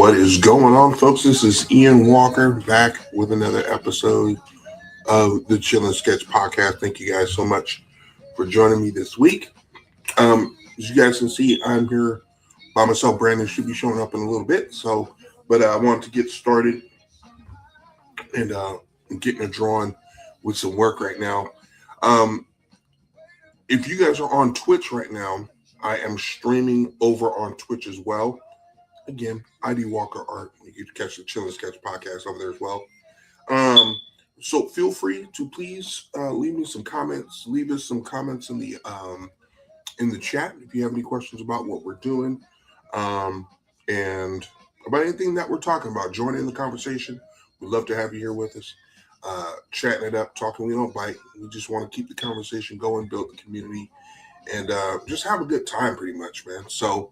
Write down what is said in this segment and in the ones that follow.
What is going on, folks? This is Ian Walker back with another episode of the Chill and Sketch podcast. Thank you guys so much for joining me this week. As you guys can see, I'm here by myself. Brandon should be showing up in a little bit. But I wanted to get started and getting it drawn with some work right now. If you guys are on Twitch right now, I am streaming over on Twitch as well. Again, ID Walker Art. You can catch the Chill and Sketch podcast over there as well. So feel free to please leave me some comments. Leave us some comments in the chat if you have any questions about what we're doing and about anything that we're talking about. Join in the conversation. We'd love to have you here with us, chatting it up, talking. We don't bite. We just want to keep the conversation going, build the community, and just have a good time, pretty much, man. So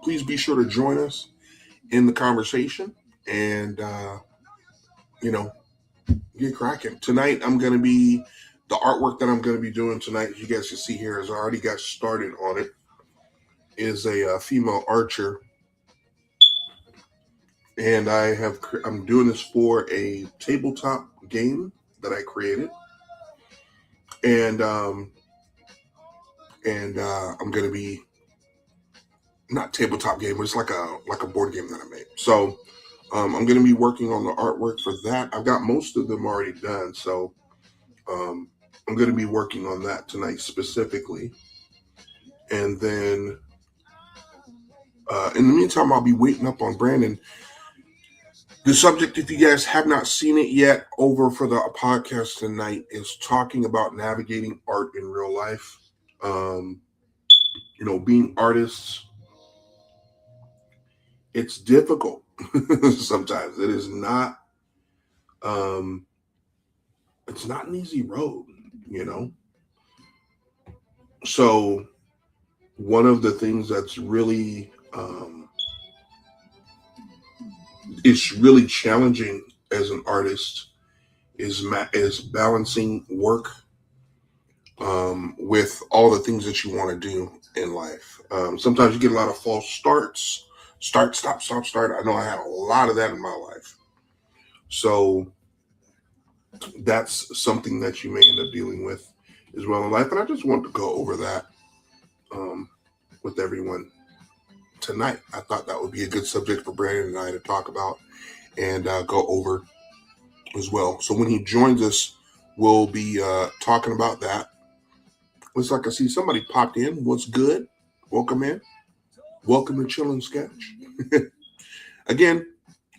please be sure to join us in the conversation and, get cracking. Tonight, the artwork that I'm going to be doing tonight, as you guys can see here, as I already got started on it, is a female archer. And I'm doing this for a tabletop game that I created. And I'm going to be, not tabletop game, but it's like a board game that I made. So I'm going to be working on the artwork for that. I've got most of them already done. So I'm going to be working on that tonight specifically. And then in the meantime, I'll be waiting up on Brandon. The subject, if you guys have not seen it yet, over for the podcast tonight is talking about navigating art in real life. Being artists, it's difficult. Sometimes it is not. It's not an easy road, So one of the things that's really it's really challenging as an artist is balancing work with all the things that you want to do in life. Sometimes you get a lot of false starts. Start, stop, start. I know I had a lot of that in my life. So that's something that you may end up dealing with as well in life. And I just want to go over that with everyone tonight. I thought that would be a good subject for Brandon and I to talk about and go over as well. So when he joins us, we'll be talking about that. Looks like I see somebody popped in. What's good? Welcome in. Welcome to Chill and Sketch. Again,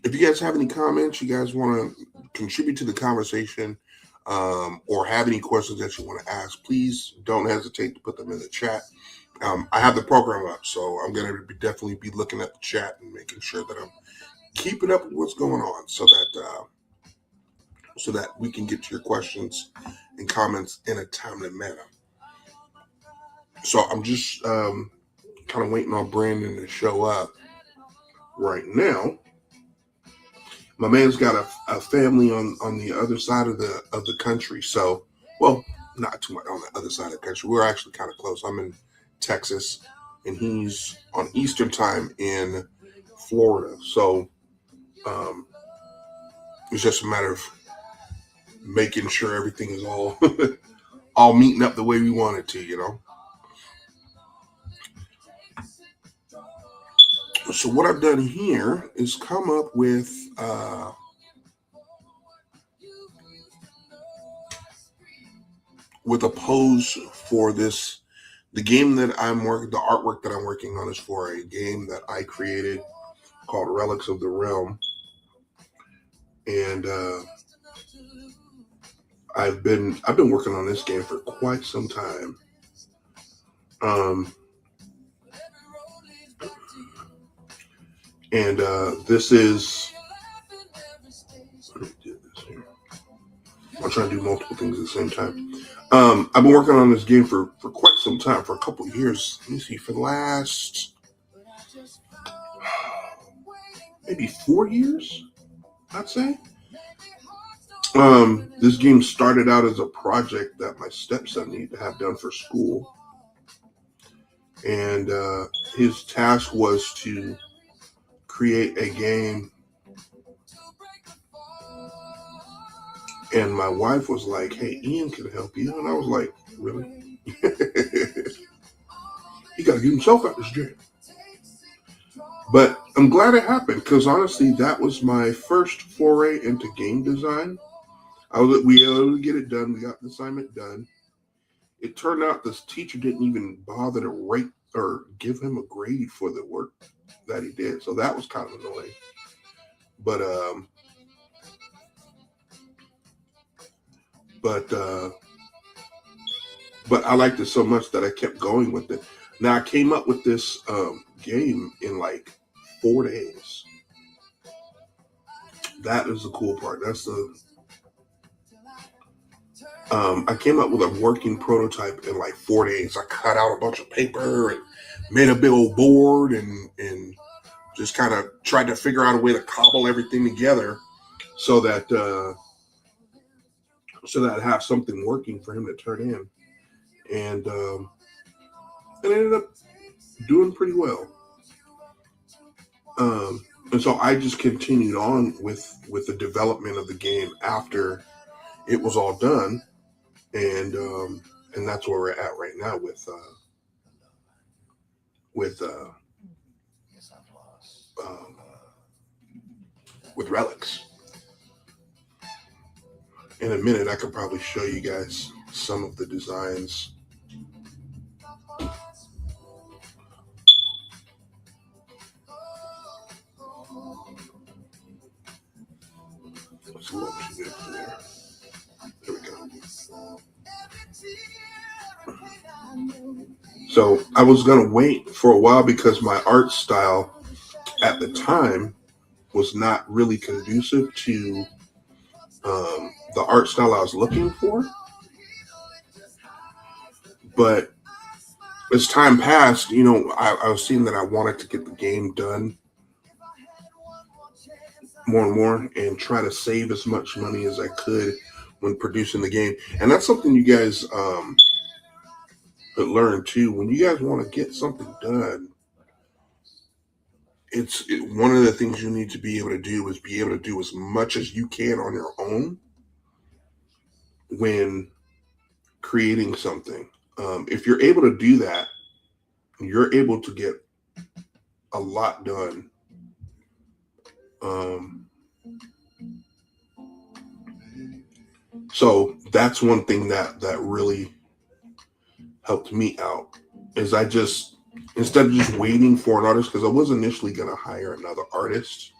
if you guys have any comments, you guys want to contribute to the conversation, or have any questions that you want to ask, please don't hesitate to put them in the chat. I have the program up, so I'm going to definitely be looking at the chat and making sure that I'm keeping up with what's going on, so that we can get to your questions and comments in a timely manner. So I'm just kind of waiting on Brandon to show up right now. My man's got a family on the other side of the country. So, well, not too much on the other side of the country. We're actually kind of close. I'm in Texas, and he's on Eastern time in Florida. So it's just a matter of making sure everything is all all meeting up the way we want it to, So what I've done here is come up with a pose for this. The game that the artwork that I'm working on is for a game that I created called Relics of the Realm. And I've been working on this game for quite some time. And this is, I'm trying to do multiple things at the same time. I've been working on this game for quite some time, for a couple of years. Let me see, for the last maybe 4 years, I'd say. This game started out as a project that my stepson needed to have done for school. And his task was to create a game, and my wife was like, "Hey, Ian can help you," and I was like, "Really?" He got to get himself out of this jail. But I'm glad it happened, because honestly, that was my first foray into game design. We were able to get it done. We got the assignment done. It turned out this teacher didn't even bother to rate or give him a grade for the work that he did. So that was kind of annoying. But I liked it so much that I kept going with it. Now I came up with this game in like 4 days. That is the cool part. That's the I came up with a working prototype in like 4 days. I cut out a bunch of paper and made a big old board and just kind of tried to figure out a way to cobble everything together so that I'd have something working for him to turn in. And it ended up doing pretty well. And so I just continued on with the development of the game after it was all done, and that's where we're at right now with Relics. In a minute, I could probably show you guys some of the designs. Let's look there. There we go. So I was going to wait for a while because my art style at the time was not really conducive to the art style I was looking for. But as time passed, I was seeing that I wanted to get the game done more and more and try to save as much money as I could when producing the game. And that's something you guys could learn too. When you guys want to get something done, one of the things you need to be able to do is be able to do as much as you can on your own when creating something. If you're able to do that, you're able to get a lot done. So that's one thing that really helped me out, is I just, instead of just waiting for an artist, because I was initially going to hire another artist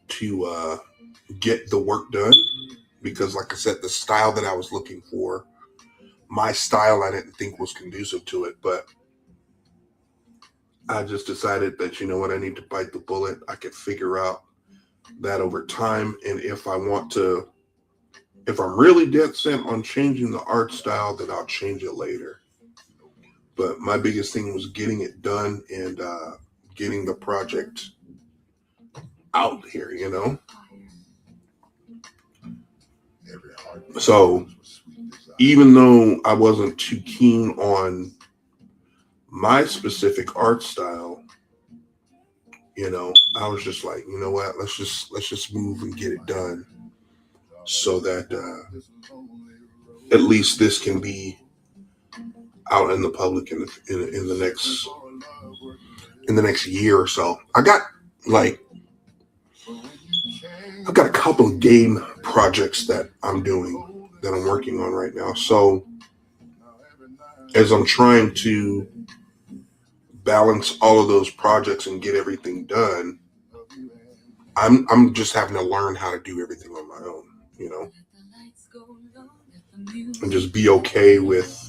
to get the work done, because like I said, the style that I was looking for, my style, I didn't think was conducive to it. But I just decided that, you know what, I need to bite the bullet. I could figure out that over time. And if I'm really dead set on changing the art style, then I'll change it later. But my biggest thing was getting it done and getting the project out here, So even though I wasn't too keen on my specific art style, I was just like, you know what, let's just move and get it done, so that at least this can be out in the public in the next year or so. I've got a couple of game projects that I'm working on right now. So as I'm trying to balance all of those projects and get everything done, I'm just having to learn how to do everything on my own, and just be okay with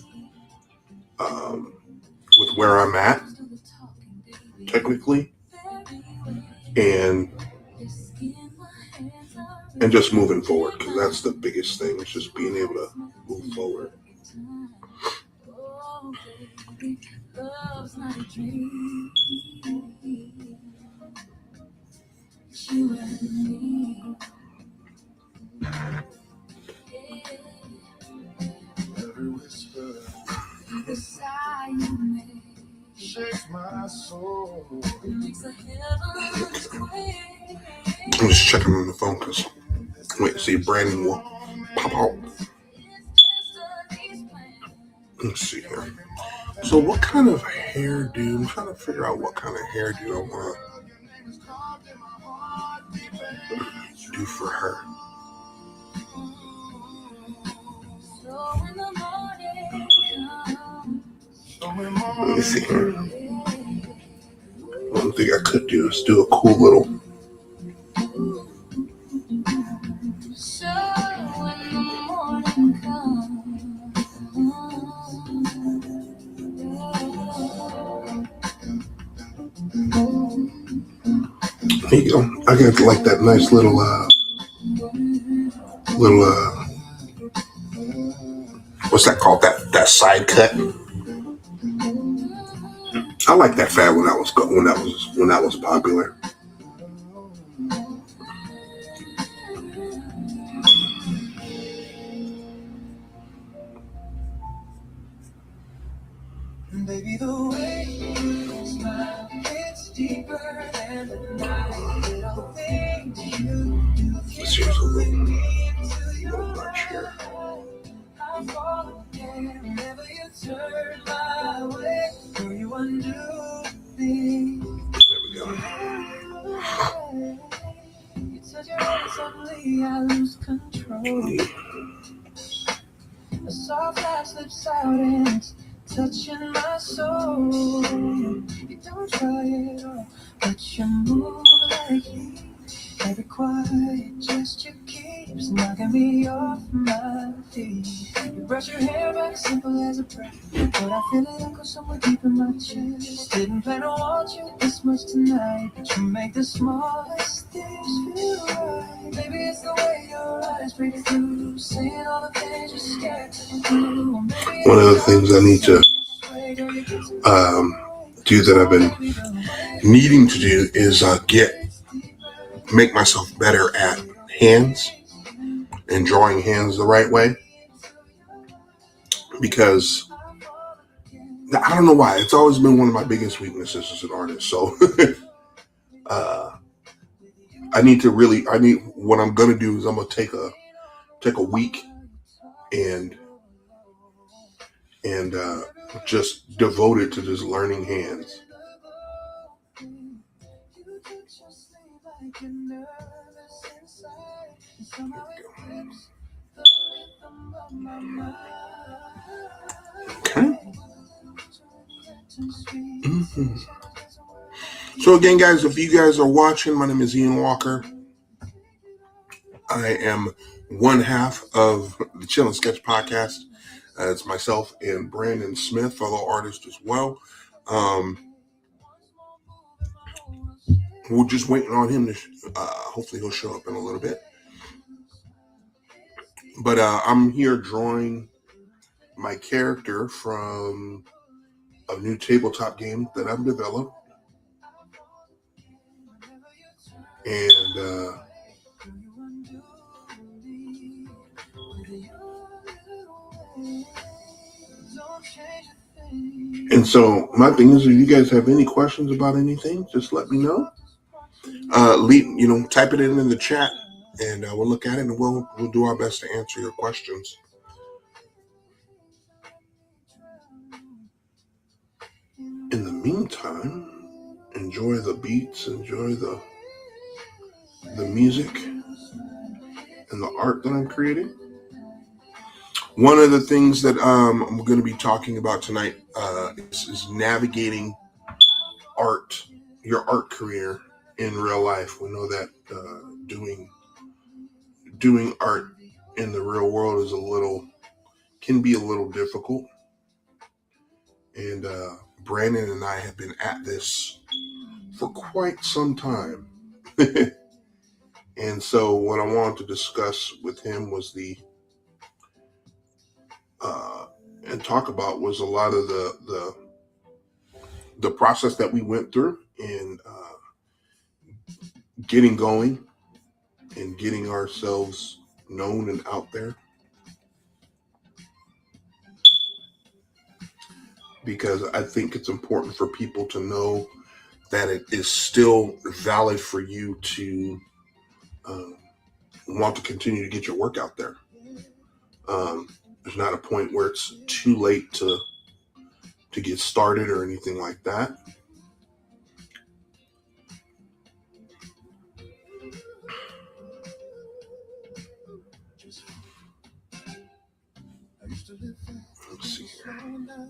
where I'm at technically, and just moving forward, because that's the biggest thing, is just being able to move forward. Every whisper, the sigh you make shakes my soul. I'm just checking on the phone because wait to see if Brandon will pop out. Let's see here. So what kind of hairdo? I'm trying to figure out what kind of hairdo I want to do for her. Let me see here. One thing I could do is do a cool little. There you go. I got like that nice little what's that called? That side cut. I like that fad when that was popular. Baby, the way you smile, it's deeper than the night. Little things you do. Here's a little bunch here. I fall again whenever you turn my way. Girl, you undo things. There we go. You touch your head, suddenly I lose control. A soft light slips out and it's touching my soul. You don't try it all, but you move like heat. Every quiet gesture keeps knocking me off my feet. You brush your hair back, simple as a prayer, but I feel it echo somewhere deep in my chest. Didn't plan to want you this much tonight, but you make the smallest things feel right. Maybe it's the way your eyes break through, saying all the things you're scared to do. One of the things I need to do that I've been needing to do is make myself better at hands and drawing hands the right way, because I don't know why it's always been one of my biggest weaknesses as an artist. So what I'm gonna do is I'm gonna take a week and just devote it to just learning hands. Okay. Mm-hmm. So again, guys, if you guys are watching, my name is Ian Walker. I am one half of the Chill and Sketch podcast. It's myself and Brandon Smith, fellow artist as well. We're just waiting on him to hopefully he'll show up in a little bit. But I'm here drawing my character from a new tabletop game that I've developed. And so my thing is, if you guys have any questions about anything, just let me know. Type it in the chat, and we'll look at it, and we'll do our best to answer your questions. In the meantime, enjoy the beats, enjoy the music, and the art that I'm creating. One of the things that I'm going to be talking about tonight is navigating your art career in real life. We know that doing art in the real world can be a little difficult. And Brandon and I have been at this for quite some time. And so what I wanted to discuss with him was and talk about was a lot of the process that we went through in getting going and getting ourselves known and out there. Because I think it's important for people to know that it is still valid for you to want to continue to get your work out there. There's not a point where it's too late to get started or anything like that. Let's see here.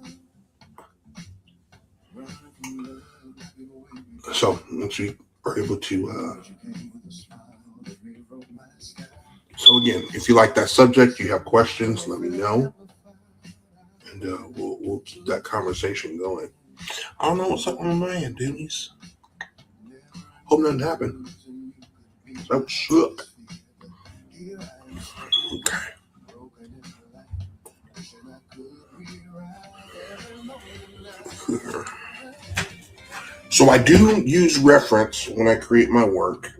So once you are able to so again, if you like that subject, you have questions, let me know, and we'll keep that conversation going. I don't know what's up on my end, dudes. Hope nothing happened. That was shook. Okay. So I do use reference when I create my work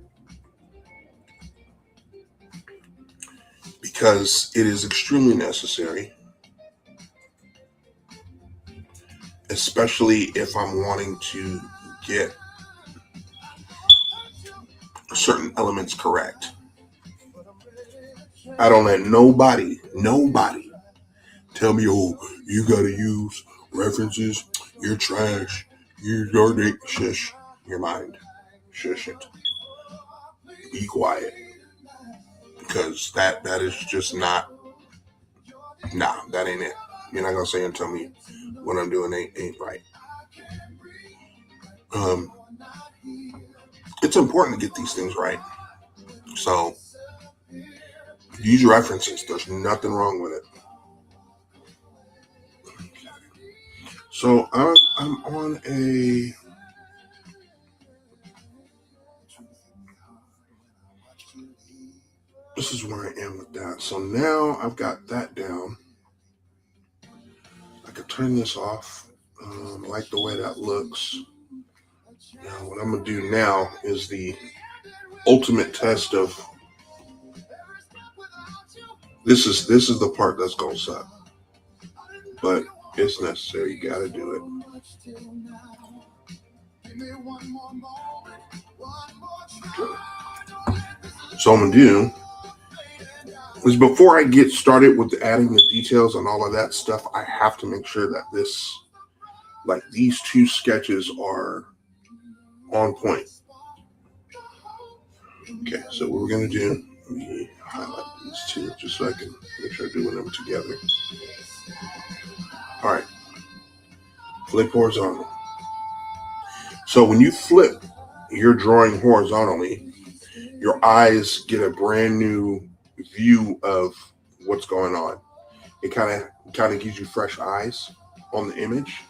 because it is extremely necessary, especially if I'm wanting to get certain elements correct. I don't let nobody tell me, oh, you gotta use references, you're trash, you're shush your mind. Shush it. Be quiet. Because that is just not, that ain't it. You're not gonna say and tell me what I'm doing ain't right. It's important to get these things right. So use references. There's nothing wrong with it. So I'm on a this is where I am with that. So now I've got that down. I could turn this off. I like the way that looks. Now what I'm gonna do now is the ultimate test of this is the part that's gonna suck. But it's necessary, you gotta do it. So I'm gonna do is before I get started with adding the details and all of that stuff, I have to make sure that these two sketches are on point. Okay, so what we're gonna do, let me highlight these two just so I can make sure I'm doing them together. All right, flip horizontal. So when you flip your drawing horizontally, your eyes get a brand new view of what's going on. It kind of gives you fresh eyes on the image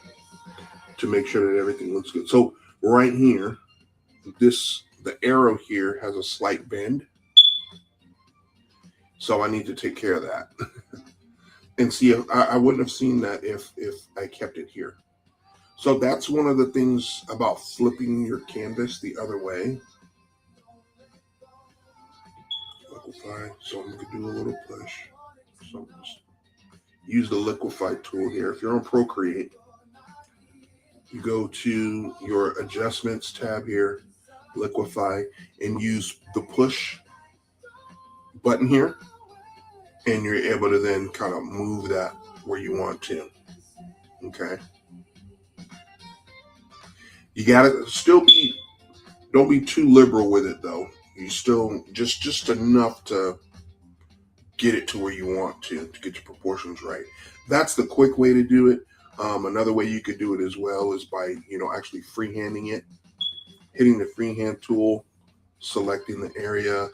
to make sure that everything looks good. So right here, the arrow here has a slight bend. So I need to take care of that. And see, if I wouldn't have seen that if I kept it here. So that's one of the things about flipping your canvas the other way. Liquify. So I'm going to do a little push. So just use the liquify tool here. If you're on Procreate, you go to your adjustments tab here, liquify, and use the push button here. And you're able to then kind of move that where you want to. Okay. You gotta still don't be too liberal with it though. You still just enough to get it to where you want to get your proportions right. That's the quick way to do it. Another way you could do it as well is by, actually freehanding it, hitting the freehand tool, selecting the area,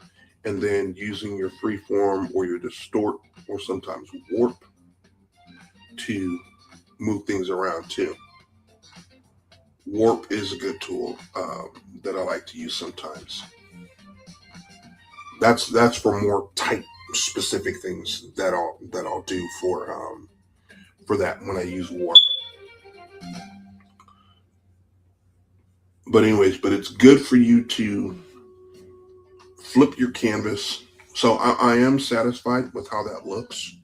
and then using your freeform or your distort or sometimes warp to move things around too. Warp is a good tool that I like to use sometimes. That's for more type specific things that I'll do for that when I use warp. But anyways, it's good for you to flip your canvas. So I am satisfied with how that looks.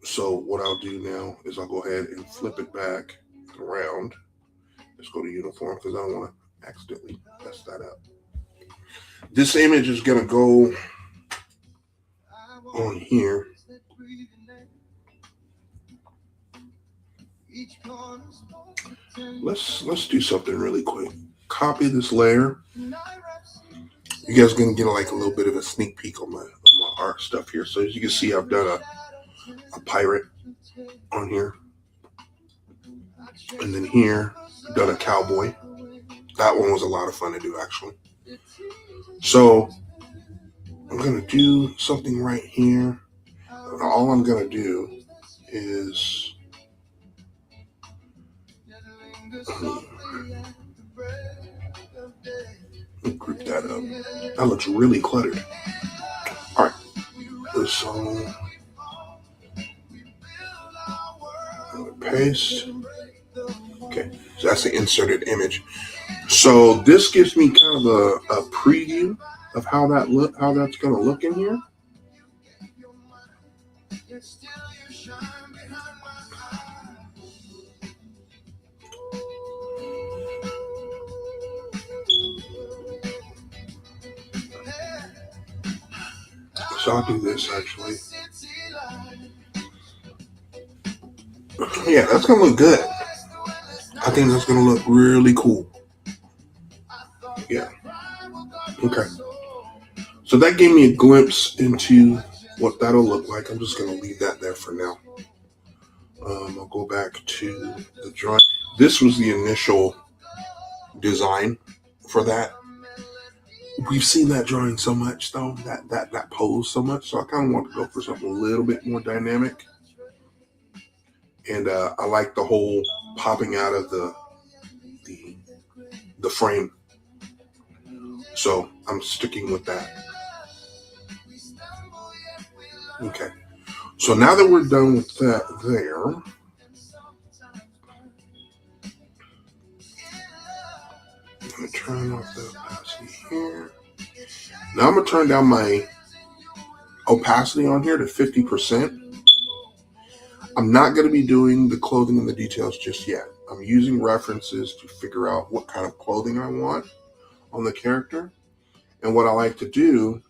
So what I'll do now is I'll go ahead and flip it back around Let's go to uniform because I don't want to accidentally mess that up. This image is going to go on here. Let's do something really quick. Copy this layer. You guys are going to get like a little bit of a sneak peek on my art stuff here. So as you can see, I've done a pirate on here. And then here, I've done a cowboy. That one was a lot of fun to do, actually. So I'm going to do something right here. All I'm going to do is group that up. That looks really cluttered. All right. So paste. Okay. So that's the inserted image. So this gives me kind of a preview of how that's going to look in here. So I'll do this actually. Yeah, that's going to look good. I think that's going to look really cool. Yeah. Okay. So that gave me a glimpse into what that'll look like. I'm just going to leave that there for now. I'll go back to the drawing. This was the initial design for that. We've seen that drawing so much, though, that pose so much. So I kind of want to go for something a little bit more dynamic. And I like the whole popping out of the frame. So I'm sticking with that. Okay. So now that we're done with that there, I'm going to turn off the opacity here. Now I'm going to turn down my opacity on here to 50%. I'm not going to be doing the clothing and the details just yet. I'm using references to figure out what kind of clothing I want on the character. And what I like to do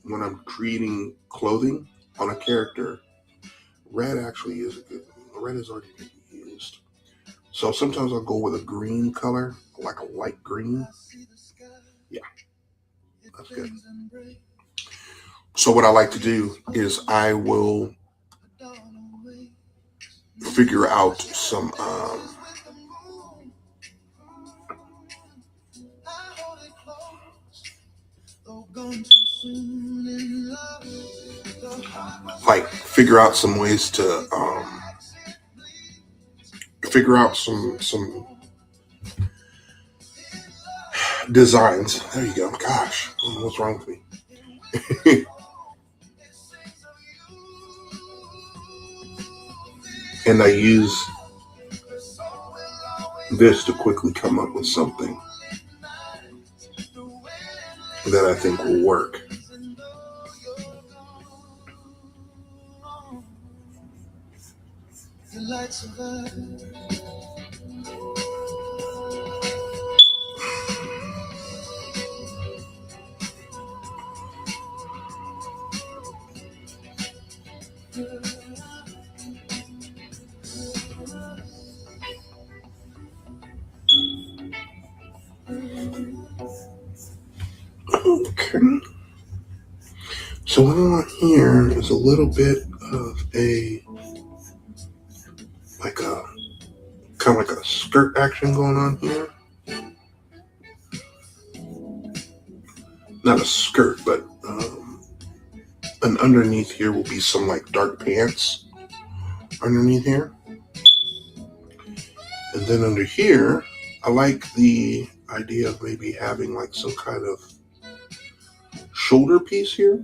when I'm creating clothing on a character, red actually is a good one. Red has already been used. So sometimes I'll go with a green color, like a light green. Yeah, that's good. So what I like to do is I will figure out some figure out some ways to figure out some designs. There you go. Gosh, I don't know what's wrong with me. And I use this to quickly come up with something that I think will work. Okay. So what I want here is a little bit of a kind of like a skirt action going on here. Not a skirt, but and underneath here will be some like dark pants underneath here. And then under here, I like the idea of maybe having like some kind of shoulder piece here.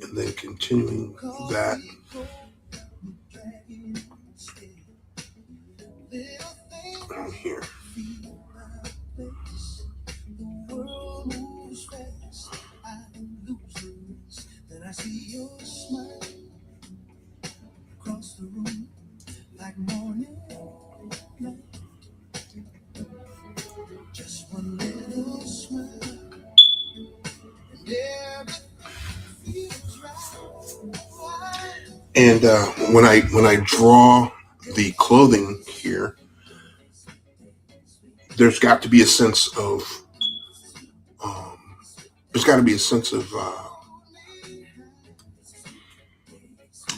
And then continuing that. Down here. And when I draw the clothing here, there's got to be a sense of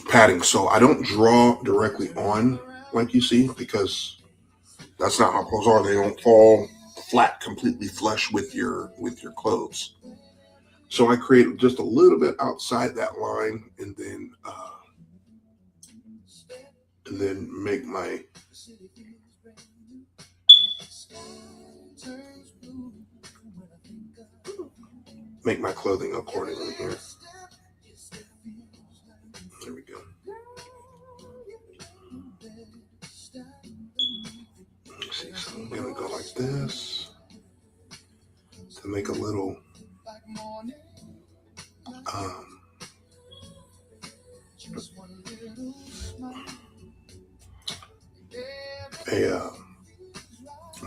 padding. So I don't draw directly on like you see, because that's not how clothes are. They don't fall flat, completely flush with your clothes. So I create just a little bit outside that line, and then make my clothing accordingly here. There we go. Let's see, so I'm gonna go like this to make a little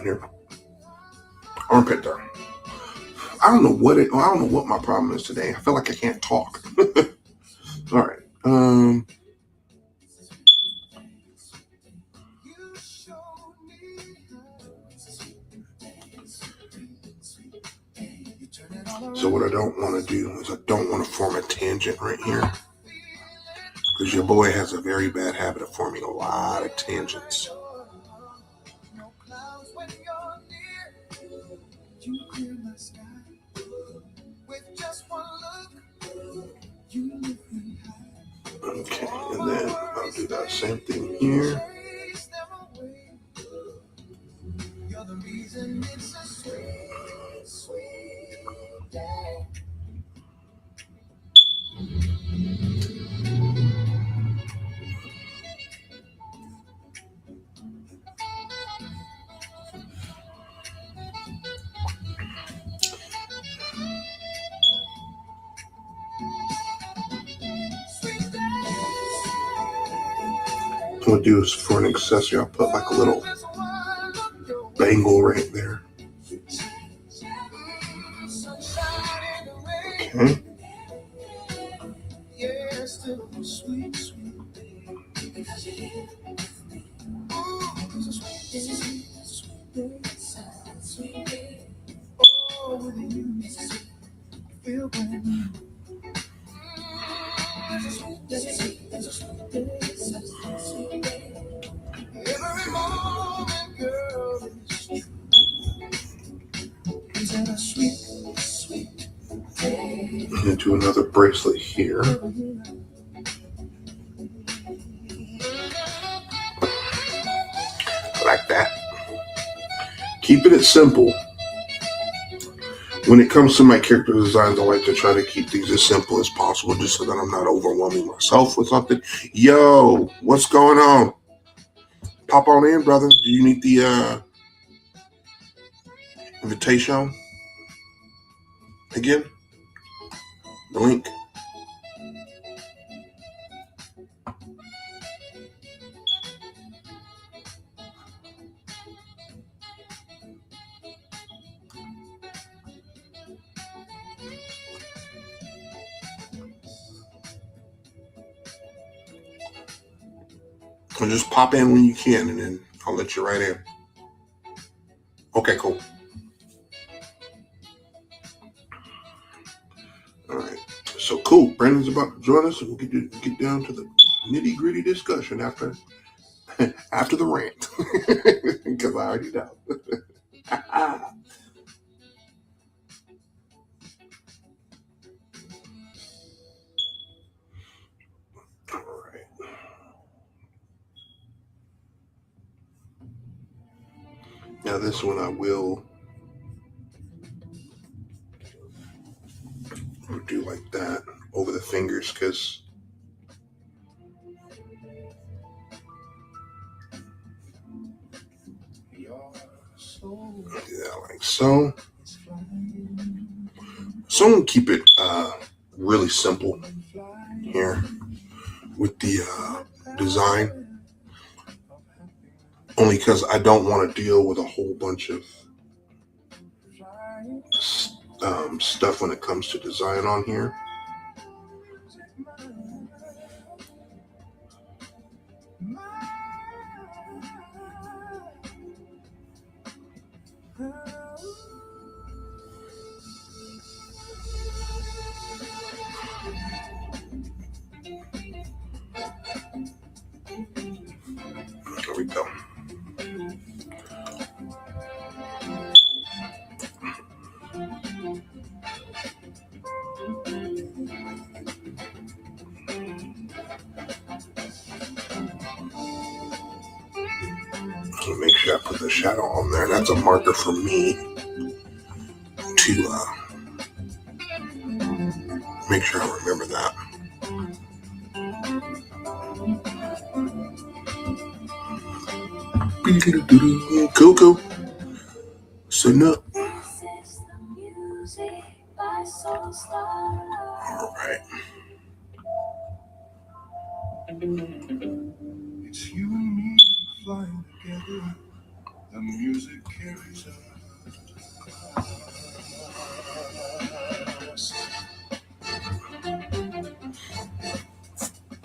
here, armpit there. I don't know what my problem is today. I feel like I can't talk. All right. So what I don't want to do is I don't want to form a tangent right here, because your boy has a very bad habit of forming a lot of tangents. Okay, and then I'll do that same thing here. What I'll do is, for an accessory, I'll put like a little bangle right there. Okay. And do another bracelet here. Like that. Keeping it simple. When it comes to my character designs, I like to try to keep things as simple as possible, just so that I'm not overwhelming myself with something. Yo, what's going on? Pop on in, brother. Do you need the invitation again? The link. So just pop in when you can, and then I'll let you right in. Okay, cool. All right. So cool. Brandon's about to join us, and we'll get down to the nitty gritty discussion after the rant, because I already know. All right. Now this one I will do like that over the fingers, because do that like so. So I'm gonna keep it really simple here with the design. only because I don't want to deal with a whole bunch of stuff when it comes to design on here. There we go. Make sure I put the shadow on there. That's a marker for me to make sure I remember that. Coco. Sitting up. All right. It's you and me flying together. The music carries us.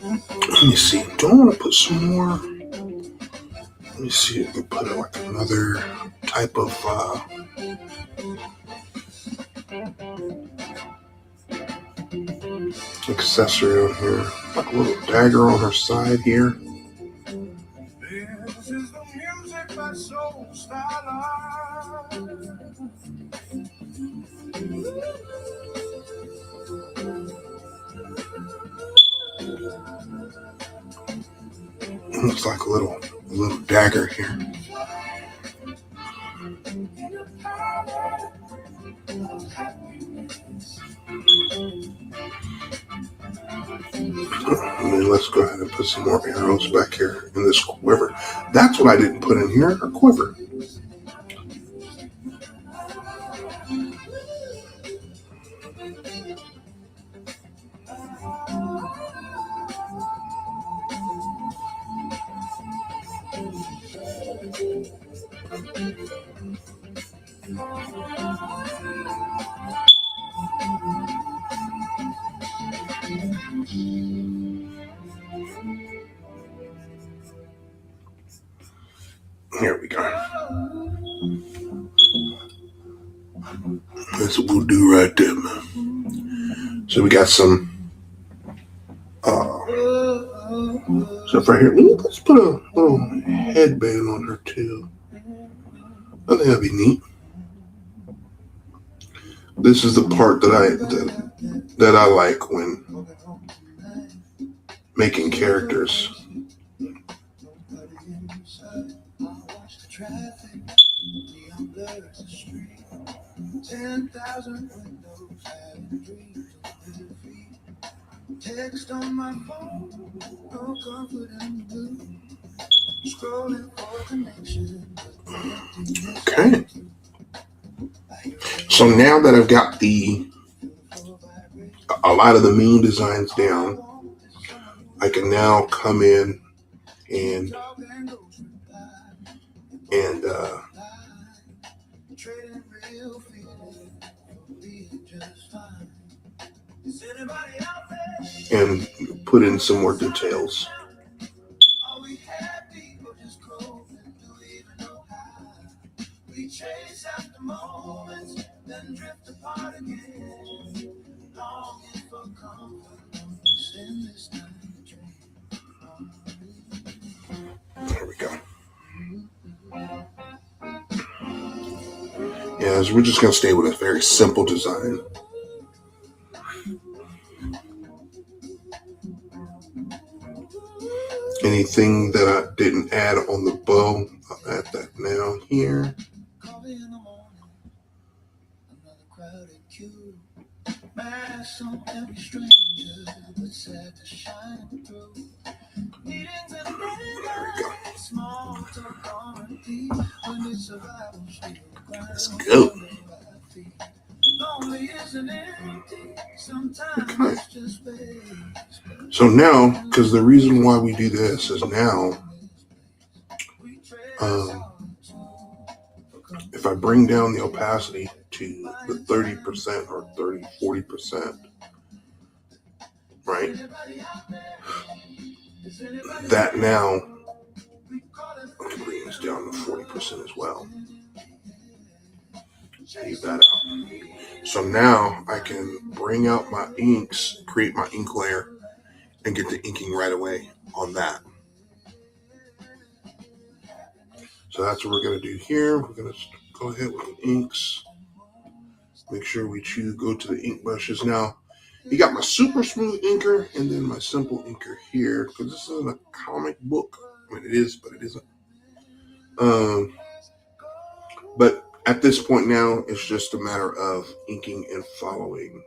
Let me see. Do I want to put some more? Let me see if I can put like another type of accessory on here. Like a little dagger on her side here. This is the music my soul starlight. Looks like a little dagger here. And then let's go ahead and put some more arrows back here in this quiver. That's what I didn't put in here, a quiver. Here we go. That's what we'll do right there, man. So we got some stuff right here. Let's put a little headband on her too. I think that'd be neat. This is the part that I like when making characters. Text on my phone, no comfort in the blue. Scrolling for connection. Okay. So now that I've got a lot of the main designs down, I can now come in and put in some more details. There we go. Yeah, so we're just going to stay with a very simple design. Anything that I didn't add on the bow, I'll add that now here. Let's go. Okay. So now, because the reason why we do this is now if I bring down the opacity to the 30% or 40%, right, that now, I can bring this down to 40% as well. Leave that out. So now I can bring out my inks, create my ink layer, and get the inking right away on that. So that's what we're going to do here. We're going to go ahead with the inks. Make sure we go to the ink brushes. Now, you got my super smooth inker and then my simple inker here, because this isn't a comic book. I mean, it is, but it isn't. But at this point now, it's just a matter of inking and following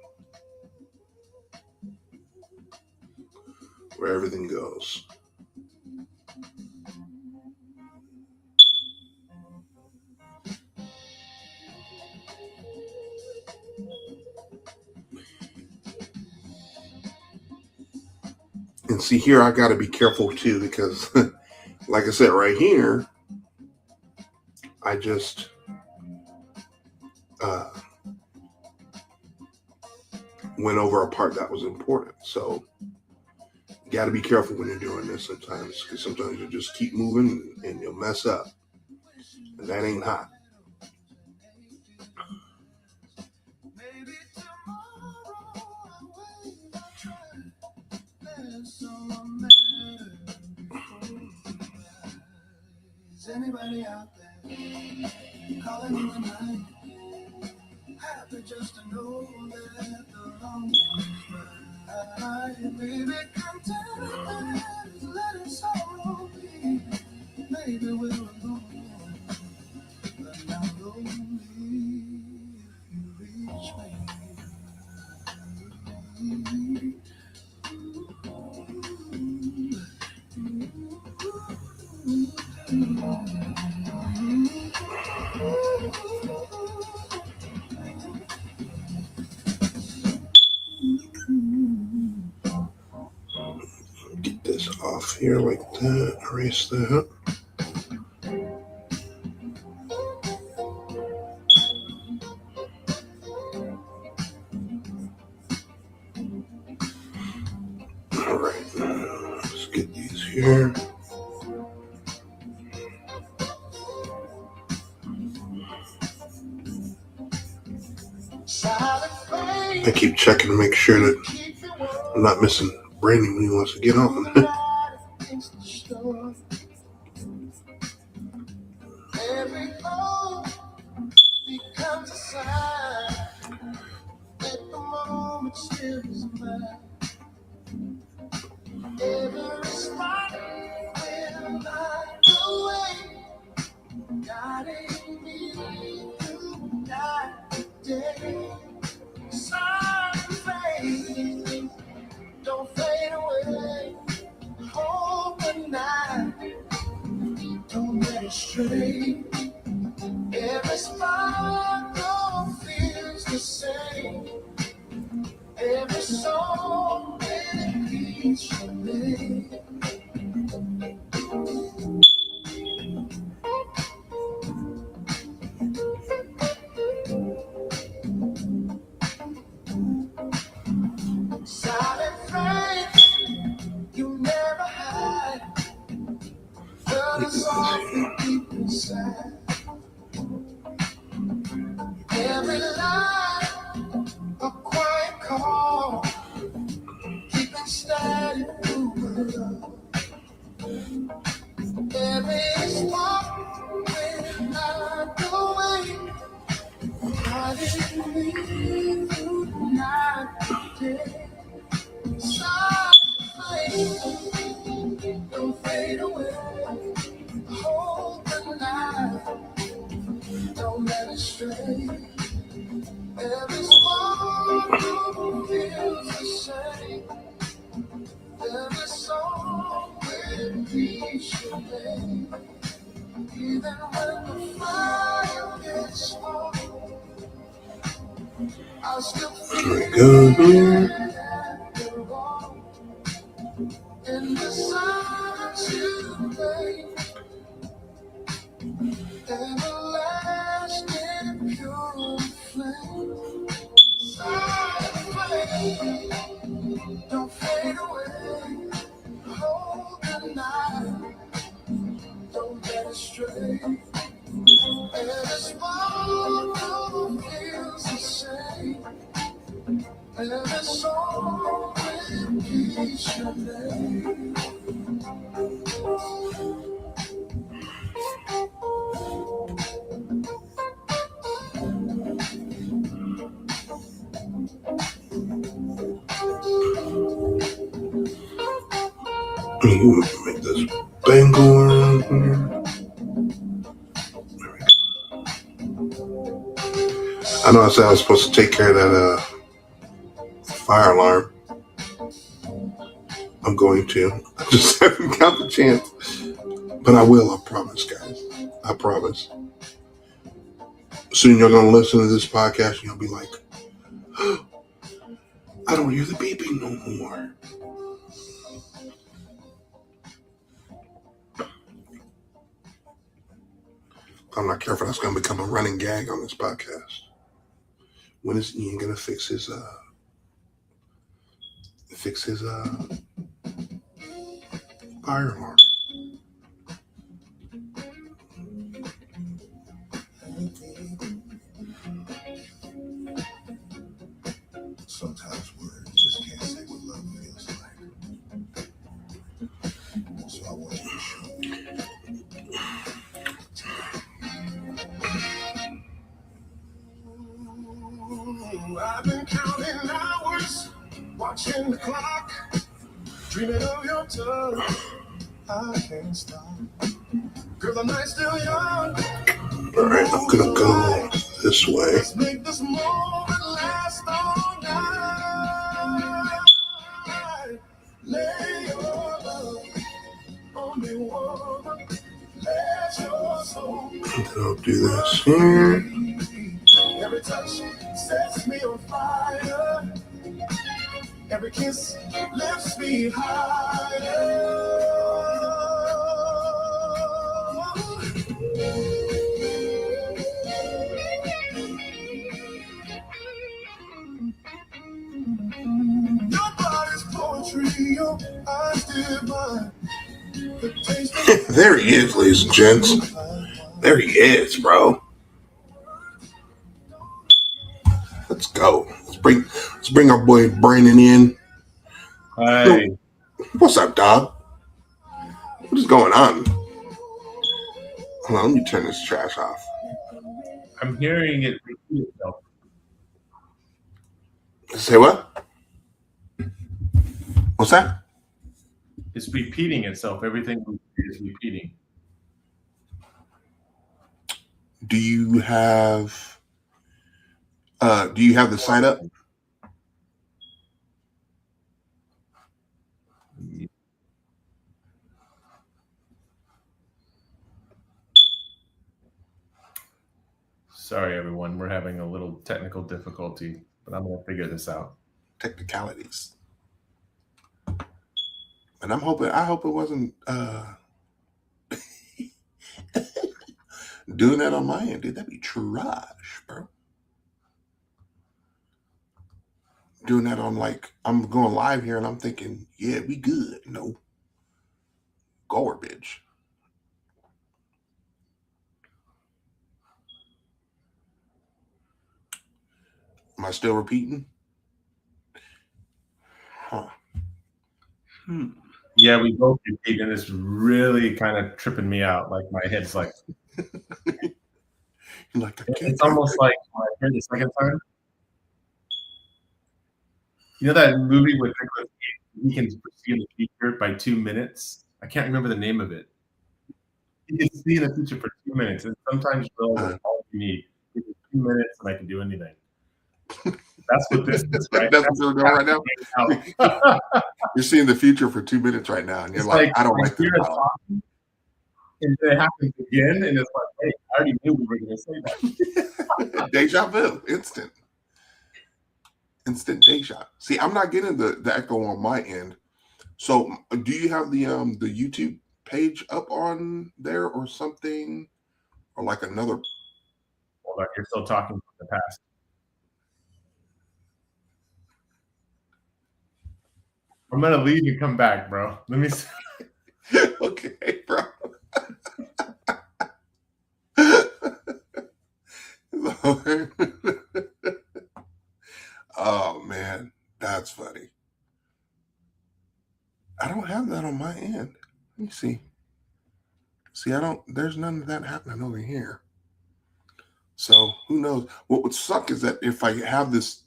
where everything goes. And see here, I got to be careful too, because like I said, right here, I just went over a part that was important. So you got to be careful when you're doing this sometimes, because sometimes you just keep moving and you'll mess up. And that ain't hot. Is anybody out there calling in the night? Happy just to know that the long ride. Baby, come tell me, let it all be. Maybe we're alone, but not lonely if you reach me. Get this off here like that. Erase that. All right, let's get these here. I keep checking to make sure that I'm not missing Brandon when he wants to get on. Every hope becomes a sign that the moment still is mine. Every spot will light the way, guiding me through night day. Sun fading, don't fade away. Hope and night, don't let it stray. Every sparkle feels the same. Every song repeats your name. Silent faith, you never hide. Feel the song deep inside. Every line, a quiet call, keeping steady moving. Every stop when I go away, guiding me through the night day. Sun fade, don't fade away. Hold the night, don't let it stray. Every sparkle feels the same. Every song will reach your name. Even when the fire gets small, I'll still feel There we go here. that you're wrong. In the silence you made, stray. Every smile feels the same. Every song repeats your name. Make this bang going here. I know I said I was supposed to take care of that fire alarm. I'm going to. I just haven't got the chance. But I will, I promise, guys. I promise. Soon you're going to listen to this podcast and you'll be like, oh, I don't hear the beeping no more. If I'm not careful, that's going to become a running gag on this podcast. When is Ian going to fix his fire alarm? Sometimes words just can't say what love feels like. So I want you to show me. I've been counting hours, watching the clock, dreaming of your touch. I can't stop. Girl, the night's still young. All right, I'm going to go this way. Let's make this moment last all night. Lay your love on me, woman. Let your soul. And then I'll do this here. Every touch sets me on fire. Every kiss lifts me higher. Your body's poetry, your eyes divine. The taste of There he is, ladies and gents. There he is, bro. Let's go. Let's bring our boy Brandon in. Hi. What's up, dog? What is going on? Hold on, let me turn this trash off. I'm hearing it repeat itself. Say what? What's that? It's repeating itself. Everything is repeating. Do you have the site up? Sorry, everyone. We're having a little technical difficulty, but I'm going to figure this out. Technicalities. And I hope it wasn't doing that on my end, dude. That'd be trash, bro. Doing that on, like, I'm going live here and I'm thinking, yeah, we good. No. Garbage. Am I still repeating? Huh. Yeah, we both repeat, and it's really kind of tripping me out. Like my head's like, Like it's almost like when I hear the second time. You know that movie with Nicolas Cage? He can see in the future by 2 minutes. I can't remember the name of it. He can see in the future for 2 minutes, and sometimes you realize all you need is 2 minutes, and I can do anything. That's what this is, right? That's what we're doing right now. You're seeing the future for 2 minutes right now, and you're like, I don't like this. And then it happens again, and it's like, hey, I already knew we were going to say that. Deja vu, instant deja. See, I'm not getting the echo on my end. So, do you have the YouTube page up on there or something, or like another? Hold on, you're still talking from the past. I'm gonna leave and come back, bro. Let me see. Okay, bro. Oh man, that's funny. I don't have that on my end. Let me see. See, I don't. There's none of that happening over here. So who knows? What would suck is that if I have this,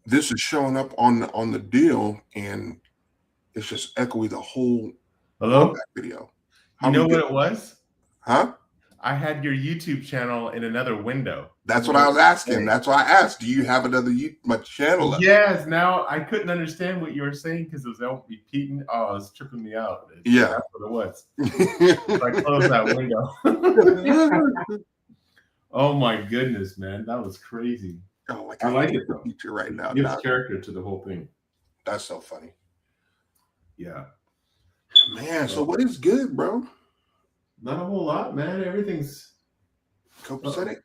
this is showing up on the deal, and it's just echoing the whole Hello? video. You know what it was? Huh? I had your YouTube channel in another window. That's what I was asking. That's why I asked. Do you have another my channel up? Yes. Now I couldn't understand what you were saying because it was repeating. Oh, it was tripping me out. Yeah, that's what it was. So I closed that window. Oh my goodness, man, that was crazy. Oh, I like it though. Feature right now. It gives character to the whole thing. That's so funny. Yeah, man. So what is good, bro? Not a whole lot, man. Everything's copacetic.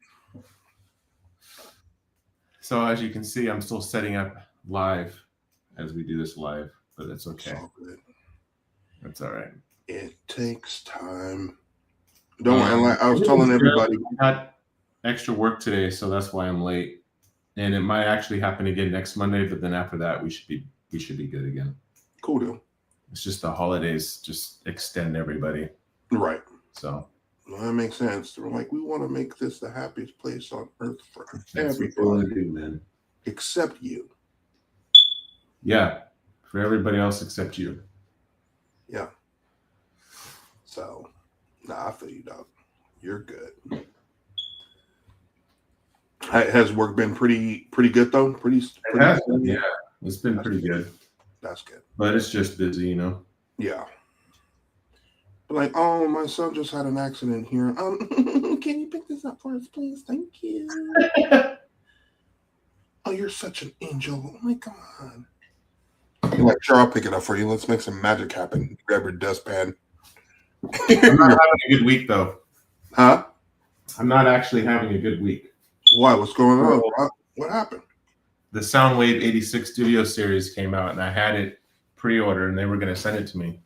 So as you can see, I'm still setting up live as we do this live, but it's okay. So good. That's all right. It takes time. Don't worry. Like I was telling everybody, I got extra work today, so that's why I'm late. And it might actually happen again next Monday, but then after that, we should be good again. Cool deal. It's just the holidays just extend everybody. Right. So well, that makes sense. We're like, we want to make this the happiest place on earth for everybody, do, man. Except you. Yeah, for everybody else except you. Yeah. So, I feel you, dog. You're good. Has work been pretty good though? Pretty good? Yeah, it's been pretty good. That's good. But it's just busy, you know. Yeah. Like, oh, my son just had an accident here. Can you pick this up for us, please? Thank you. Oh, you're such an angel. Oh my God. You're like, sure, I'll pick it up for you. Let's make some magic happen. Grab your dustpan. I'm not having a good week though. Huh? I'm not actually having a good week. Why? What's going on? What happened? The Soundwave 86 Studio Series came out, and I had it pre-ordered, and they were going to send it to me.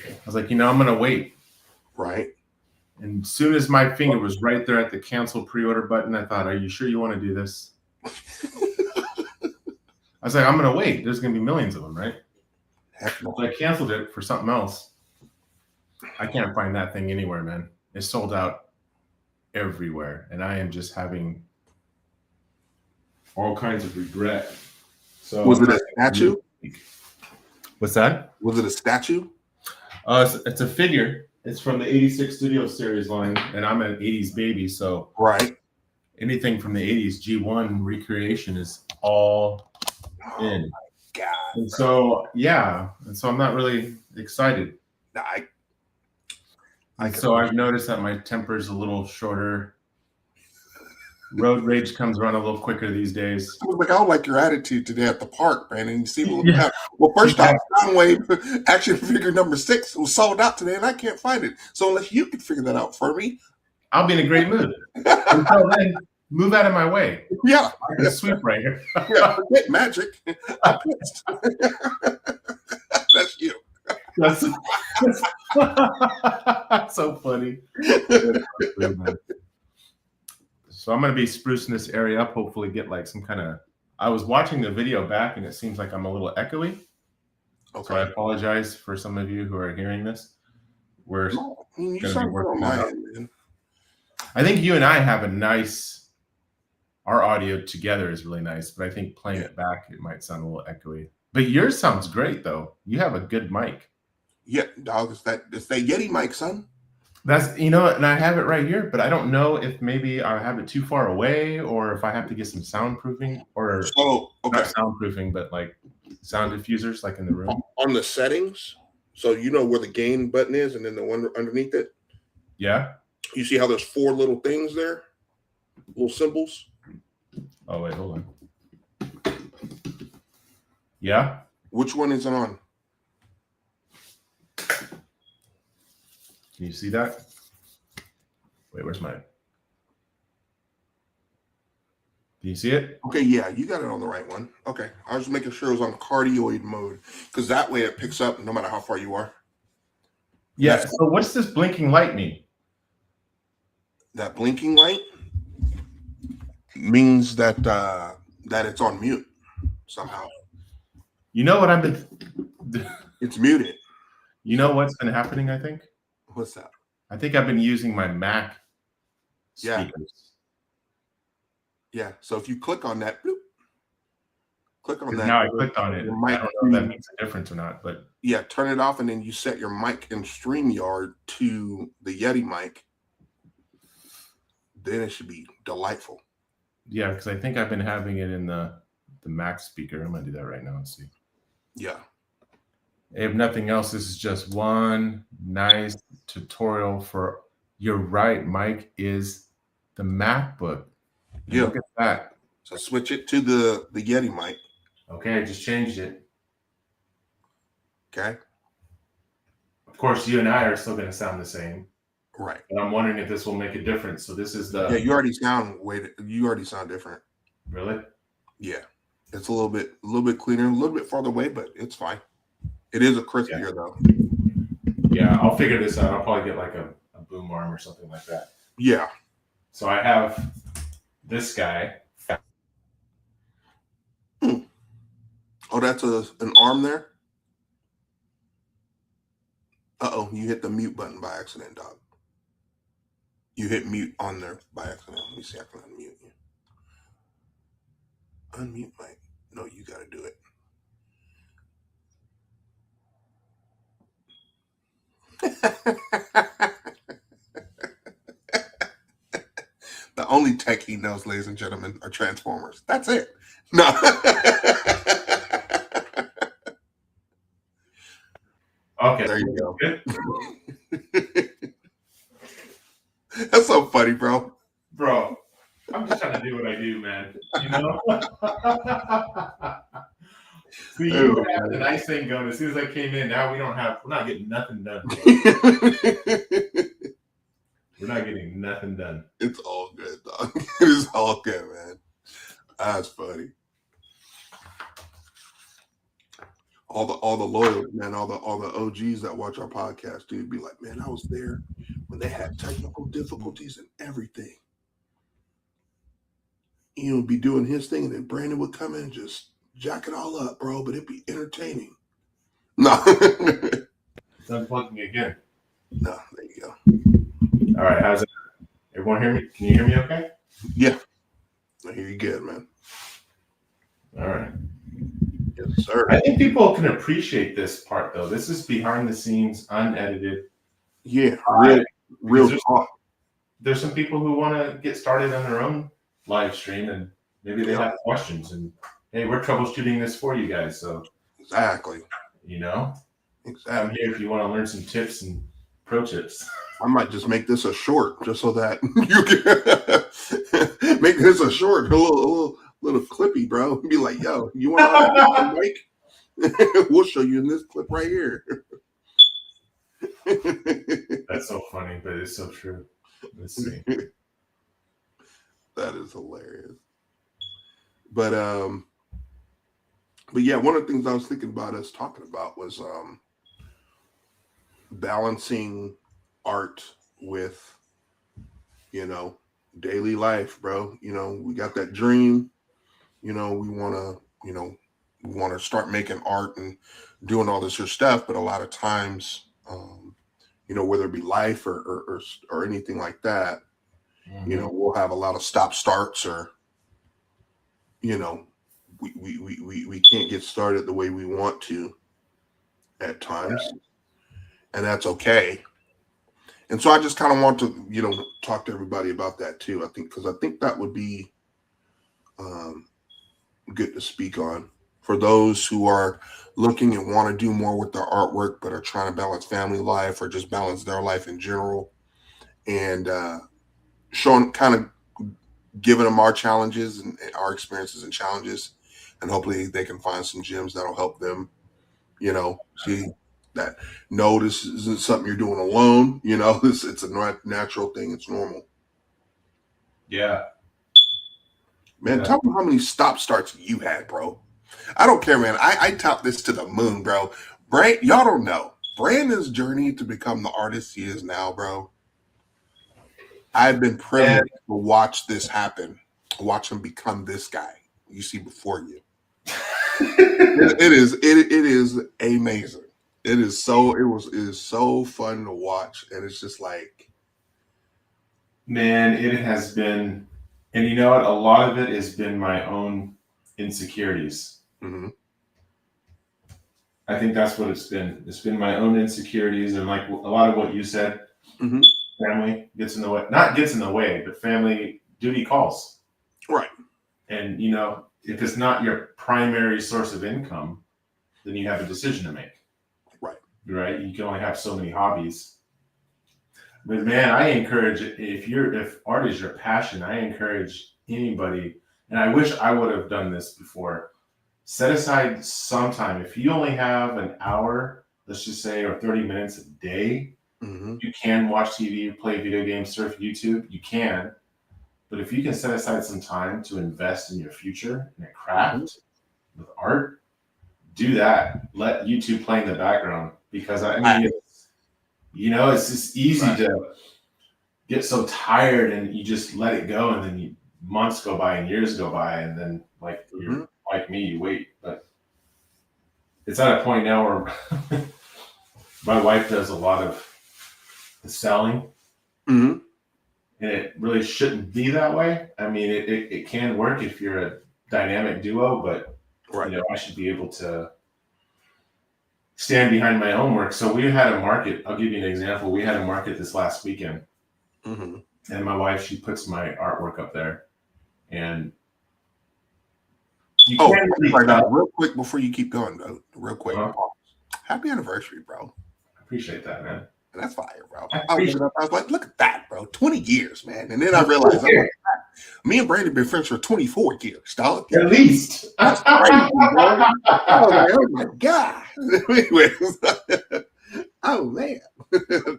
I was like, I'm going to wait. Right. And as soon as my finger was right there at the cancel pre-order button, I thought, are you sure you want to do this? I was like, I'm going to wait. There's going to be millions of them, right? Heck no. So I canceled it for something else. I can't find that thing anywhere, man. It's sold out everywhere, and I am just having all kinds of regret. So was it a statue? What's that? Was it a statue? It's a figure. It's from the 86 Studio Series line, and I'm an 80s baby, so right. Anything from the 80s G1 recreation is all in. My God. And so I'm not really excited. So I've noticed that my temper is a little shorter. Road rage comes around a little quicker these days. I was like, I don't like your attitude today at the park, Brandon. You see what we have. Well, first off, Soundwave action figure number 6 was sold out today, and I can't find it. So unless you can figure that out for me, I'll be in a great mood. Until then, move out of my way. Yeah. I can sweep right here. Yeah, forget magic. I'm pissed. That's you. That's so funny. So I'm going to be sprucing this area up, hopefully get like some kind of... I was watching the video back, and it seems like I'm a little echoey. Okay. So I apologize for some of you who are hearing this. We're going to be working on my end. I think you and I have a nice... Our audio together is really nice, but I think playing it back, it might sound a little echoey. But yours sounds great, though. You have a good mic. Yeah, dog. It's that Yeti mic, son. That's, and I have it right here, but I don't know if maybe I have it too far away or if I have to get some soundproofing or not soundproofing, but like sound diffusers, like in the room. On the settings, so you know where the gain button is, and then the one underneath it. Yeah. You see how there's 4 little things there, little symbols. Oh wait, hold on. Yeah. Which one is it on? Can you see that? Wait, where's mine? Can you see it? Okay, yeah, you got it on the right one. Okay, I was making sure it was on cardioid mode because that way it picks up no matter how far you are. Yeah. So what's this blinking light mean? that blinking light means that that it's on mute somehow. You know what I've been? It's muted. You know what's been happening? I think. What's that? I think I've been using my Mac Yeah. speakers. Yeah. So if you click on that, bloop, click on that. Now I clicked on it. your I mic- don't know if that makes a difference or not, but Yeah, turn it off, and then you set your mic in StreamYard to the Yeti mic. Then it should be delightful. yeah, because I think I've been having it in the Mac speaker. I'm gonna do that right now. Let's see. Yeah. If nothing else, this is just one nice tutorial for. You're right, Mike is the MacBook. Yeah. Look at that. So switch it to the Yeti mic. Okay, I just changed it. Okay. Of course, you and I are still going to sound the same, Right. but I'm wondering if this will make a difference. So this is the Yeah, you already sound different. really. Yeah. It's a little bit cleaner, a little bit farther away, but it's fine. It is a crispier though. Yeah, I'll figure this out. I'll probably get like a boom arm or something like that. Yeah. So I have this guy. Oh, that's an arm there? Uh-oh, you hit the mute button by accident, dog. You hit mute on there by accident. Let me see, I can unmute you. Unmute Mike. No, you got to do it. The only tech he knows, ladies and gentlemen, are Transformers. That's it. No. Okay, There you go. Good. That's so funny, bro. Bro. I'm just trying to do what I do, man. You know. See, you had the nice thing going. As soon as I came in, now we're not getting nothing done. We're not getting nothing done. It's all good, dog. It is all good, man. That's funny. All the loyal, man, all the OGs that watch our podcast, dude, be like, man, I was there when they had technical difficulties and everything. He would be doing his thing, and then Brandon would come in and just jack it all up, bro. But it'd be entertaining. No, It's unplugging again. no, there you go. All right, how's it? Everyone hear me? Can you hear me okay? Yeah, I hear you good, man. All right. Yes, sir. I think people can appreciate this part, though. This is behind the scenes, unedited. Yeah, Because real there's- talk. There's some people who want to get started on their own live stream, and maybe they have questions. And hey, we're troubleshooting this for you guys. So, Exactly. you know, I'm Exactly. here if you want to learn some tips and pro tips. I might just make this a short, just so that you can make this a short, a little clippy, bro. Be like, yo, you want to mic? We'll show you in this clip right here. That's so funny, but it's so true. Let's see. That is hilarious. But yeah, one of the things I was thinking about us talking about was balancing art with, daily life, bro. We got that dream. We want to start making art and doing all this here stuff, but a lot of times, whether it be life or anything like that, we'll have a lot of stop starts, or we can't get started the way we want to at times, and that's okay. And so I just kind of want to talk to everybody about that too. I think that would be good to speak on for those who are looking and want to do more with their artwork, but are trying to balance family life or just balance their life in general, and showing, kind of giving them our challenges and our experiences and challenges, and hopefully they can find some gems that'll help them, see that, no, this isn't something you're doing alone. It's a natural thing. It's normal. Yeah. Man, tell me how many stop starts you had, bro. I don't care, man. I tout this to the moon, bro. Y'all don't know. Brandon's journey to become the artist he is now, bro. I've been privileged to watch this happen, watch him become this guy you see before you. It is amazing. It is so fun to watch, and it's just like, Man, it has been, and you know what? A lot of it has been my own insecurities. mhm, I think that's what it's been. It's been my own insecurities, and like a lot of what you said, mhm. family gets in the way. Not gets in the way, but family duty calls. Right. And you know, if it's not your primary source of income, then you have a decision to make. Right. Right. You can only have so many hobbies. But man, I encourage, if art is your passion, I encourage anybody, and I wish I would have done this before. Set aside some time. If you only have an hour, let's just say, or 30 minutes a day, Mhm. you can watch TV, play video games, surf YouTube. You can. But if you can set aside some time to invest in your future in a craft with art, do that. Let YouTube play in the background, because I mean, it's just easy Right. to get so tired and you just let it go, and then months go by and years go by, and then like you're like me, you wait. But it's at a point now where my wife does a lot of the selling, Mhm. and it really shouldn't be that way. I mean, it can work if you're a dynamic duo, but Right. I should be able to stand behind my own work. So we had a market. I'll give you an example. We had a market this last weekend, Mhm. and my wife, she puts my artwork up there, and you Oh, can't really sorry, tell. real quick before you keep going, though. Real quick. Uh-huh. Happy anniversary, bro. I appreciate that, man. And that's fire, bro. I I appreciate was like, look at that, bro. 20 years, man. And then I realized, I'm like, me and Brandon been friends for 24 years, dog. At least. That's crazy, bro. I was like, oh my God. Anyways, oh man.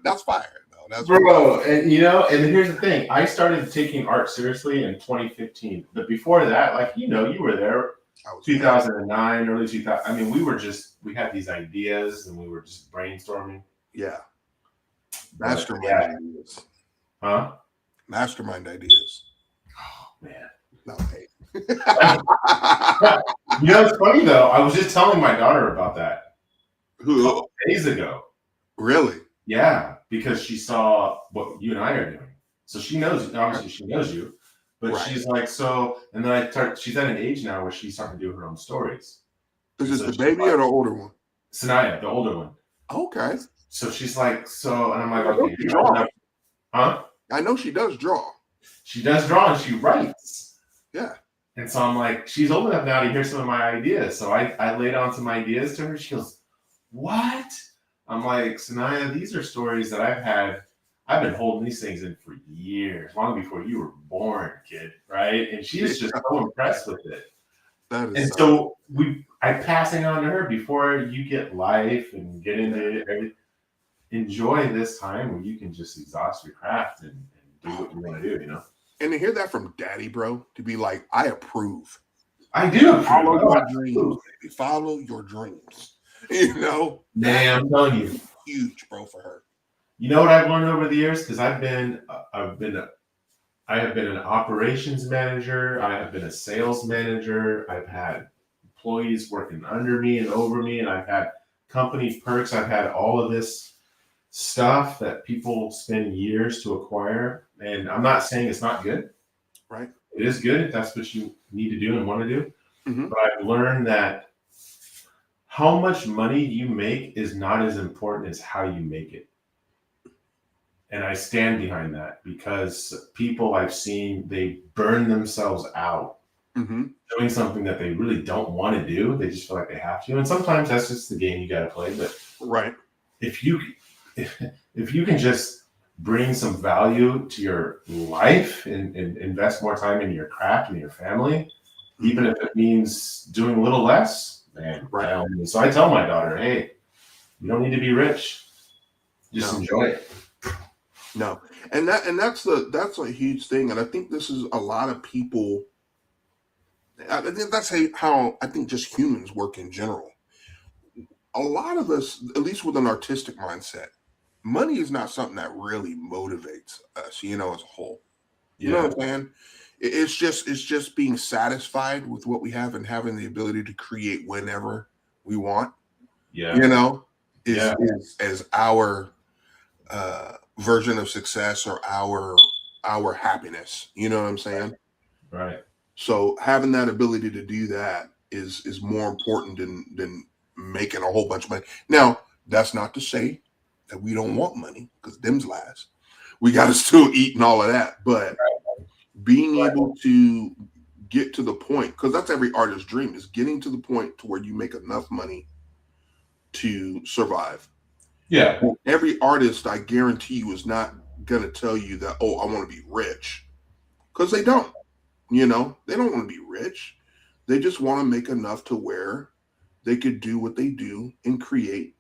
That's fire, though. That's Bro, and and here's the thing. I started taking art seriously in 2015. But before that, like, you were there, I was 2009, early 2000. I mean, we had these ideas and we were just brainstorming. Yeah. But, Mastermind yeah. ideas. Huh? Mastermind ideas. Oh, man. No, hey. It's funny, though. I was just telling my daughter about that a Who? couple days ago. Really? Yeah, because she saw what you and I are doing. So she knows, obviously she knows you, but Right. she's like, and then she's at an age now where she's starting to do her own stories. Is this So the she's baby like, or the older one? Sanaya, the older one. Okay. So she's like, and I'm like, I know okay, she you're old draws. enough. Huh? I know she does draw. She does draw and she writes. Yeah. And so I'm like, she's old enough now to hear some of my ideas. So I laid on some ideas to her. She goes, what? I'm like, Sanaya, these are stories that I've been holding these things in for years, long before you were born, kid, right? And she's just so impressed with it. That is And so I'm passing on to her before you get life and get into it. Enjoy this time where you can just exhaust your craft and do what you want to do, And to hear that from daddy, bro, to be like, I approve. I do. Follow your dreams, baby. Follow your dreams. Man, I'm telling you. Huge, bro, for her. You know what I've learned over the years? Because I have been an operations manager. I have been a sales manager. I've had employees working under me and over me, and I've had company perks. I've had all of this stuff that people spend years to acquire. And I'm not saying it's not good. Right. It is good if that's what you need to do and want to do. Mm-hmm. But I've learned that how much money you make is not as important as how you make it. And I stand behind that, because people I've seen, they burn themselves out doing something that they really don't want to do. They just feel like they have to. And sometimes that's just the game you got to play. But right. If you can just bring some value to your life and invest more time in your craft and your family, even if it means doing a little less, man. Right. So I tell my daughter, hey, you don't need to be rich. Just enjoy it. No. And that's a huge thing. And I think this is a lot of people. I think that's how I think just humans work in general. A lot of us, at least with an artistic mindset, money is not something that really motivates us, as a whole. You know Yeah. what I'm saying? It's just being satisfied with what we have and having the ability to create whenever we want. Yeah. Is Yeah. is as our version of success or our happiness. You know what I'm saying? Right. So having that ability to do that is more important than making a whole bunch of money. Now, that's not to say that we don't want money, because them's lies. We got to still eat and all of that, but being Right. able to get to the point, because that's every artist's dream, is getting to the point to where you make enough money to survive. Yeah. Every artist, I guarantee you, is not going to tell you that, oh, I want to be rich, because they don't. They don't want to be rich. They just want to make enough to where they could do what they do and create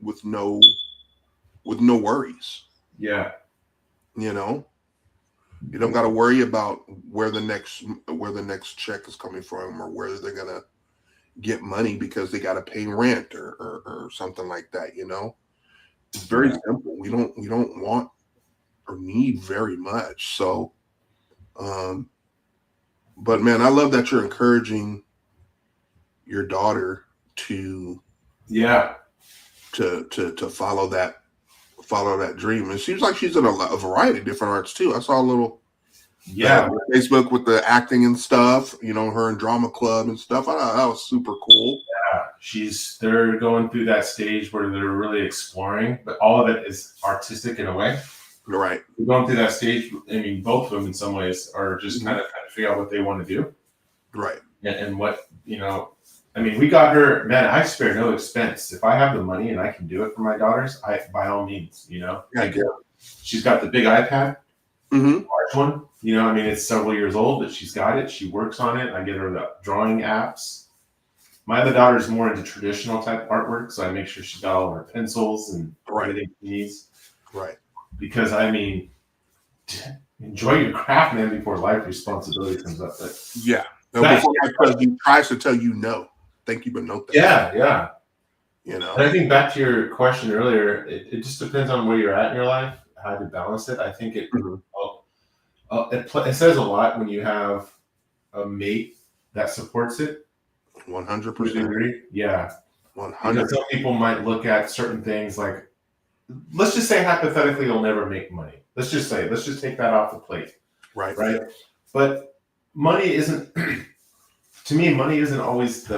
with no worries. Yeah. You don't got to worry about where the next check is coming from, or where they're gonna get money because they got to pay rent or something like that. It's very simple. We don't want or need very much. So, but man, I love that you're encouraging your daughter to follow that dream. It seems like she's in a variety of different arts too. I saw a little on Facebook with the acting and stuff, her in drama club and stuff. I thought that was super cool. Yeah, they're going through that stage where they're really exploring, but all of it is artistic in a way. Right. We're going through that stage. I mean, both of them in some ways are just kind of trying to figure out what they want to do. Right. And what, I mean, we got her, man, I spare no expense. If I have the money and I can do it for my daughters, by all means, she's got the big iPad, large one, I mean, it's several years old, but she's got it. She works on it. I get her the drawing apps. My other daughter is more into traditional type artwork, so I make sure she's got all of her pencils and everything she needs. Right. Because, I mean, enjoy your craft, man, before life responsibility comes up. But yeah. Before my cousin tries to tell you no. Thank you, but no thank you. Yeah. And I think back to your question earlier, it just depends on where you're at in your life, how to balance it. I think it says a lot when you have a mate that supports it. 100%. Yeah. 100%. Some people might look at certain things like, let's just say hypothetically you'll never make money. Let's just take that off the plate. Right. But money isn't, to me, money isn't always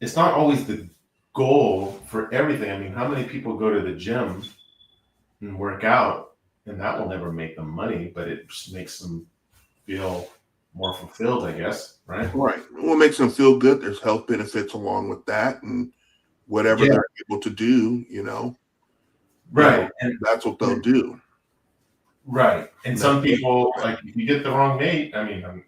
it's not always the goal for everything. I mean, how many people go to the gym and work out, and that will never make them money, but it just makes them feel more fulfilled, I guess, right? Right. What makes them feel good, there's health benefits along with that, and whatever they're able to do, Right. And that's what they'll do. Right. And some people, like, if you get the wrong mate, I mean, I'm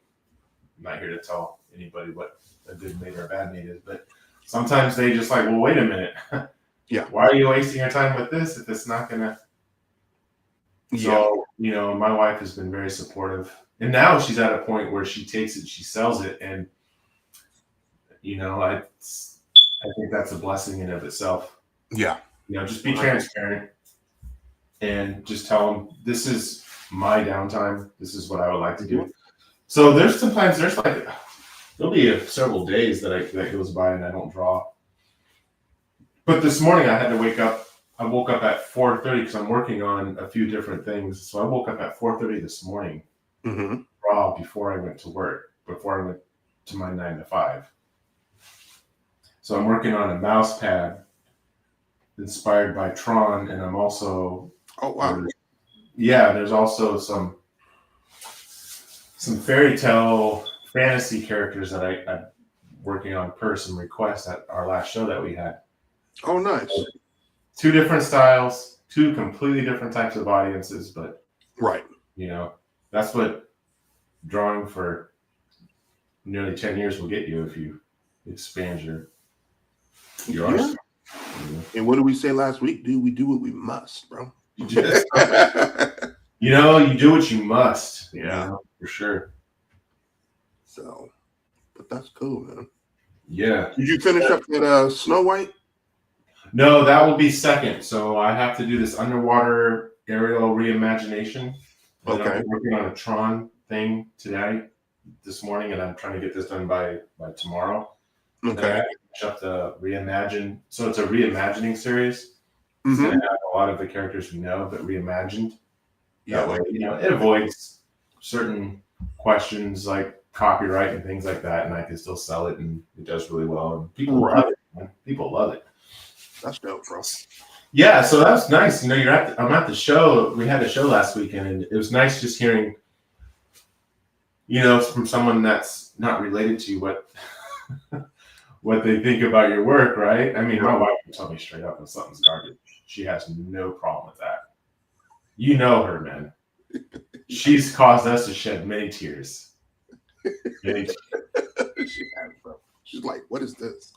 not here to tell anybody what a good mate or a bad mate is, but sometimes they just like, well, wait a minute. Yeah. Why are you wasting your time with this if it's not gonna? So, my wife has been very supportive, and now she's at a point where she takes it, she sells it, and I think that's a blessing in of itself. Yeah. Just be transparent and just tell them, this is my downtime. This is what I would like to do. So there's like, there'll be several days that goes by and I don't draw. But this morning I had to wake up. I woke up at 4:30 because I'm working on a few different things. So I woke up at 4:30 this morning, draw before I went to work, before I went to my 9 to 5. So I'm working on a mouse pad inspired by Tron, and I'm also there's also some fairy tale fantasy characters that I'm working on per some requests at our last show that we had. Oh, nice. 2 different styles, 2 completely different types of audiences, but that's what drawing for nearly 10 years will get you if you expand your arsenal. And what did we say last week, dude? We do what we must, bro. You do what you must. Yeah, for sure. So, but that's cool, man. Yeah. Did you finish up that Snow White? No, that will be second. So I have to do this underwater aerial reimagination. And Okay. I'm working on a Tron thing today, this morning, and I'm trying to get this done by tomorrow. Then I Okay. got to finish up the reimagine. So it's a reimagining series. It's Mm-hmm. going to have a lot of the characters we know, but reimagined. That Yeah. way, it avoids certain questions like copyright and things like that, and I can still sell it, and it does really well, and people Right. love it. Man. People love it. That's dope, bro. Yeah, so that's nice. I'm at the show. We had a show last weekend, and it was nice just hearing, from someone that's not related to you what they think about your work, right? I mean, my wife can tell me straight up when something's garbage. She has no problem with that. You know her, man. She's caused us to shed many tears. Many tears. She has, bro. She's like, what is this?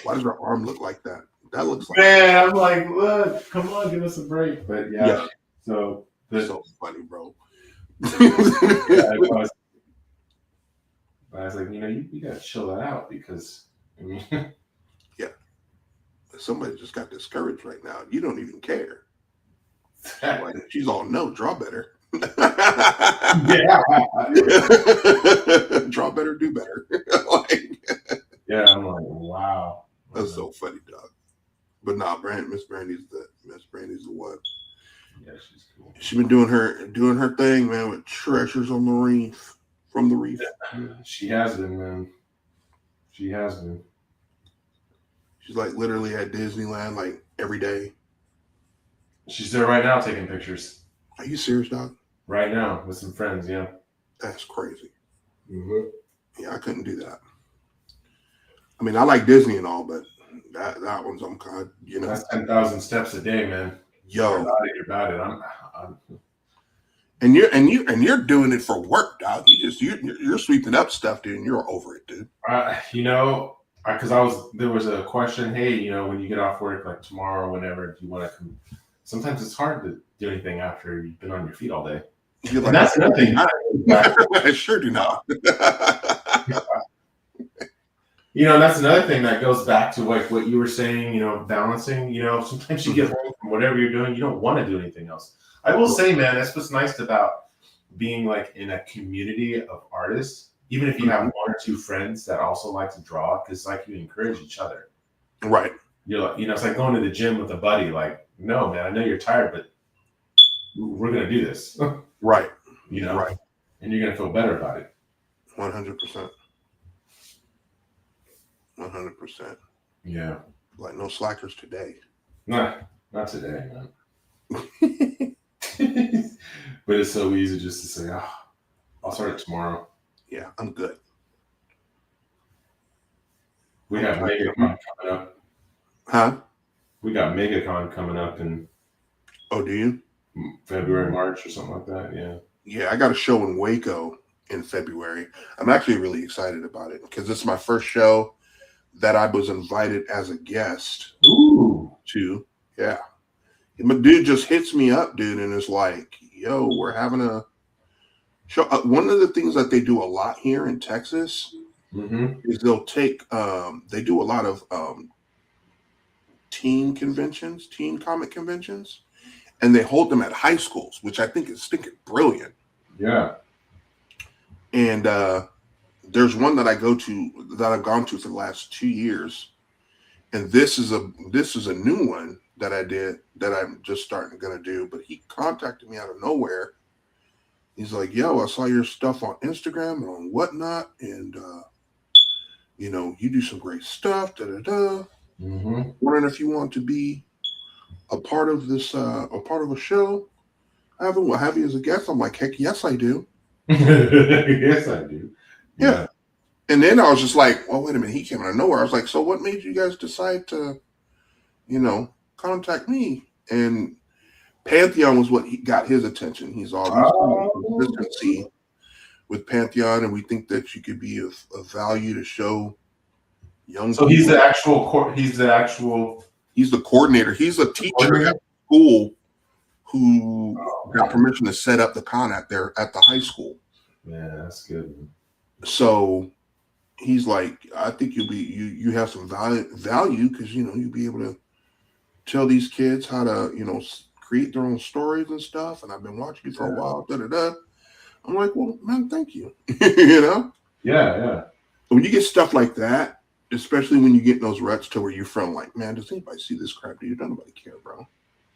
Why does her arm look like that? That looks like Man, I'm like, look, come on, give us a break. But yeah. So funny, bro. I was like, you gotta chill that out because somebody just got discouraged right now. You don't even care. Like, she's all, no, draw better. Yeah. Draw better, do better. Yeah, I'm like, wow. That's so funny, dog. But nah, Miss Brandy's the one. Yeah, she's cool. She's been doing her thing, man, with Treasures on the Reef. From the Reef. She has been, man. She has been. She's like literally at Disneyland like every day. She's there right now taking pictures. Are you serious, dog? Right now with some friends, yeah. That's crazy. Mm-hmm. Yeah, I couldn't do that. I mean, I like Disney and all, but that one's on kind. That's 10,000 steps a day, man. Yo, you're about it. I'm And you're doing it for work, dog. You're sweeping up stuff, dude. And you're over it, dude. Because there was a question. Hey, when you get off work, like tomorrow, or whenever, do you want to come? Sometimes it's hard to do anything after you've been on your feet all day. Like, and that's another thing. I sure do not. That's another thing that goes back to like what you were saying. Balancing. Sometimes you get home from whatever you're doing, you don't want to do anything else. I will say, man, that's what's nice about being like in a community of artists. Even if you have one or two friends that also like to draw, because like you encourage each other. Right. You're like, it's like going to the gym with a buddy. Like, no, man, I know you're tired, but we're gonna do this. Right. Right. And you're gonna feel better about it. 100%. 100%. Yeah. Like no slackers today. Nah, not today, man. But it's so easy just to say, I'll start it tomorrow. Yeah, I'm good. We have MegaCon coming up. Huh? We got MegaCon coming up in do you? February, March, or something like that. Yeah. Yeah, I got a show in Waco in February. I'm actually really excited about it because it's my first show that I was invited as a guest to. Yeah. My dude just hits me up, dude, and is like, yo, we're having a show. One of the things that they do a lot here in Texas is they'll take, they do a lot of teen comic conventions, and they hold them at high schools, which I think is stinking brilliant. Yeah. And there's one that I've gone to for the last 2 years. And this is a new one that I did that I'm just going to do. But he contacted me out of nowhere. He's like, yo, I saw your stuff on Instagram and on whatnot. And, you do some great stuff. Wondering if you want to be a part of this, a part of a show. We'll have you as a guest. I'm like, heck yes, I do. Yes, I do. Yeah. And then I was just like, well, wait a minute. He came out of nowhere. I was like, so what made you guys decide to, contact me? And Pantheon was what got his attention. He's all consistency with Pantheon, and we think that you could be of value to show young people. He's the actual he's the coordinator. He's a teacher at school who got permission to set up the con at the high school. Yeah, that's good. So he's like, I think you have some value because you'll be able to tell these kids how to, create their own stories and stuff. And I've been watching you for a while. Da da da. I'm like, well, man, thank you. Yeah. When you get stuff like that, especially when you get in those ruts to where you're from, like, man, does anybody see this crap? Dude, nobody care, bro.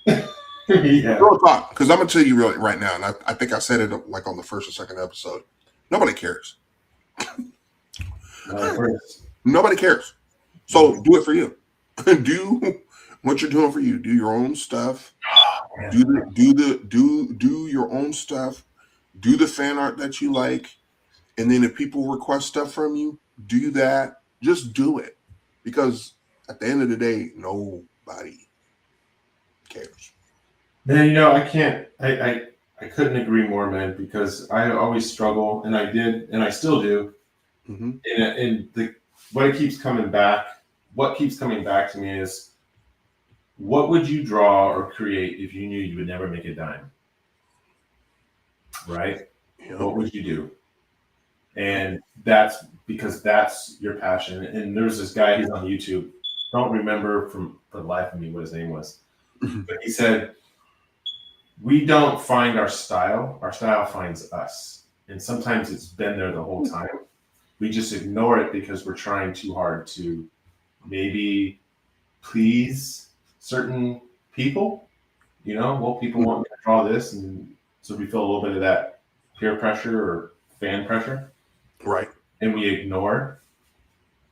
Yeah. Real talk, because I'm gonna tell you really right now, and I think I said it like on the first or second episode. Nobody cares. Nobody cares. So do it for you. Do what you're doing for you. Do your own stuff. Do your own stuff. Do the fan art that you like, and then if people request stuff from you, do that. Just do it, because at the end of the day, nobody cares. Man, I couldn't agree more, man, because I always struggle, and I did, and I still do. Mm-hmm. And what keeps coming back to me is, what would you draw or create if you knew you would never make a dime? Right? Yep. What would you do? And that's because that's your passion. And there's this guy, he's on YouTube. Don't remember for the life of me what his name was. But he said, we don't find our style finds us. And sometimes it's been there the whole time. We just ignore it because we're trying too hard to maybe please certain people. People want me to draw this, and so we feel a little bit of that peer pressure or fan pressure. Right. And we ignore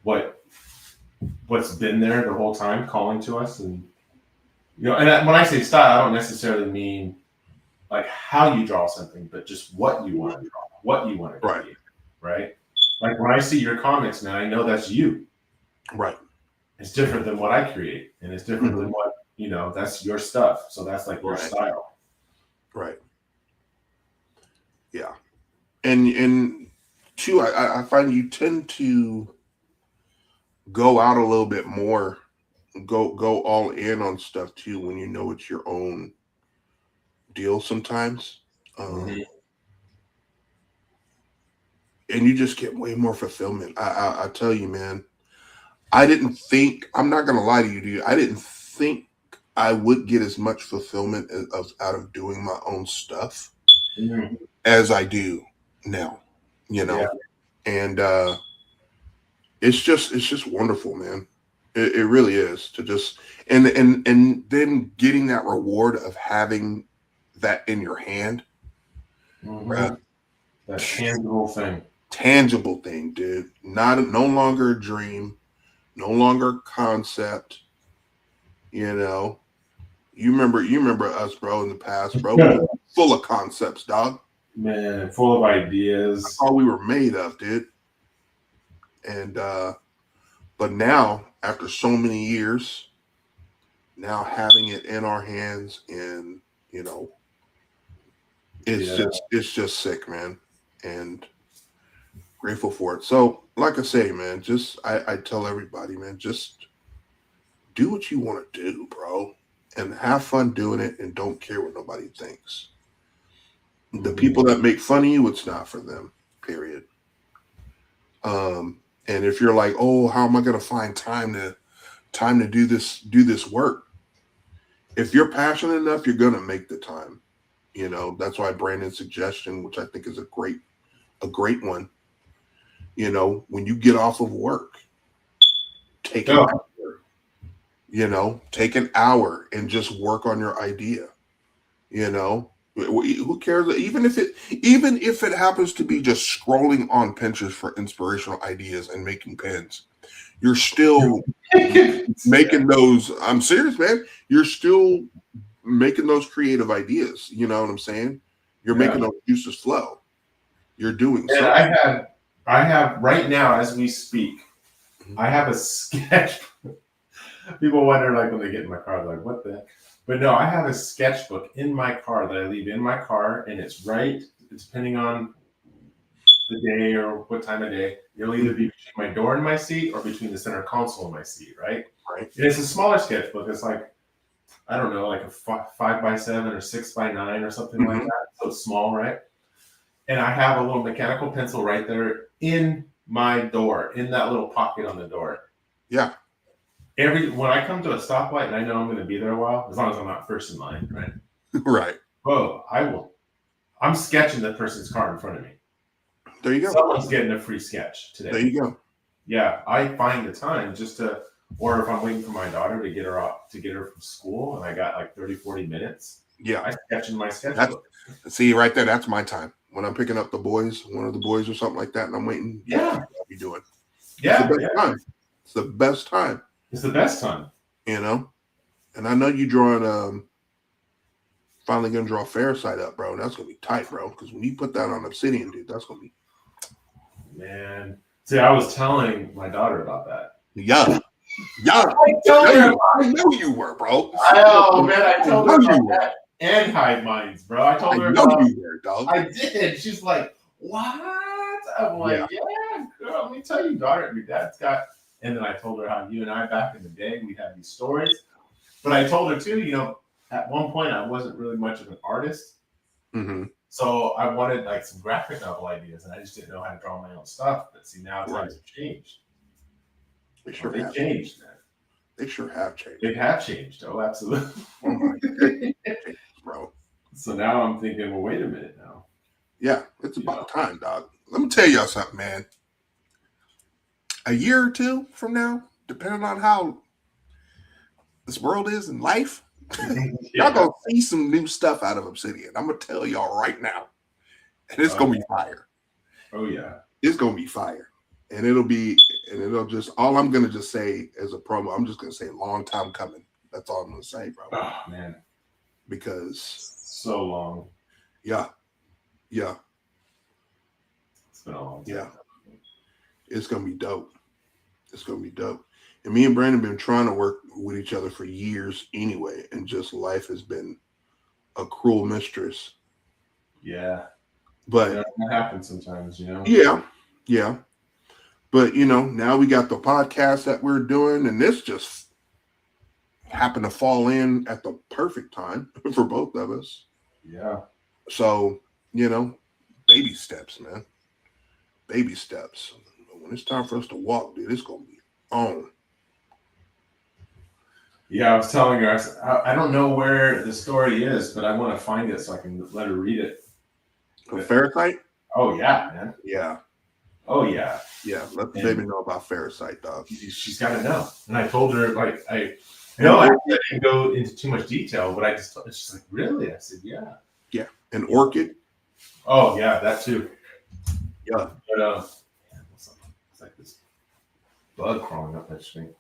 what's been there the whole time calling to us. And and when I say style, I don't necessarily mean like how you draw something, but just what you want to draw, what you want to create, right? Like when I see your comics, man, I know that's you. Right. It's different than what I create, and it's different than what, that's your stuff. So that's like your style. Right. Yeah. And two, I find you tend to go out a little bit more, go all in on stuff too when you know it's your own deal sometimes. And you just get way more fulfillment. I tell you, man, I'm not going to lie to you, dude. I didn't think I would get as much fulfillment out of doing my own stuff as I do now, and it's just wonderful, man. It really is, to just, and then getting that reward of having that in your hand. That tangible thing, dude. No longer a dream, no longer concept. You remember us, bro, in the past, bro. Full of concepts, dog. Man, full of ideas. That's all we were made of, dude. And but now, after so many years, now having it in our hands, and it's just sick, man. And grateful for it. So, like I say, man, I tell everybody, man, just do what you want to do, bro, and have fun doing it, and don't care what nobody thinks. The people that make fun of you, it's not for them, period. And if you're like, oh, how am I going to find time to do this work? If you're passionate enough, you're going to make the time. That's why Brandon's suggestion, which I think is a great one. When you get off of work, take an hour, take an hour and just work on your idea. Who cares? Even if it happens to be just scrolling on Pinterest for inspirational ideas and making pens, you're still making those. I'm serious, man. You're still making those creative ideas. You know what I'm saying? You're making those juices flow. You're doing something. I have right now, as we speak, I have a sketch. People wonder, like, when they get in my car, like, what the heck? But no, I have a sketchbook in my car that I leave in my car, and it's depending on the day or what time of day, it'll either be between my door and my seat or between the center console and my seat, right? Right. And it's a smaller sketchbook. It's like, I don't know, like a 5x7 or 6x9 or something like that. So it's small, right? And I have a little mechanical pencil right there in my door, in that little pocket on the door. Yeah. when I come to a stoplight and I know I'm going to be there a while, as long as I'm not first in line, right? Right. Whoa, I'm sketching the person's car in front of me. There you go. Someone's getting a free sketch today. There you go. Yeah, I find the time just to, or if I'm waiting for my daughter to get her from school and I got like 30, 40 minutes, Yeah. I sketch in my sketchbook. See, right there, that's my time. When I'm picking up one of the boys or something like that, and I'm waiting. Yeah. I'll be doing. Yeah. It's the best time. It's the best time. You know? And I know you drawing finally gonna draw Farsight up, bro. That's gonna be tight, bro. Because when you put that on Obsidian, dude, that's gonna be Man. See, I was telling my daughter about that. yeah. I know you were, bro. Oh man, I told her you about were. that and Hive Minds, bro. I told her I know about, you were, dog. I did. She's like, what? I'm like, yeah, girl, let me tell you, daughter, your dad's got. And then I told her how you and I back in the day, we had these stories. But I told her too, at one point I wasn't really much of an artist. Mm-hmm. So I wanted like some graphic novel ideas and I just didn't know how to draw my own stuff. But see, now times have changed. They sure They've have changed, man. They sure have changed. They have changed. Oh, absolutely. Oh my God. Bro. So now I'm thinking, well, wait a minute now. Yeah, it's about time, dog. Let me tell y'all something, man. A year or two from now, depending on how this world is in life, y'all gonna see some new stuff out of Obsidian. I'm gonna tell y'all right now. And it's gonna be fire. Oh yeah. It's gonna be fire. And it'll just all I'm gonna just say as a promo, I'm just gonna say long time coming. That's all I'm gonna say, bro. Oh man. Because so long. Yeah. It's been a long time. Yeah. It's gonna be dope. It's gonna be dope. And me and Brandon been trying to work with each other for years anyway, and just life has been a cruel mistress. Yeah. But that happens sometimes, Yeah. But now we got the podcast that we're doing, and this just happened to fall in at the perfect time for both of us. Yeah. So, baby steps, man. Baby steps. When it's time for us to walk, dude, it's gonna be on. Yeah, I was telling her, I don't know where the story is, but I want to find it so I can let her read it. Farsight? Oh yeah, man. Yeah. Oh yeah. Yeah. Let the baby know about Farsight, dog. She's got to know. And I told her, like, I didn't go into too much detail, but I just told her, she's like, really? I said, yeah. Yeah. An orchid? Oh yeah, that too. Yeah. But it's like this bug crawling up that string.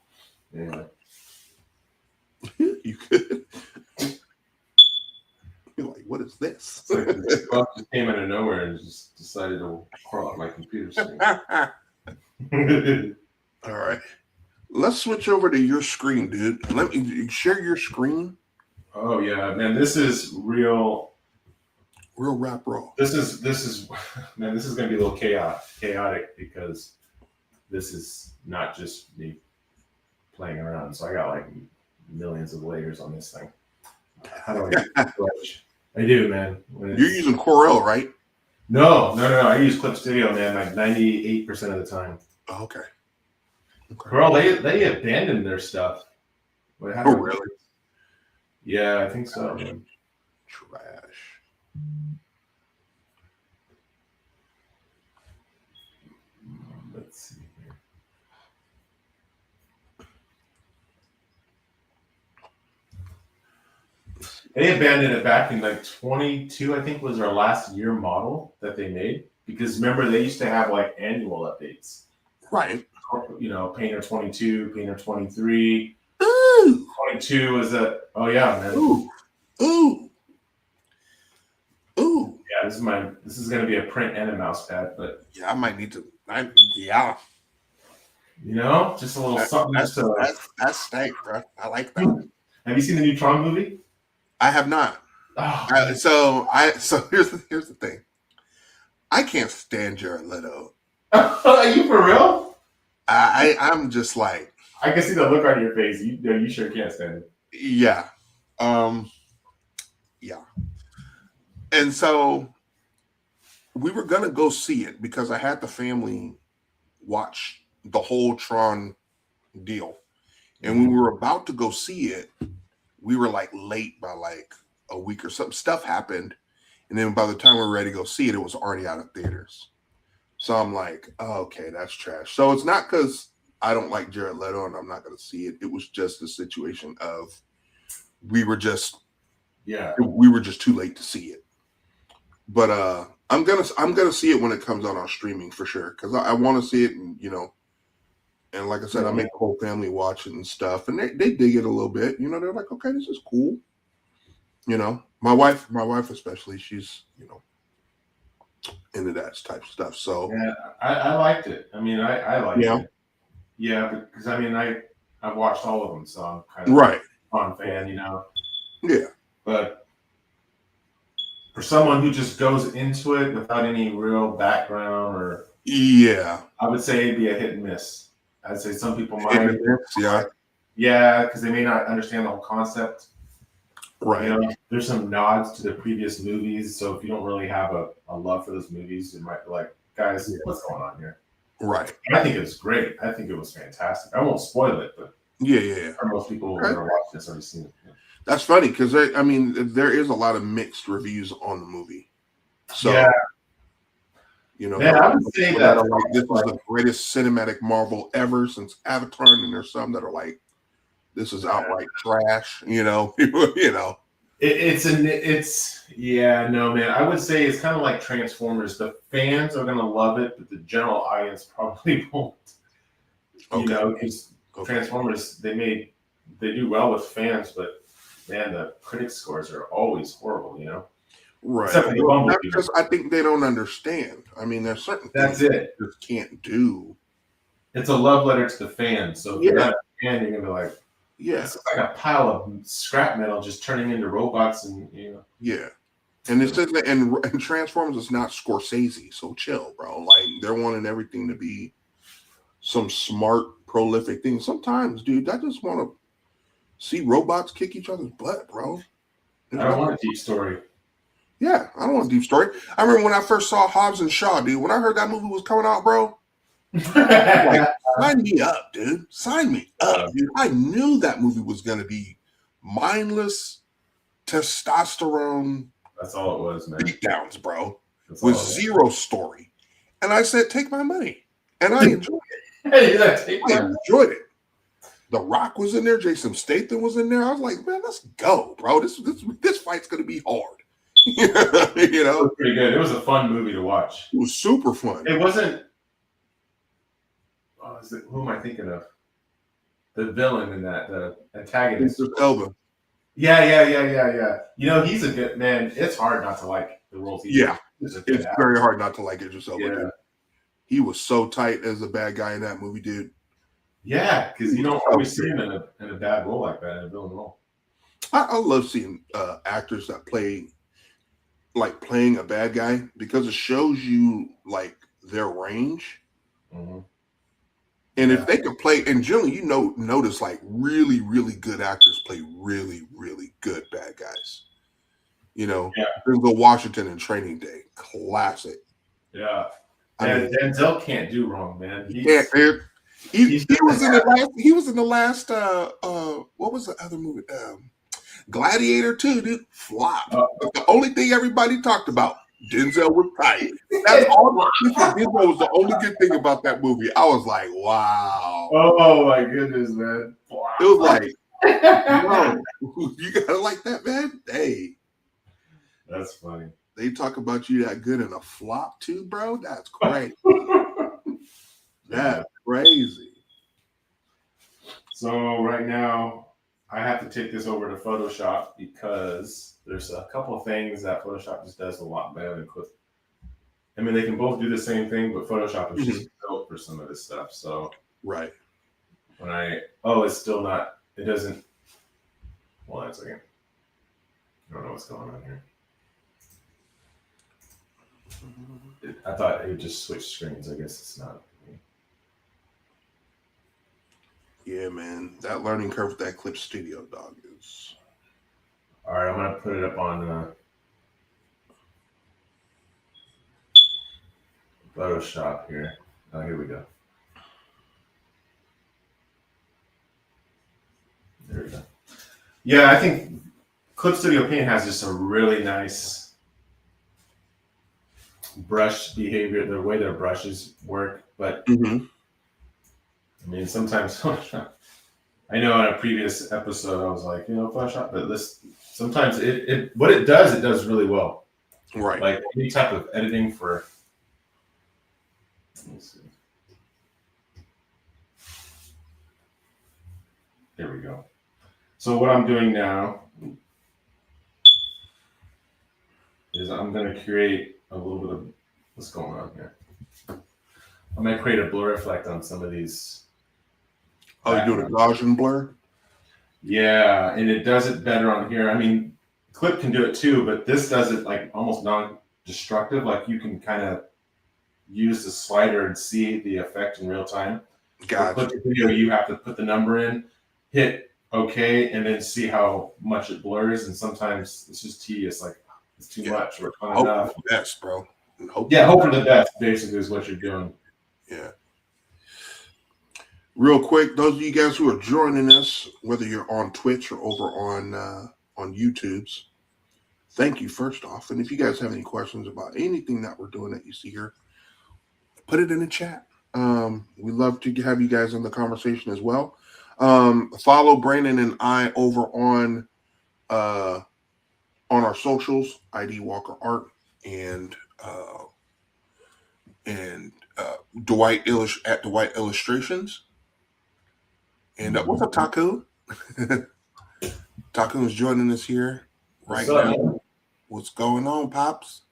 Anyway. You could. You're like, what is this? It's like this bug just came out of nowhere and just decided to crawl up my computer screen. All right. Let's switch over to your screen, dude. Let me share your screen. Oh yeah, man, this is real rap raw. This is man, this is gonna be a little chaotic because this is not just me playing around. So I got like millions of layers on this thing. How do I I do, man. You're using Corel, right? No. I use Clip Studio, man, like 98% of the time. Oh, okay. Corel, they abandoned their stuff. Oh, really? Yeah, I think so. Man. Trash. Let's see here. They abandoned it back in like 22, I think was our last year model that they made. Because remember, they used to have like annual updates. Right. Painter 22, Painter 23. Ooh. 22 was oh yeah, man. Ooh. Yeah, this is gonna be a print and a mouse pad, but yeah, I might need to. Just a little something. That's stank, bro. I like that. Have you seen the new Tron movie? I have not. Oh, so here's the thing. I can't stand Jared Leto. Are you for real? I'm just like, I can see the look on your face. You sure can't stand it. Yeah. Yeah. And so we were gonna go see it because I had the family watch the whole Tron deal. And when we were about to go see it, we were like late by like a week or something. Stuff happened. And then by the time we were ready to go see it, it was already out of theaters. So I'm like, oh, okay, that's trash. So it's not because I don't like Jared Leto and I'm not going to see it. It was just a situation of we were just too late to see it. But I'm gonna see it when it comes out on streaming for sure because I want to see it, and and like I said, I make the whole family watch it and stuff, and they dig it a little bit. They're like, okay, this is cool. My wife especially, she's into that type of stuff. So yeah, I liked it. I mean, I liked it. Yeah, because I mean, I've watched all of them, so I'm kind of a fun fan, Yeah. But for someone who just goes into it without any real background, or I would say it'd be a hit and miss. I'd say some people might, because they may not understand the whole concept. Right. There's some nods to the previous movies, so if you don't really have a love for those movies, you might be like, guys, what's going on here? Right. I think it was great. I think it was fantastic. I won't spoil it, but for most people who are watching this already seen it. That's funny because there is a lot of mixed reviews on the movie. So I would say that this is the greatest cinematic marvel ever since Avatar, and there's some that are like, this is outright trash. No, man. I would say it's kind of like Transformers. The fans are gonna love it, but the general audience probably won't. Because Transformers they do well with fans, but man, the critic scores are always horrible. Right. That's because I think they don't understand. I mean, there's certain things they just can't do. It's a love letter to the fans. So if you're not a fan, you're gonna be like, it's like a pile of scrap metal just turning into robots, and Yeah. And it says that, and Transformers is not Scorsese, so chill, bro. Like they're wanting everything to be some smart, prolific thing. Sometimes, dude, I just want to see robots kick each other's butt, bro. I don't want a deep story. Yeah, I don't want a deep story. I remember when I first saw Hobbs and Shaw, dude. When I heard that movie was coming out, bro, like, sign me up, dude. Sign me up, dude. I knew that movie was going to be mindless testosterone. That's all it was, man. Beatdowns, bro, with zero story. And I said, take my money. And I enjoyed it. I enjoyed it. The Rock was in there. Jason Statham was in there. I was like, man, let's go, bro. This fight's going to be hard. It was pretty good. It was a fun movie to watch. It was super fun. It wasn't. Who am I thinking of? The villain in that, the antagonist. Elba. Yeah. He's a good man. It's hard not to like the roles he's in. It's very hard not to like Idris Elba. Dude. He was so tight as a bad guy in that movie, dude. Yeah, because you don't always see him in a bad role like that, in a villain role. I love seeing actors that playing a bad guy because it shows you like their range. Mm-hmm. And if they can play, and generally, notice like really, really good actors play really, really good bad guys. Denzel Washington in Training Day, classic. Yeah, Denzel can't do wrong, man. He can't, dude. He was in the last. What was the other movie? Gladiator 2, dude. Flop. That's the only thing everybody talked about. Denzel was tight. That's all. Denzel was the only good thing about that movie. I was like, wow. Oh my goodness, man. Wow. It was like, whoa, you gotta like that, man. Hey, that's funny. They talk about you that good in a flop too, bro. That's great. That's crazy. So right now, I have to take this over to Photoshop because there's a couple of things that Photoshop just does a lot better than Clip. I mean, they can both do the same thing, but Photoshop is just built for some of this stuff. So right. When it's still not. It doesn't. Hold on a second. I don't know what's going on here. I thought it would just switch screens. I guess it's not. Yeah, man. That learning curve with that Clip Studio, dog, is... All right, I'm going to put it up on Photoshop here. Oh, here we go. There we go. Yeah, I think Clip Studio Paint has just a really nice brush behavior, the way their brushes work. But Mm-hmm. I mean, sometimes I know in a previous episode I was like, Photoshop, but this sometimes what it does really well. Right. Like any type of editing for. Let me see. There we go. So what I'm doing now is I'm going to create a little bit of what's going on here. I'm going to create a blur effect on some of these. Oh, you're doing a Gaussian blur? Yeah, and it does it better on here. I mean, Clip can do it too, but this does it like almost non-destructive. Like you can kind of use the slider and see the effect in real time. Gotcha. Clip Video, you have to put the number in, hit OK, and then see how much it blurs. And sometimes it's just tedious. Like it's too much or it's not Hope enough. for the best, bro. Hope for the best. Basically, is what you're doing. Yeah. Real quick, those of you guys who are joining us, whether you're on Twitch or over on YouTube's, thank you first off. And if you guys have any questions about anything that we're doing that you see here, put it in the chat. We love to have you guys in the conversation as well. Follow Brandon and I over on our socials, ID Walker Art and Dwight at Dwight Illustrations. And what's up, Taku? Taku is joining us here right now. What's going on, Pops?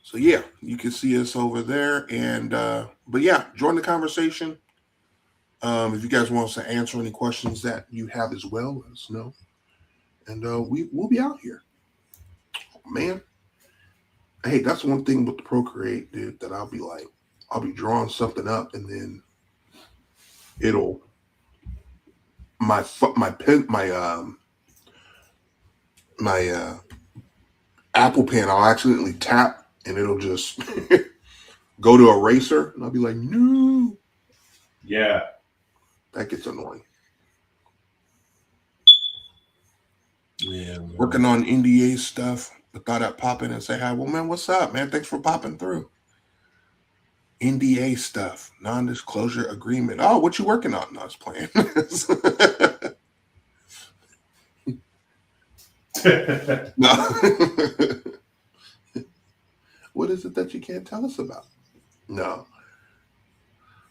So yeah, you can see us over there. And but yeah, join the conversation. If you guys want us to answer any questions that you have as well, let us know. And we'll be out here. Oh, man. Hey, that's one thing with the Procreate, dude, that I'll be drawing something up and then it'll my Apple Pen, I'll accidentally tap and it'll just go to eraser and I'll be like, no. Yeah. That gets annoying. Yeah. Working on NDA stuff. I thought I'd pop in and say hi. Well, man, what's up, man? Thanks for popping through. NDA stuff, non-disclosure agreement. Oh, what you working on? No, I was playing. No. What is it that you can't tell us about? No.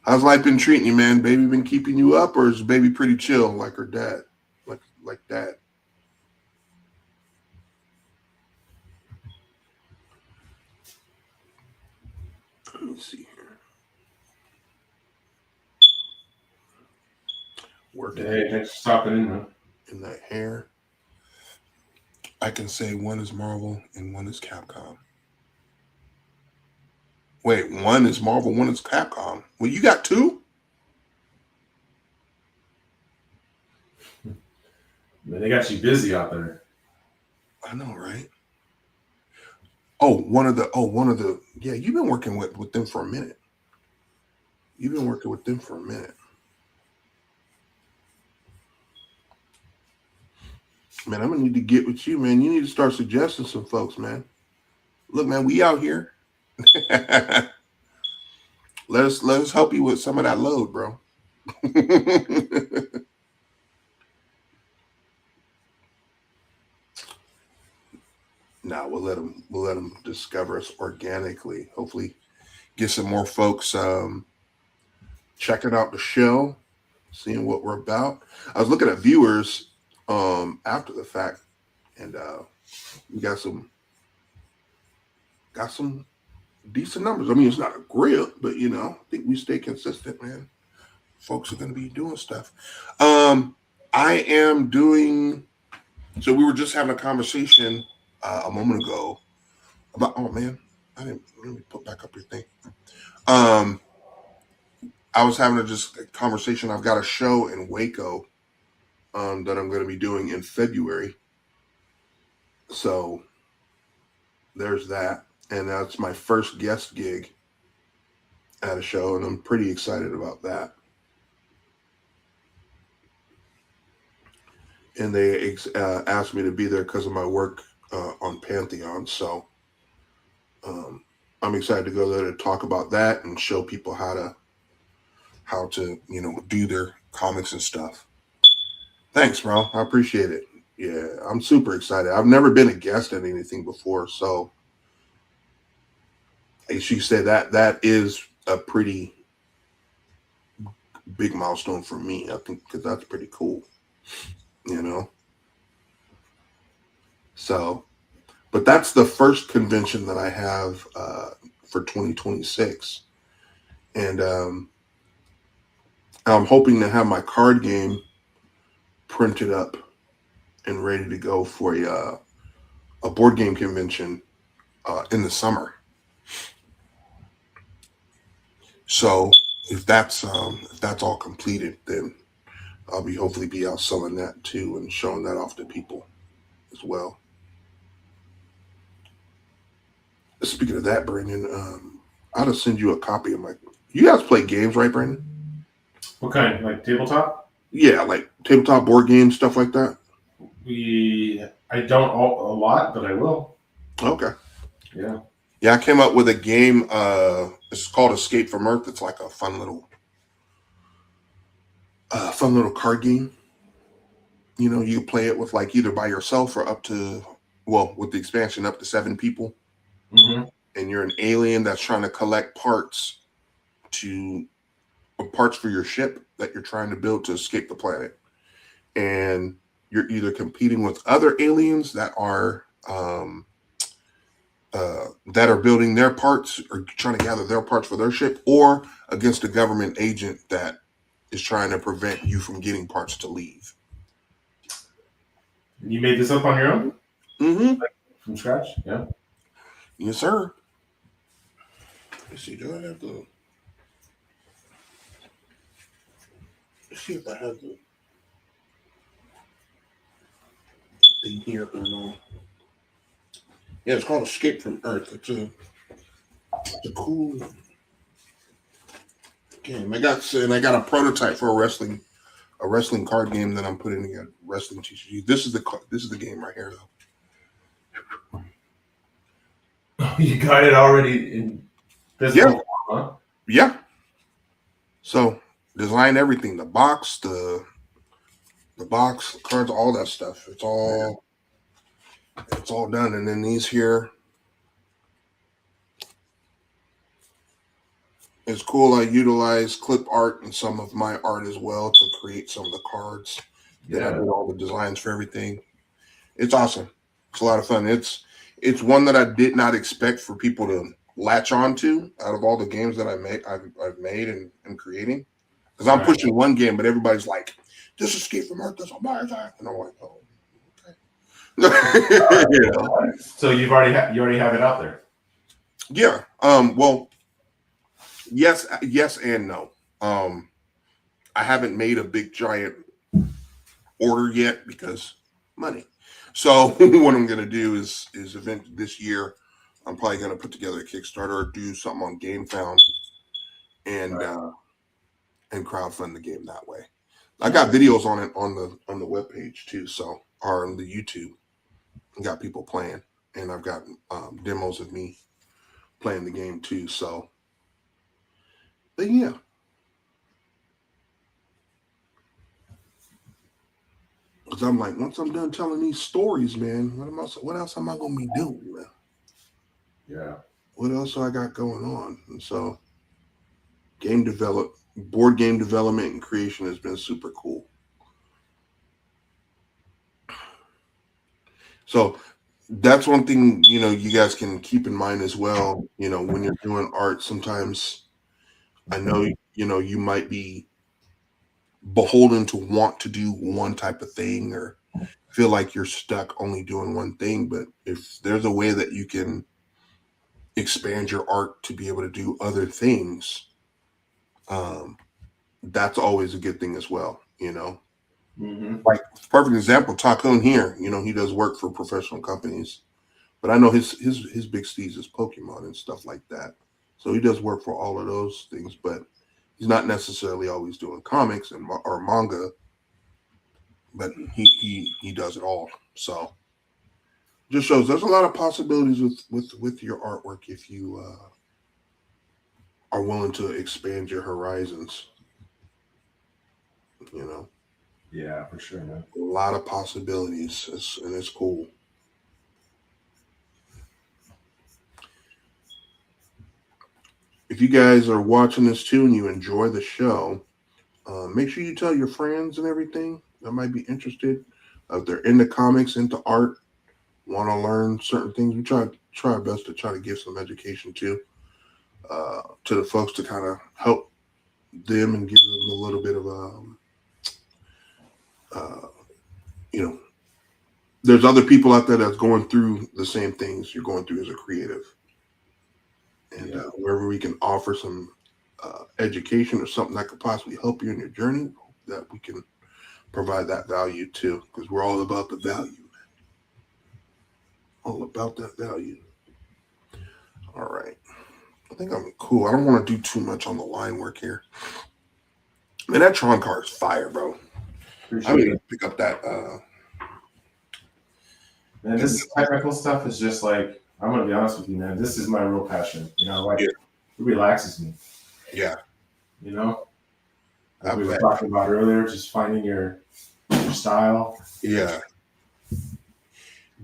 How's life been treating you, man? Baby been keeping you up, or is baby pretty chill like her dad? Like dad? Let me see here. Working. Hey, thanks for stopping in, man. In that hair. I can say one is Marvel and one is Capcom. Wait, one is Marvel, one is Capcom. Well, you got two? Man, they got you busy out there. I know, right? One of the yeah, you've been working with them for a minute. You've been working with them for a minute. Man, I'm gonna need to get with you, man. You need to start suggesting some folks, man. Look, man, we out here. Let us help you with some of that load, bro. Nah, we'll let them discover us organically. Hopefully, get some more folks checking out the show, seeing what we're about. I was looking at viewers after the fact, and we got some decent numbers. I mean, it's not a grip, but I think we stay consistent, man. Folks are going to be doing stuff. I am doing. So we were just having a conversation a moment ago about. Oh man, let me put back up your thing. I was having a conversation. I've got a show in Waco that I'm going to be doing in February. So there's that. And that's my first guest gig at a show, and I'm pretty excited about that. And they asked me to be there because of my work on Pantheon. So I'm excited to go there to talk about that and show people how to do their comics and stuff. Thanks, bro. I appreciate it. Yeah, I'm super excited. I've never been a guest at anything before, so as you said, that is a pretty big milestone for me. I think because that's pretty cool, you know. So, but that's the first convention that I have for 2026, and I'm hoping to have my card game printed up and ready to go for a board game convention in the summer. So if that's all completed, then I'll hopefully be out selling that too and showing that off to people as well. Speaking of that, Brandon, I'll just send you a copy of my. You guys play games, right, Brandon? What kind? Like tabletop? Yeah, like tabletop board games, stuff like that. I don't a lot, but I will. Okay. Yeah. Yeah, I came up with a game. It's called Escape from Earth. It's like a fun little card game. You know, you can play it with like either by yourself or with the expansion up to 7 people. Mm-hmm. And you're an alien that's trying to collect parts for your ship that you're trying to build to escape the planet. And you're either competing with other aliens that are building their parts or trying to gather their parts for their ship, or against a government agent that is trying to prevent you from getting parts to leave. You made this up on your own? Mm-hmm. From scratch? Yeah. Yes, sir. Let's see, do I have the... Let's see if I have the thing here or not. Yeah, it's called Escape from Earth. It's a cool game. I got a prototype for a wrestling card game that I'm putting together. Wrestling TCG. This is the game right here, though. You got it already in physical form, huh? Yeah. So design everything, the box, the cards, all that stuff. It's all done. And then these here, it's cool. I utilize clip art and some of my art as well to create some of the cards. Yeah, I did all the designs for everything. It's awesome. It's a lot of fun. It's one that I did not expect for people to latch on to out of all the games that I've made and creating. Because I'm pushing one game, but everybody's like, "This Escape from Earth is a my time," and I'm like, "Oh, okay." You know? So you already have it out there. Yeah. Well, yes and no. I haven't made a big giant order yet because money. So what I'm going to do is event this year, I'm probably going to put together a Kickstarter or do something on GameFound and crowdfund the game that way. I got videos on it on the webpage too, or on the YouTube. I got people playing, and I've got demos of me playing the game too. So, but yeah. Because I'm like, once I'm done telling these stories, man, what else am I going to be doing, man? Yeah. What else do I got going on? And so, board game development and creation has been super cool. So that's one thing, you guys can keep in mind as well. When you're doing art, sometimes I know, you might be beholden to want to do one type of thing or feel like you're stuck only doing one thing. But if there's a way that you can expand your art to be able to do other things, that's always a good thing as well, Mm-hmm. Like perfect example, Tacone here, he does work for professional companies, but I know his big steez is Pokemon and stuff like that. So he does work for all of those things, but he's not necessarily always doing comics and or manga. But he does it all. So just shows there's a lot of possibilities with your artwork if you are willing to expand your horizons. You know, Yeah, for sure, man. a lot of possibilities, and it's cool. If you guys are watching this too and you enjoy the show, make sure you tell your friends and everything that might be interested. If they're into comics, into art, want to learn certain things, we try our best to try to give some education to the folks to kind of help them and give them a little bit of you know, there's other people out there that's going through the same things you're going through as a creative, and wherever we can offer some education or something that could possibly help you in your journey, that we can provide that value too, because we're all about the value, man. All about that value. All right. I think I'm cool. I don't want to do too much on the line work here. Man, that Tron car is fire, bro. Appreciate I it. need to pick up that. Man, this technical stuff is just like, I'm gonna be honest with you, man. This is my real passion. You know, like Yeah. it relaxes me. Yeah. You know, like I we were bet. talking about earlier, just finding your style. Yeah.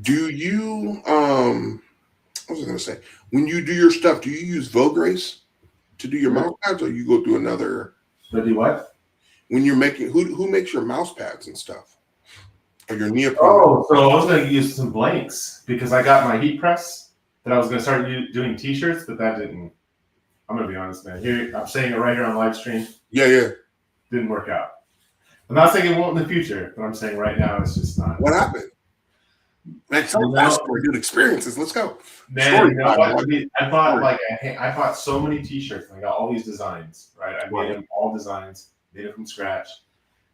Do you what was I gonna say? When you do your stuff, do you use Vograce to do your mouse pads, or you go through another? But do what? When you're making, who makes your mouse pads and stuff, or your neoprene? Oh, so I was gonna use some blanks because I got my heat press that I was gonna start doing T-shirts, but that didn't. I'm gonna be honest, man. Here, I'm saying it right here on live stream. Yeah. Didn't work out. I'm not saying it won't in the future, but I'm saying right now it's just not. What happened? Man, tell us story, good experiences. Let's go. Man, Story you know time. what? I bought I bought so many T-shirts and I got all these designs. Right, I made them all designs, made it from scratch,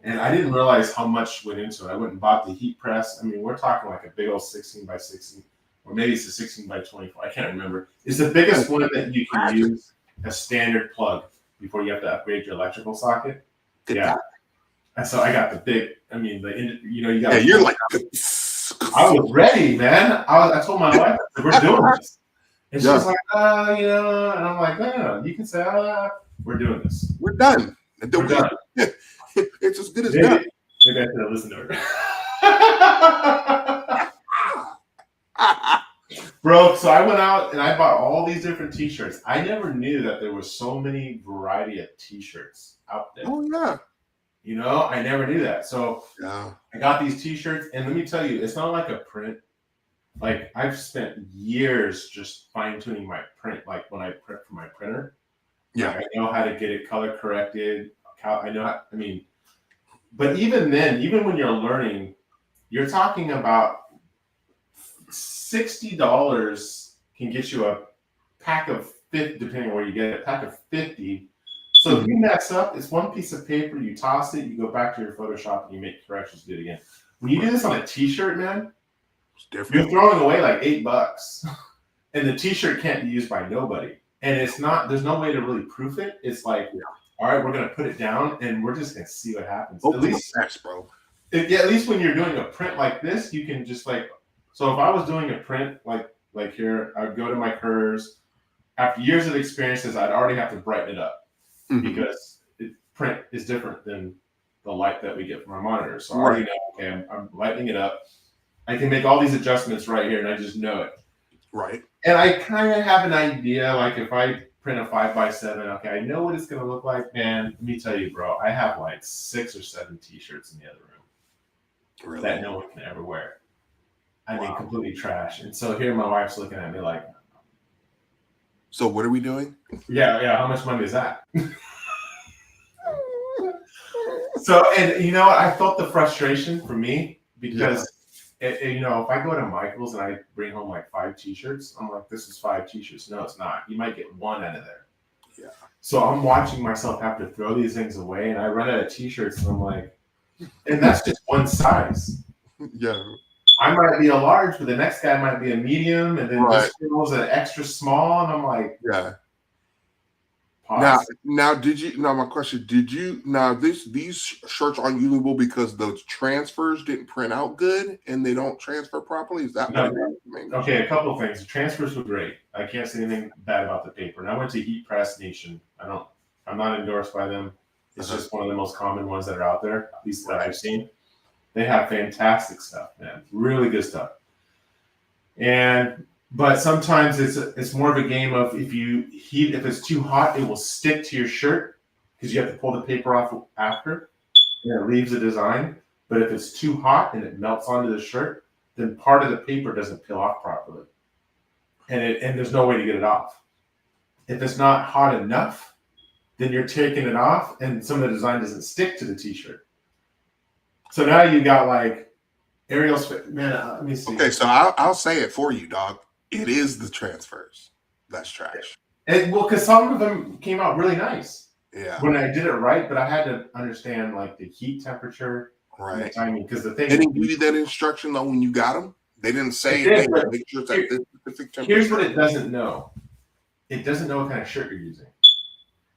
and I didn't realize how much went into it. I went and bought the heat press. I mean, we're talking like a big old 16 by 16, or maybe it's a 16 by 24. I can't remember. It's the biggest one that you can use a standard plug before you have to upgrade your electrical socket. Yeah. And so I got the big. I mean, you got. Yeah, you're like. I was ready, man. I told my wife, we're doing this. And she's like, and I'm like, no, you can say, we're doing this. We're done. We're done. It's as good as done. Maybe I should have listened to her. Bro, so I went out and I bought all these different T-shirts. I never knew that there was so many variety of T-shirts out there. Oh, yeah. You know, I never knew that. So yeah. I got these T-shirts, and let me tell you, it's not like a print. Like, I've spent years just fine-tuning my print, like when I print for my printer. Yeah. Like, I know how to get it color corrected. But even then, even when you're learning, you're talking about $60 can get you a pack of 50, depending on where you get it, a pack of 50. So if you mess up, it's one piece of paper, you toss it, you go back to your Photoshop, and you make corrections, do it again. When you do this on a T-shirt, man, it's different. You're throwing away like $8, and the T-shirt can't be used by nobody. And it's not. There's no way to really proof it. It's like, all right, we're gonna put it down, and we're just gonna see what happens. At least, bro. At least when you're doing a print like this, you can just like. So if I was doing a print like here, I'd go to my curves. After years of experiences, I'd already have to brighten it up. Because print is different than the light that we get from our monitors. So I already know, okay, I'm lightening it up. I can make all these adjustments right here, and I just know it. Right. And I kind of have an idea, like if I print a 5x7, okay, I know what it's going to look like. Man, let me tell you, bro, I have like 6 or 7 T-shirts in the other room that no one can ever wear. I mean, completely trash. And so here my wife's looking at me like, so what are we doing? Yeah. How much money is that? So, and you know what? I felt the frustration for me because, if I go to Michael's and I bring home like 5 T-shirts, I'm like, this is 5 T-shirts. No, it's not. You might get one out of there. Yeah. So I'm watching myself have to throw these things away, and I run out of T-shirts, and I'm like, and that's just one size. Yeah. I might be a large, but the next guy might be a medium, and then this girl's an extra small, and I'm like, yeah. Pause. My question, these shirts aren't usable because those transfers didn't print out good and they don't transfer properly? Is that No. what it is? Okay, a couple of things. The transfers were great. I can't say anything bad about the paper. And I went to Heat Press Nation. I'm not endorsed by them. It's just one of the most common ones that are out there, at least that I've seen. They have fantastic stuff, man. Really good stuff. But sometimes it's more of a game of if it's too hot, it will stick to your shirt because you have to pull the paper off after, and it leaves a design. But if it's too hot and it melts onto the shirt, then part of the paper doesn't peel off properly, and there's no way to get it off. If it's not hot enough, then you're taking it off, and some of the design doesn't stick to the t-shirt. So now you got like Ariel's man. Let me see. Okay, so I'll say it for you, dog. It is the transfers that's trash. Because some of them came out really nice. Yeah. When I did it right, but I had to understand like the heat temperature, and the Right. timing. Because the thing They didn't give you that instruction though when you got them. They didn't say, It hey, did, make sure it's at this specific temperature. here's what it doesn't know. It doesn't know what kind of shirt you're using.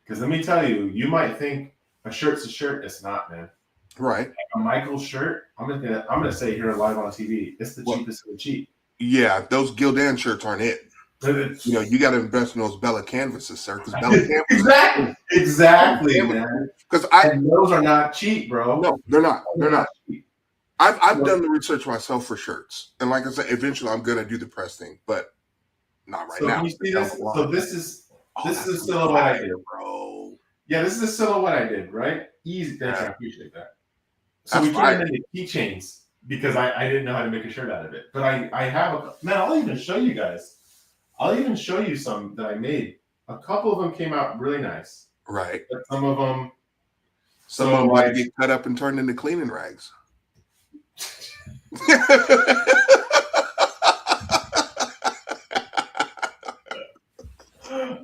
Because let me tell you, you might think a shirt's a shirt. It's not, man. Right. Like a Michaels shirt. I'm gonna say here live on TV. It's the cheapest of the cheap. Yeah, those Gildan shirts aren't it. You got to invest in those Bella canvases, sir. Because Bella canvases, exactly, man. Because those are not cheap, bro. No, they're not. They're not. cheap. I've done the research myself for shirts, and like I said, eventually I'm gonna do the press thing, but not right now. You see this? So this is a that's silhouette I did, bro. Yeah, this is a silhouette I did, right? Easy. Thank you. I appreciate that. So That's we turned it into keychains because I didn't know how to make a shirt out of it. But I have man, I'll even show you guys. I'll even show you some that I made. A couple of them came out really nice. Right. But some of them might get cut up and turned into cleaning rags.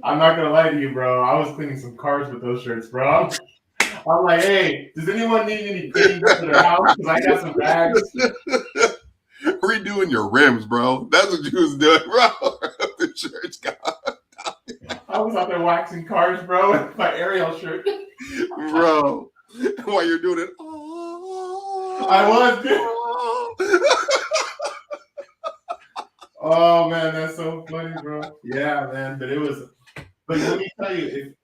I'm not gonna lie to you, bro. I was cleaning some cars with those shirts, bro. I'm like, hey, does anyone need any cleaning to their house? Because I got some rags. Redoing your rims, bro. That's what you was doing, bro. The shirt's gone. I was out there waxing cars, bro, with my Ariel shirt. Bro, while you're doing it, I was, dude. Oh man, that's so funny, bro. Yeah, man, but it was. But let me tell you,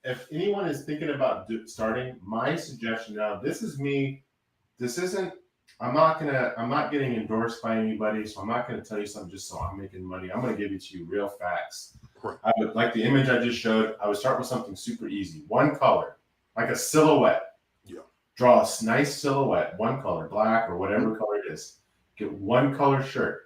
if anyone is thinking about starting, my suggestion now, this is me. This isn't. I'm not getting endorsed by anybody, so I'm not gonna tell you something just so I'm making money. I'm gonna give it to you real facts. Correct. I would like the image I just showed. I would start with something super easy, one color, like a silhouette. Yeah. Draw a nice silhouette, one color, black or whatever color it is. Get one color shirt.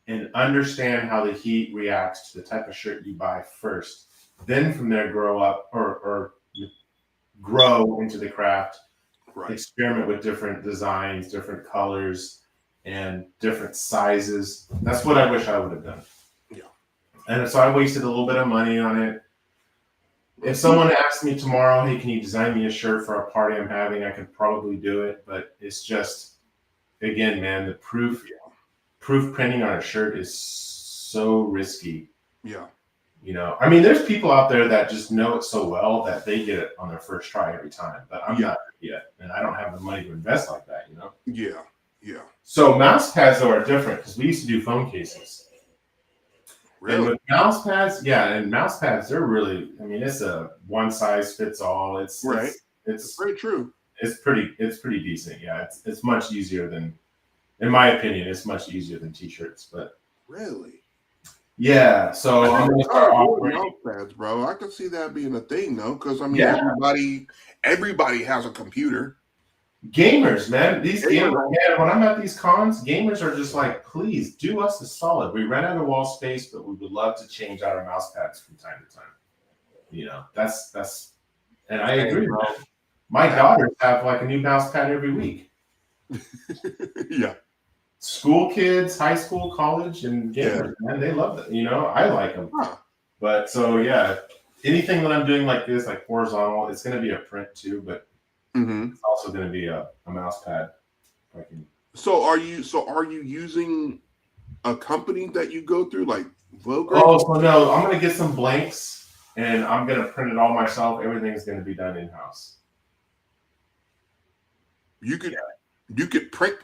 And understand how the heat reacts to the type of shirt you buy first. Then from there, grow up or grow into the craft. Right. Experiment with different designs, different colors, and different sizes. That's what I wish I would have done. Yeah. And so I wasted a little bit of money on it. If someone asked me tomorrow, hey, can you design me a shirt for a party I'm having? I could probably do it, but it's just, again, man, the proof printing on a shirt is so risky. Yeah. I mean, there's people out there that just know it so well that they get it on their first try every time. But I'm not there yet, and I don't have the money to invest like that. Yeah. Yeah. So mouse pads though are different because we used to do phone cases. Really? And with mouse pads, they're really. I mean, it's a one size fits all. It's right. It's very true. It's pretty decent. Yeah, it's much easier than, in my opinion, it's much easier than t-shirts. But really. Yeah, so I'm gonna start offering pads, bro. I can see that being a thing, though, because I mean, everybody has a computer. Gamers, man. These gamers, man. When I'm at these cons, gamers are just like, please do us a solid. We ran out of wall space, but we would love to change out our mouse pads from time to time. That's, and I agree, bro. My daughters have like a new mouse pad every week. Yeah. School kids, high school, college, and gamers, man, they love it. I like them. Huh. But so yeah, anything that I'm doing like this, like horizontal, it's going to be a print too, but it's also going to be a mouse pad. So are you using a company that you go through like Vogue? Oh, so no, I'm going to get some blanks. and I'm gonna print it all myself. Everything's gonna be done in house. You could print.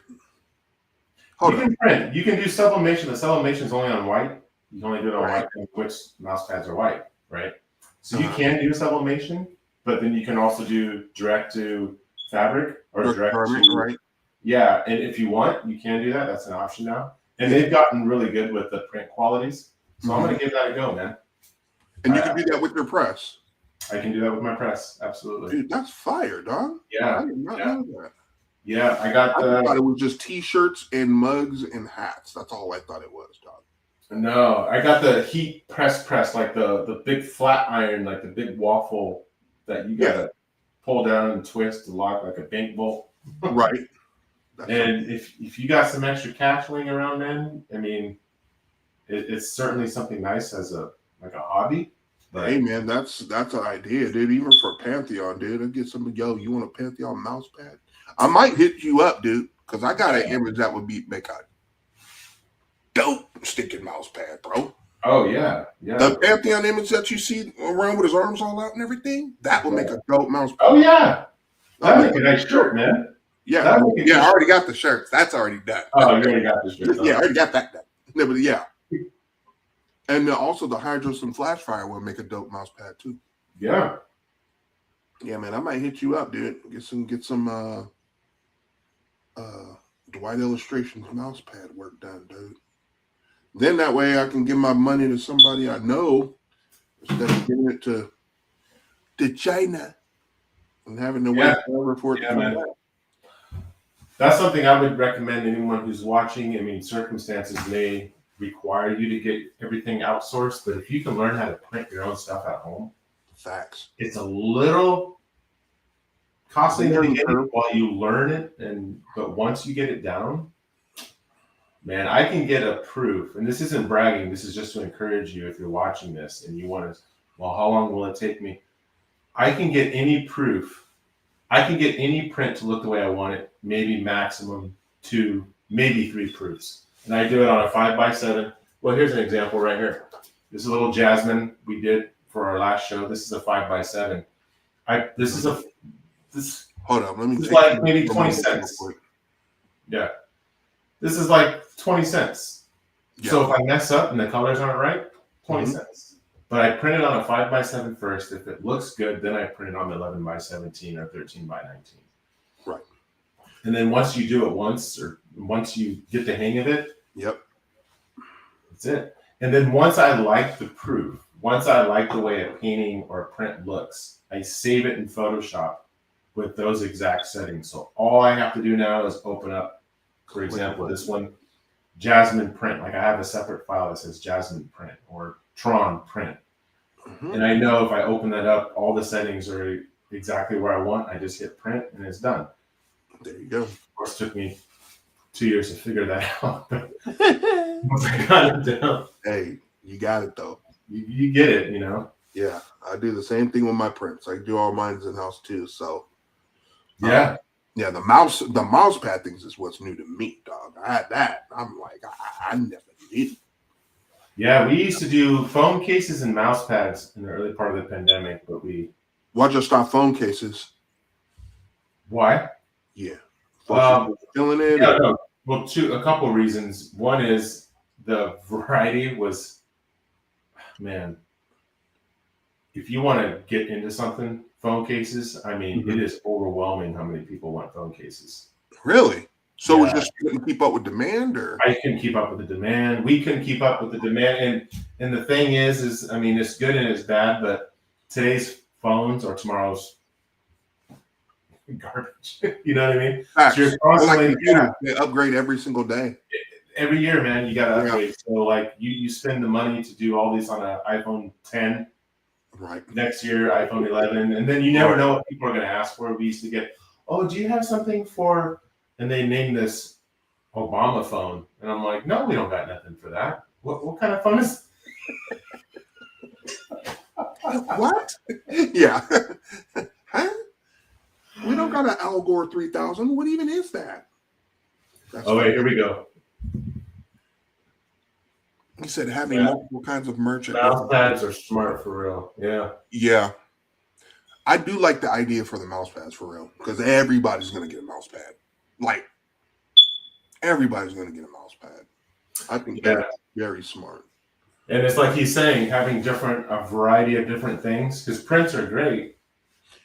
You can print. You can do sublimation. The sublimation is only on white. You can only do it on Right. white, which mouse pads are white, right? So you Uh-huh. can do sublimation, but then you can also do direct to fabric or direct to right. Yeah, and if you want, you can do that. That's an option now. And they've gotten really good with the print qualities. So I'm going to give that a go, man. And you can do that with your press. I can do that with my press. Absolutely. Dude, that's fire, dog. Yeah. I did not know that. Yeah, I got I thought it was just T-shirts and mugs and hats. That's all I thought it was, dog. No, I got the heat press, like the big flat iron, like the big waffle that you got to pull down and twist to lock like a bank bolt. Right. And if you got some extra cash laying around, man, I mean, it's certainly something nice as a hobby. But hey, man, that's an idea, dude. Even for Pantheon, dude, I'd get some. Yo, you want a Pantheon mouse pad? I might hit you up, dude, because I got an image that would make a dope sticking mouse pad, bro. Oh yeah. The Pantheon image that you see around with his arms all out and everything, that would make a dope mouse pad. Oh yeah, that'd make a nice shirt, man. Yeah, I already got the shirts. That's already done. Oh, you already got the shirt. Yeah, I already got that done. No, but yeah. And also the Hydros and Flashfire will make a dope mouse pad too. Yeah. Yeah, man, I might hit you up, dude. Get some Dwight Illustrations mouse pad work done, dude. Then that way I can give my money to somebody I know instead of giving it to China and having to wait forever for it to come back. That's something I would recommend anyone who's watching. I mean, circumstances may require you to get everything outsourced, but if you can learn how to print your own stuff at home, facts. It's a little costly in the beginning while you learn it, but once you get it down, man, I can get a proof, and this isn't bragging, this is just to encourage you if you're watching this and you want to, well, how long will it take me? I can get any proof. I can get any print to look the way I want it, maybe maximum 2, maybe 3 proofs. And I do it on a 5x7. Well, here's an example right here. This is a little Jasmine we did for our last show. This is a 5x7. Hold on, let me take like maybe 20 cents. Yeah. This is like 20 cents. Yeah. So if I mess up and the colors aren't right, 20 cents. But I print it on a 5x7 first. If it looks good, then I print it on the 11x17 or 13x19. Right. And then once you do it once you get the hang of it, that's it. And then once I like the proof, once I like the way a painting or a print looks, I save it in Photoshop with those exact settings. So all I have to do now is open up, for example, this one, Jasmine print. Like I have a separate file that says Jasmine print or Tron print. And I know if I open that up, all the settings are exactly where I want. I just hit print and it's done. There you go. Of course, it took me 2 years to figure that out. Once I got it down. Hey, you got it though. You get it, you know? Yeah, I do the same thing with my prints. I do all mine in house too. So yeah. Yeah, the mouse pad things is what's new to me, dog. I had that. I'm like, I never did. Yeah, we used to do phone cases and mouse pads in the early part of the pandemic, but why just our phone cases? Why? Yeah. Filling in. Yeah, no. Well, a couple of reasons. One is the variety was, man, if you want to get into something, phone cases, I mean, it is overwhelming how many people want phone cases. Really? So it's just couldn't keep up with demand, or I couldn't keep up with the demand. We couldn't keep up with the demand. And the thing is I mean, it's good and it's bad, but today's phones are tomorrow's garbage. You know what I mean? Facts. So you're constantly they upgrade every single day. Every year, man, you got to upgrade. So like you spend the money to do all these on an iPhone 10. Right. Next year, iPhone 11. And then you never know what people are going to ask for. We used to get, oh, do you have something for, and they named this Obama phone. And I'm like, no, we don't got nothing for that. What kind of phone is what? Yeah. Huh? We don't got an Al Gore 3000. What even is that? Wait, here we go. He said having Yeah. multiple kinds of merch at Mouse different pads are smart for real. Yeah. Yeah. I do like the idea for the mouse pads for real. Because everybody's gonna get a mouse pad. Like everybody's gonna get a mouse pad. I think Yeah. that's very smart. And it's like he's saying, having a variety of different things, because prints are great,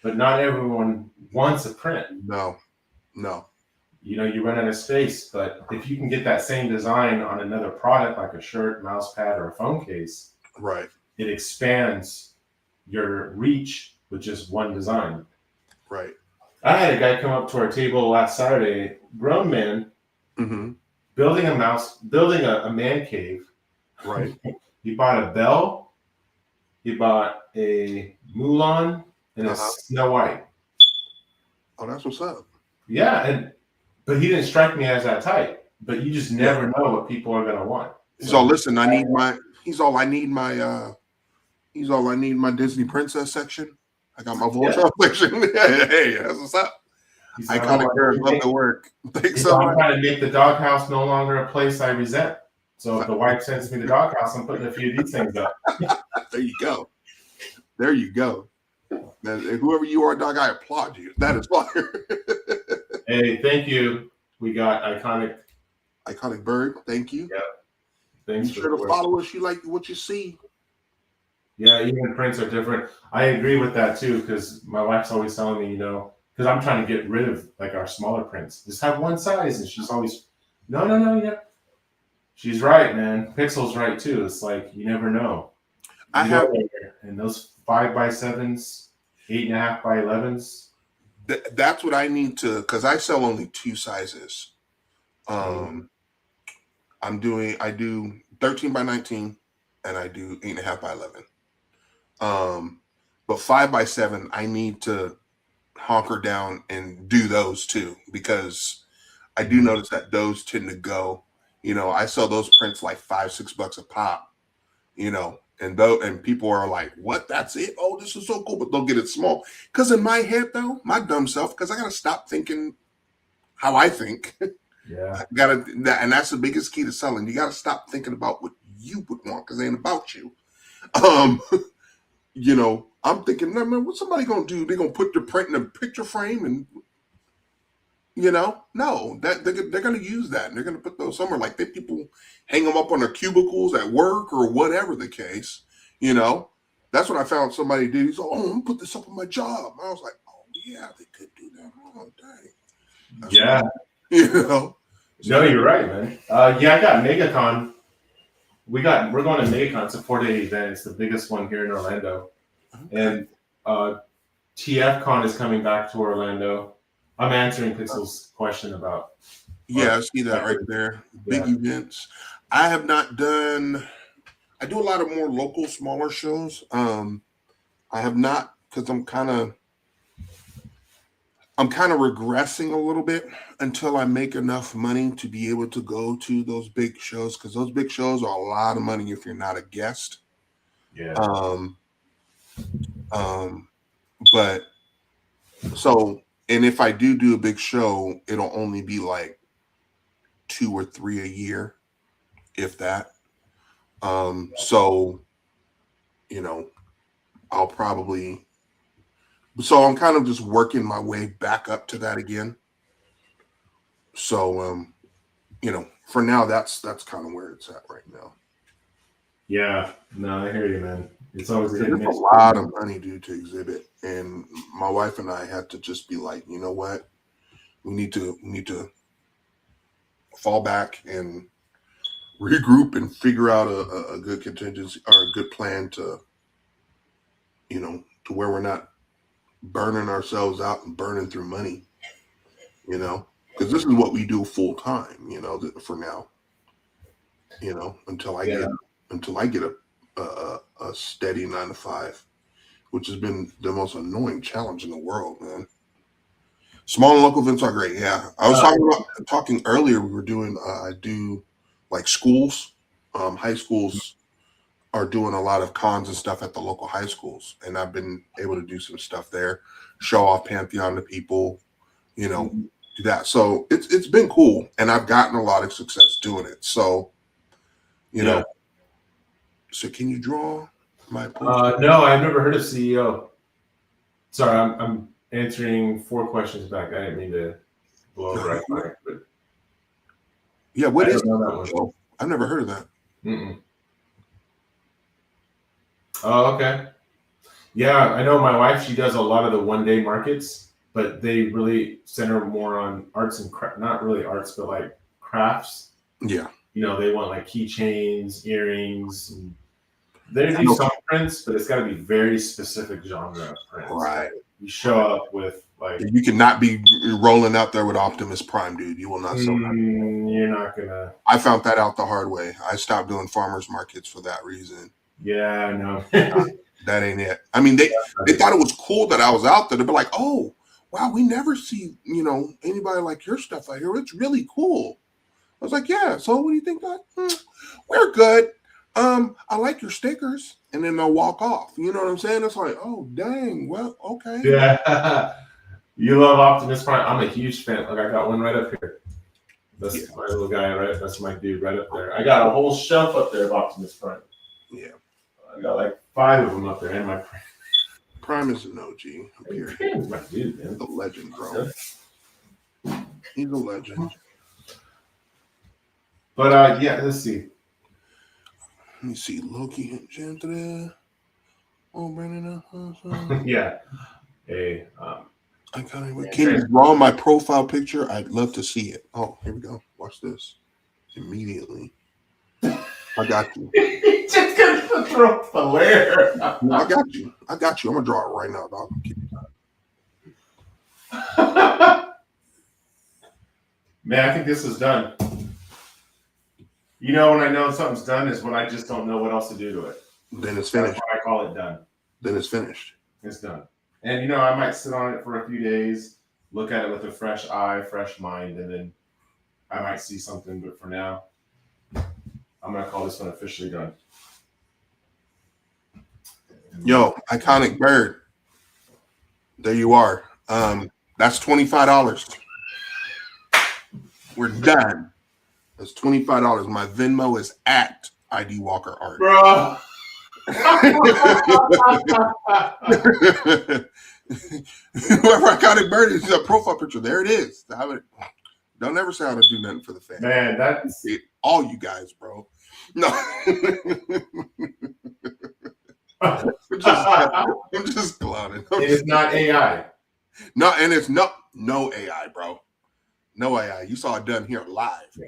but not everyone wants a print. No. You know, you run out of space, but if you can get that same design on another product, like a shirt, mouse pad, or a phone case, Right. it expands your reach with just one design. Right. I had a guy come up to our table last Saturday, grown man, Mm-hmm. building a man cave. Right. He bought a bell, he bought a Mulan, and a Snow White. Oh, that's what's up. Yeah, but he didn't strike me as that type. But you just never know what people are gonna want. So listen, I need my Disney princess section. I got my Voltron section. Hey, that's what's up. Iconic Bird, love the work. Thanks so much. I'm trying to make the doghouse no longer a place I resent. So if the wife sends me the doghouse, I'm putting a few of these things up. There you go. There you go. Now, whoever you are, dog, I applaud you. That is fire. Hey, thank you. We got Iconic Bird. Thank you. Yeah. Thanks. Be sure to follow us. You like what you see. Yeah, even prints are different. I agree with that too, because my wife's always telling me, because I'm trying to get rid of like our smaller prints. Just have one size, and she's always, no, yeah. She's right, man. Pixel's right too. It's like you never know. And those 5x7s, 8.5x11s. That's what I need to, because I sell only 2 sizes. I do 13x19 and I do 8.5x11. But 5x7, I need to honker down and do those too, because I do notice that those tend to go. I sell those prints like $5-6 a pop. And people are like, "What? That's it? Oh, this is so cool!" But they'll get it small. Because in my head, though, my dumb self, because I gotta stop thinking how I think. Yeah. And that's the biggest key to selling. You gotta stop thinking about what you would want, because it ain't about you. I'm thinking, man, what's somebody gonna do? They're gonna put the print in a picture frame, and no, that they're gonna use that, and they're gonna put those somewhere. Like people hang them up on their cubicles at work or whatever the case. That's what I found somebody did. He's like, "Oh, I'm gonna put this up on my job." I was like, "Oh yeah, they could do that." Oh dang. Yeah. No, you're right, man. I got MegaCon. We're going to MegaCon. It's a 4-day event. It's the biggest one here in Orlando. And TFCon is coming back to Orlando. I'm answering Pixel's question about. Yeah, I see that right there. Big events. I have not done. I do a lot of more local, smaller shows. I have not, because I'm kind of regressing a little bit until I make enough money to be able to go to those big shows, because those big shows are a lot of money if you're not a guest. Yeah. But so, and if I do a big show, it'll only be like 2 or 3 a year, if that. So, I'll probably. So I'm kind of just working my way back up to that again. So, for now, that's kind of where it's at right now. Yeah, no, I hear you, man. It's always a lot of money due to exhibit, and my wife and I had to just be like, you know what, we need to fall back and regroup and figure out a good contingency or a good plan to where we're not burning ourselves out and burning through money, because this is what we do full time, for now, until I get a steady 9 to 5, which has been the most annoying challenge in the world, man. Small and local events are great. Yeah. I was talking earlier, we were doing, I do like schools, high schools are doing a lot of cons and stuff at the local high schools. And I've been able to do some stuff there, show off Pantheon to people, do that. So it's been cool. And I've gotten a lot of success doing it. So, So can you draw my poster? No, I've never heard of CEO. Sorry, I'm answering 4 questions back. I didn't mean to blow over our time, but Yeah, what I is don't know that one. CEO? I've never heard of that. Mm-mm. Oh, okay. Yeah, I know my wife, she does a lot of the one-day markets, but they really center more on arts and not really arts, but like crafts. Yeah. You know, they want like keychains, earrings. And they I do know. some prints, but it's got to be very specific genre of prints. Right. You show up with like You cannot be rolling out there with Optimus Prime, dude. You will not sell that. you're not gonna. I found that out the hard way. I stopped doing farmers markets for that reason. Yeah, no. That ain't it. I mean, they thought it was cool that I was out there. They'd be like, "Oh, wow, we never see anybody like your stuff out here. It's really cool." I was like, "Yeah." So what do you think? We're good. I like your stickers, and then they'll walk off. You know what I'm saying? It's like, oh dang, well, okay. Yeah. You love Optimus Prime. I'm a huge fan. Like I got one right up here. That's my little guy, right? That's my dude right up there. I got a whole shelf up there of Optimus Prime. Yeah. I got like 5 of them up there, and my Prime is an OG. Period. Prime's my dude, man. He's a legend, bro. He's a legend. But yeah, let's see. Let me see. Loki and Gentle. Oh, Brandon. Yeah. Hey, I can't even. Can you draw my profile picture? I'd love to see it. Oh, here we go. Watch this. Immediately. I got you. just gonna throw a flare. I got you. I'm gonna draw it right now, dog. Man, I think this is done. You know when I know something's done is when I just don't know what else to do to it. Then it's finished. That's why I call it done. Then it's finished. It's done. And I might sit on it for a few days, look at it with a fresh eye, fresh mind, and then I might see something. But for now, I'm gonna call this one officially done. Yo, iconic bird. There you are. That's $25. We're done. That's $25. My Venmo is at ID Walker Art. Bro. Whoever iconic bird is a profile picture. There it is. Don't ever say how to do nothing for the fans. Man, that's all you guys, bro. No. I'm just clowning. It is not AI. No, and it's no AI, bro. No AI. You saw it done here live. Yeah.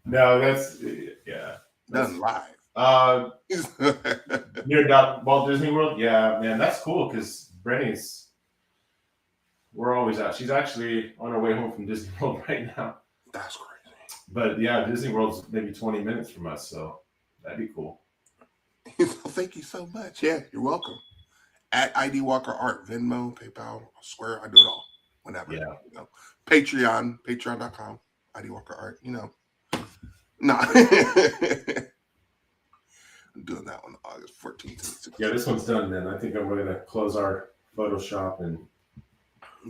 No, that's done live. Near Walt Disney World. Yeah, man, that's cool because Brenny's. We're always out. She's actually on her way home from Disney World right now. That's crazy. But yeah, Disney World's maybe 20 minutes from us, so that'd be cool. Thank you so much. Yeah, you're welcome. At ID Walker Art, Venmo, PayPal, Square, I do it all. Whenever. Yeah. Patreon, patreon.com, ID Walker Art, No. I'm doing that one August 14th. Yeah, this one's done, man. I think I'm going to close our Photoshop and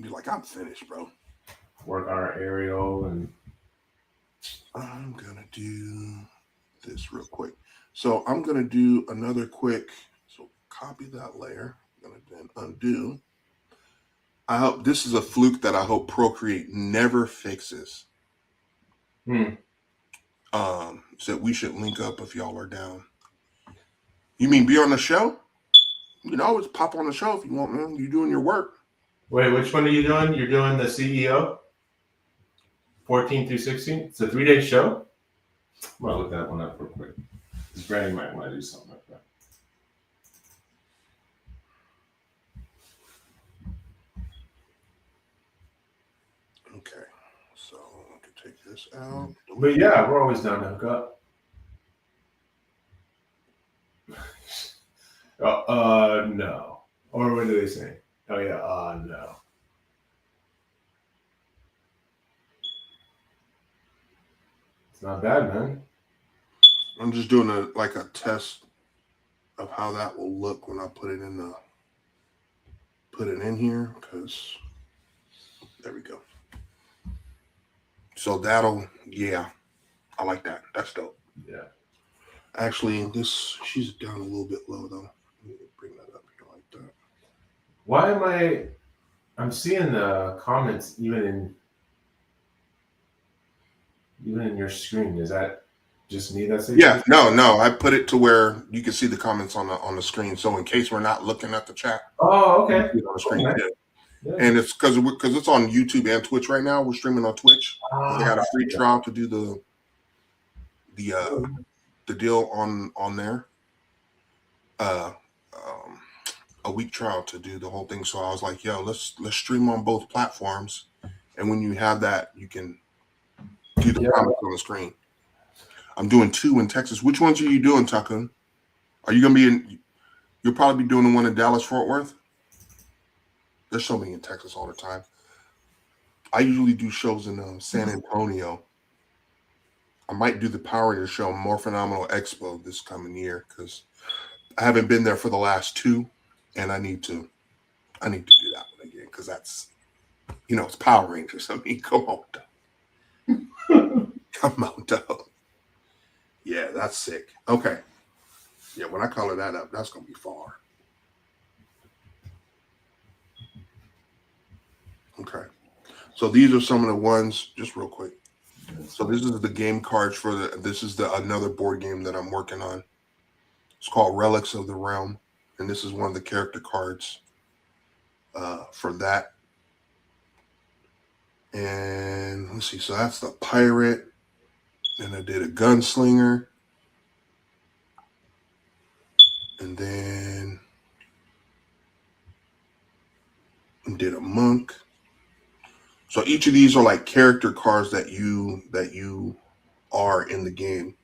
be like, I'm finished, bro. Work our aerial and I'm gonna do this real quick. So I'm gonna do another quick. So copy that layer. I'm gonna then undo. I hope this is a fluke that I hope Procreate never fixes. So we should link up if y'all are down. You mean be on the show? You can always pop on the show if you want, man. You're doing your work. Wait, which one are you doing? You're doing the CEO? 14 through 16? It's a 3-day show? I'm going to look that one up real quick. Because Granny might want to do something like that. Okay. So I can take this out. But yeah, we're always down to hook up. No. Or what do they say? Oh, yeah, no. It's not bad, man. I'm just doing a test of how that will look when I put it in here, because there we go. So I like that. That's dope. Yeah. Actually, she's down a little bit low though. Let me bring that up here like that. Why am I'm seeing the comments even in your screen. Is that just me that's Yeah, no. I put it to where you can see the comments on the screen. So in case we're not looking at the chat, Oh, you okay. can see it on the screen. Okay. Yeah. Yeah. And it's because it's on YouTube and Twitch right now. We're streaming on Twitch. They had a free trial to do the deal on there. A week trial to do the whole thing. So I was like, yo, let's stream on both platforms. And when you have that, you can do the comments on the screen. I'm doing 2 in Texas. Which ones are you doing, Takun? Are you gonna be in? You'll probably be doing the one in Dallas, Fort Worth. There's so many in Texas all the time. I usually do shows in San Antonio. I might do the Power Rangers show, More Phenomenal Expo, this coming year because I haven't been there for the last 2, and I need to do that one again because that's, it's Power Rangers. I mean, come on, dog. Come on, dog. Yeah, that's sick. Okay. Yeah, when I color that up, that's gonna be far. Okay. So these are some of the ones, just real quick. So this is the game cards this is another board game that I'm working on. It's called Relics of the Realm, and this is one of the character cards for that. And let's see, so that's the pirate, and I did a gunslinger, and then I did a monk. So each of these are like character cards that you are in the game,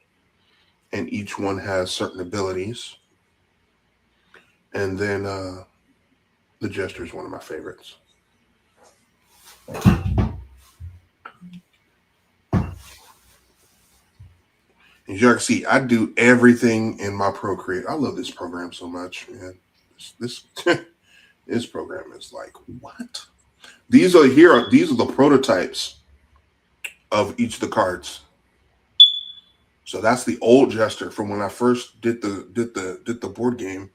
and each one has certain abilities. And then the Jester is one of my favorites. As you can see, I do everything in my Procreate. I love this program so much, man. This this program is like, what? These are the prototypes of each of the cards. So that's the old Jester from when I first did the board game.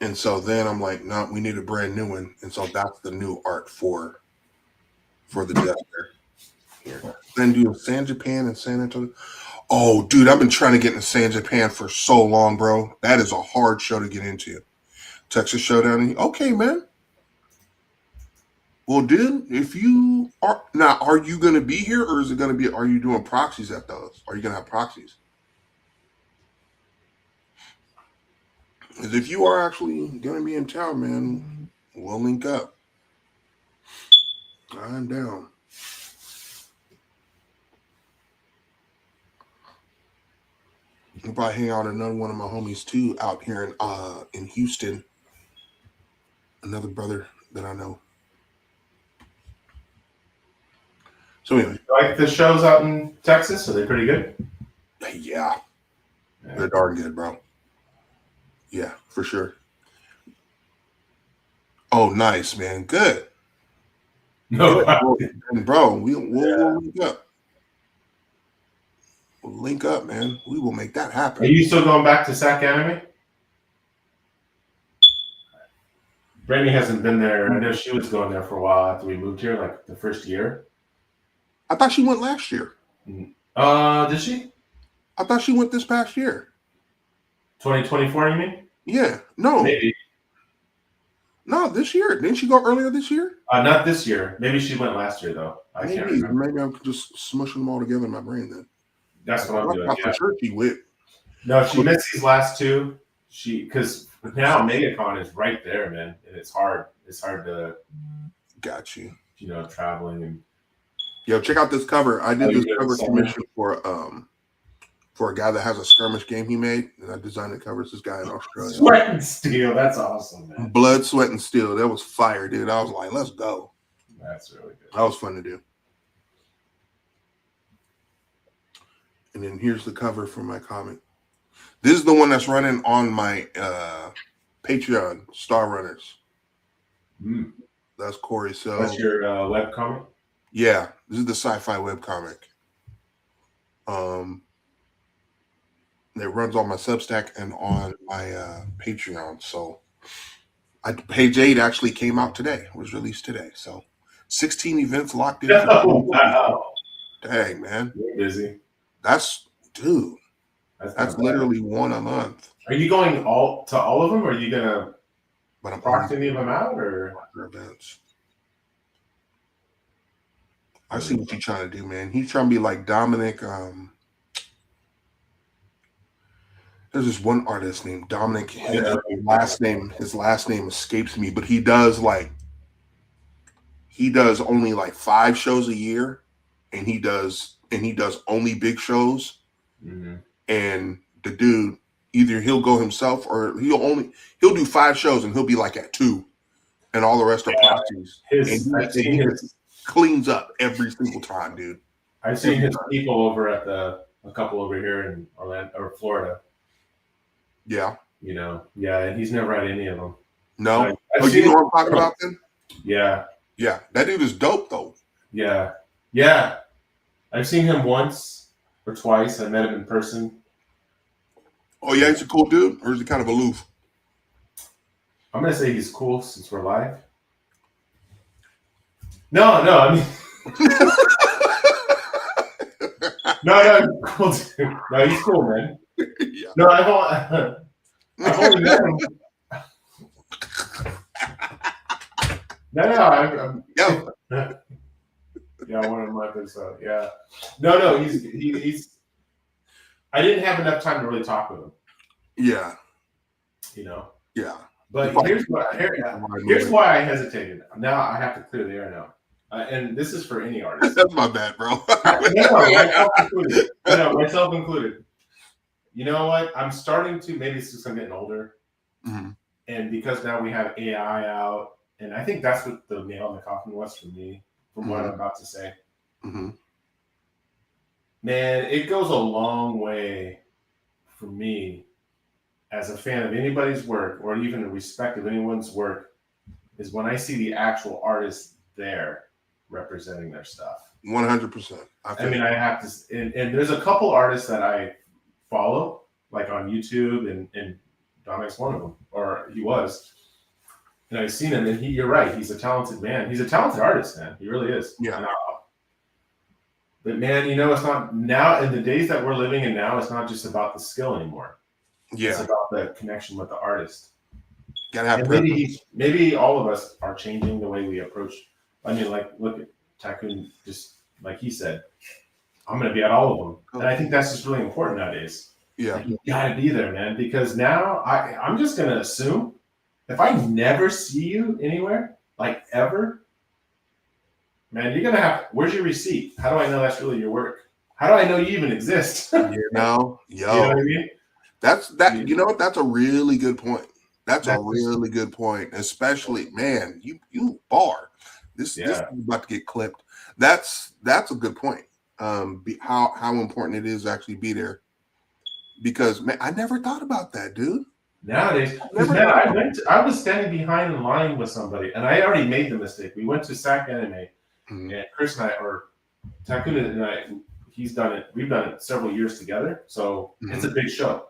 And so then I'm like, no, we need a brand new one. And so that's the new art for the Jester here. Then do San Japan and San Antonio. Oh, dude, I've been trying to get into San Japan for so long, bro. That is a hard show to get into. Texas Showdown. Okay, man. Well, dude, if you are now, are you going to be here, or is it going to be? Are you doing proxies at those? Are you going to have proxies? Because if you are actually going to be in town, man, we'll link up. I'm down. I'll probably hang out with another one of my homies too out here in Houston. Another brother that I know. So anyway, like the shows out in Texas? Are they pretty good? Yeah. They're darn good, bro. Yeah, for sure. Oh, nice, man. Good. No, and bro, we'll link up. We'll link up, man. We will make that happen. Are you still going back to SAC Anime? Brandy hasn't been there. I know she was going there for a while after we moved here, like the first year. I thought she went last year. Did she? I thought she went this past year. 2024, you mean? Yeah. No. Maybe. No, this year. Didn't she go earlier this year? Not this year. Maybe she went last year, though. I can't remember. Maybe I'm just smushing them all together in my brain then. That's what I'm doing. For sure she went. No, she missed these last 2. Because now MegaCon is right there, man. And it's hard. It's hard to... Got you. Traveling and... Yo, check out this cover. I did this cover commission for a guy that has a skirmish game he made, and I designed the covers. This guy in Australia. Sweat and Steel. That's awesome, man. Blood, Sweat, and Steel. That was fire, dude. I was like, let's go. That's really good. That was fun to do. And then here's the cover for my comic. This is the one that's running on my Patreon, Star Runners. That's Corey. So that's your web comic? Yeah, this is the sci-fi web comic. It runs on my Substack and on my Patreon. So Page 8 actually came out today, was released today. So 16 events locked in. Oh, wow. Dang, man. You're busy. Dude, That's that's not bad. literally one a month. Are you going to all of them, or are you gonna But I'm prox any of them out, or? other events. I see what you're trying to do, man. He's trying to be like Dominic. There's this one artist named Dominic. His last name escapes me, but he does only like 5 shows a year, and he does only big shows. Mm-hmm. And the dude, either he'll go himself or he'll do 5 shows and he'll be like at 2, and all the rest are proxies. And he just cleans up every single time, dude. I've seen his people over at a couple over here in Orlando or Florida. Yeah. You know, yeah, and he's never had any of them. No. You know what I'm talking about then? Yeah. Yeah. That dude is dope though. Yeah. Yeah. I've seen him once or twice. I met him in person. Oh yeah, he's a cool dude, or is he kind of aloof? I'm gonna say he's cool since we're live. No, I mean no, cool dude. No, he's cool, man. Yeah. No, I've only met him. I'm yeah, one of my episodes. Yeah. No, he's I didn't have enough time to really talk with him. Yeah. You know? Yeah. But here's why I hesitated. Now I have to clear the air now. And this is for any artist. That's my bad, bro. Myself included. You know what? I'm starting to, maybe it's just I'm getting older. Mm-hmm. And because now we have AI out, and I think that's what the nail in the coffin was for me, from what I'm about to say. Mm-hmm. Man, it goes a long way for me as a fan of anybody's work, or even a respect of anyone's work, is when I see the actual artist there representing their stuff. 100%. I mean, I have to, and there's a couple artists that I follow, like on YouTube, and Dominic's one of them, or he was. And I've seen him, and you're right, he's a talented man. He's a talented artist, man. He really is. Yeah. But man, you know, it's not now in the days that we're living in now, it's not just about the skill anymore. Yeah. It's about the connection with the artist. Gotta have maybe all of us are changing the way we approach. I mean, like, look at Tycoon, just like he said, I'm going to be at all of them. And I think that's just really important nowadays. Yeah. Like, you got to be there, man, because now I'm just going to assume if I never see you anywhere, like ever, man, you're going to have, where's your receipt? How do I know that's really your work? How do I know you even exist? You know what I mean? That's a really good point. That's a really good point. Especially, man, you bar. This is about to get clipped. That's a good point. How important it is to actually be there. Because man, I never thought about that, dude. Nowadays, I was standing behind in line with somebody, and I already made the mistake. We went to SAC Anime, and Chris and I, or Tycoon and I, he's done it. We've done it several years together, so it's a big show.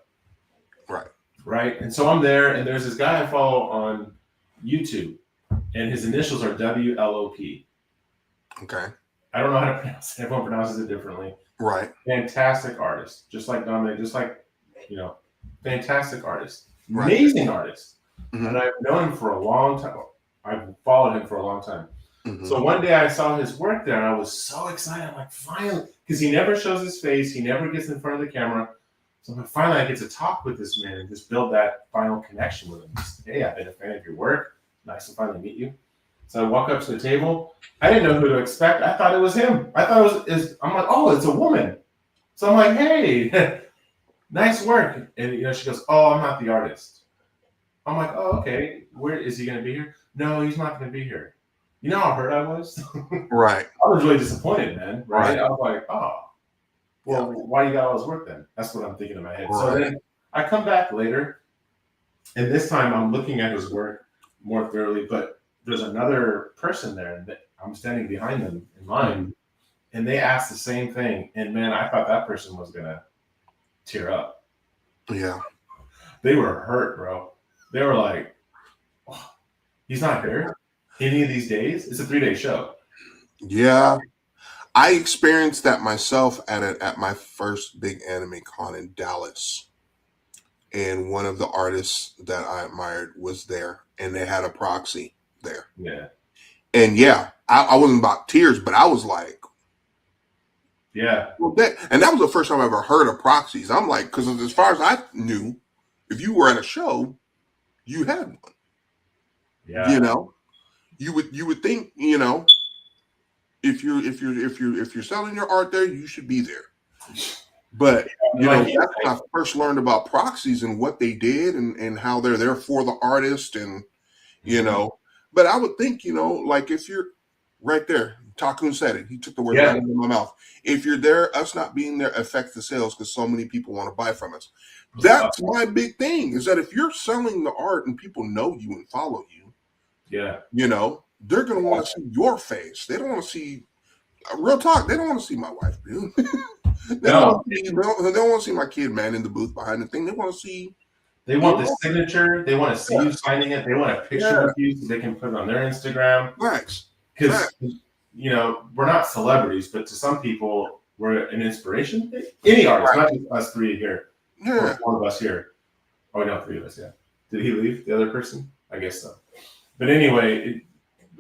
Right. And so I'm there, and there's this guy I follow on YouTube, and his initials are WLOP. Okay. I don't know how to pronounce it. Everyone pronounces it differently. Right. Fantastic artist. Just like Dominic, just like, fantastic artist. Right. Amazing artist. And I've known him for a long time. I've followed him for a long time. So one day I saw his work there, and I was so excited. I'm like, finally, because he never shows his face. He never gets in front of the camera. So I'm like, finally, I get to talk with this man and just build that final connection with him. Just, hey, I've been a fan of your work. Nice to finally meet you. So I walk up to the table. I didn't know who to expect. I thought it was him. I thought I'm like, oh, it's a woman. So I'm like, hey, nice work. And she goes, oh, I'm not the artist. I'm like, oh, okay. Where is he going to be here? No, he's not going to be here. You know how hurt I was? Right. I was really disappointed, man. Right? I was like, oh. Well, why you got all this work then? That's what I'm thinking in my head. Right. So then I come back later, and this time I'm looking at his work more thoroughly, but there's another person there that I'm standing behind them in line, and they asked the same thing. And man, I thought that person was going to tear up. Yeah. They were hurt, bro. They were like, oh, he's not here any of these days. It's a 3-day show. Yeah. I experienced that myself at my first big anime con in Dallas. And one of the artists that I admired was there, and they had a proxy there. Yeah. And yeah, I wasn't about tears, but I was like, yeah. Well, that was the first time I ever heard of proxies. I'm like, because as far as I knew, if you were at a show, you had one. Yeah. You know, you would think, if you're selling your art there, you should be there. But that's when I first learned about proxies and what they did and how they're there for the artist and But I would think, like if you're right there, Takun said it. He took the words right out of my mouth. If you're there, us not being there affects the sales because so many people want to buy from us. That's my big thing is that if you're selling the art and people know you and follow you, they're going to want to see your face. They don't want to see real talk. They don't want to see my wife, dude. They don't want to see my kid man in the booth behind the thing. They want to see. They want the signature. They want to see you signing it. They want a picture of you so they can put it on their Instagram. Right. Because we're not celebrities, but to some people, we're an inspiration. Any artist, not just us three here. Yeah. One of us here. Oh no, 3 of us. Yeah. Did he leave? The other person? I guess so. But anyway,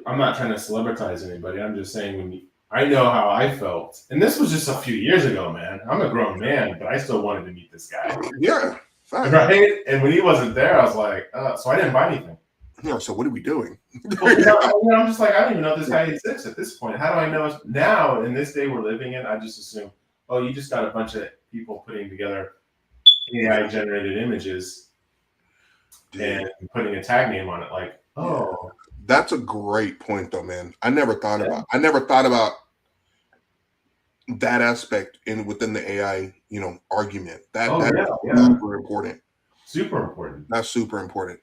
I'm not trying to celebritize anybody. I'm just saying I know how I felt. And this was just a few years ago, man. I'm a grown man, but I still wanted to meet this guy. Yeah. Fine. Right? And when he wasn't there, I was like, so I didn't buy anything. Yeah, so what are we doing? I'm just like, I don't even know if this guy exists at this point. How do I know? Now, in this day we're living in, I just assume, you just got a bunch of people putting together AI-generated images and putting a tag name on it. Like, That's a great point, though, man. I never thought about that aspect within the AI, argument. That's super important. Super important. That's super important.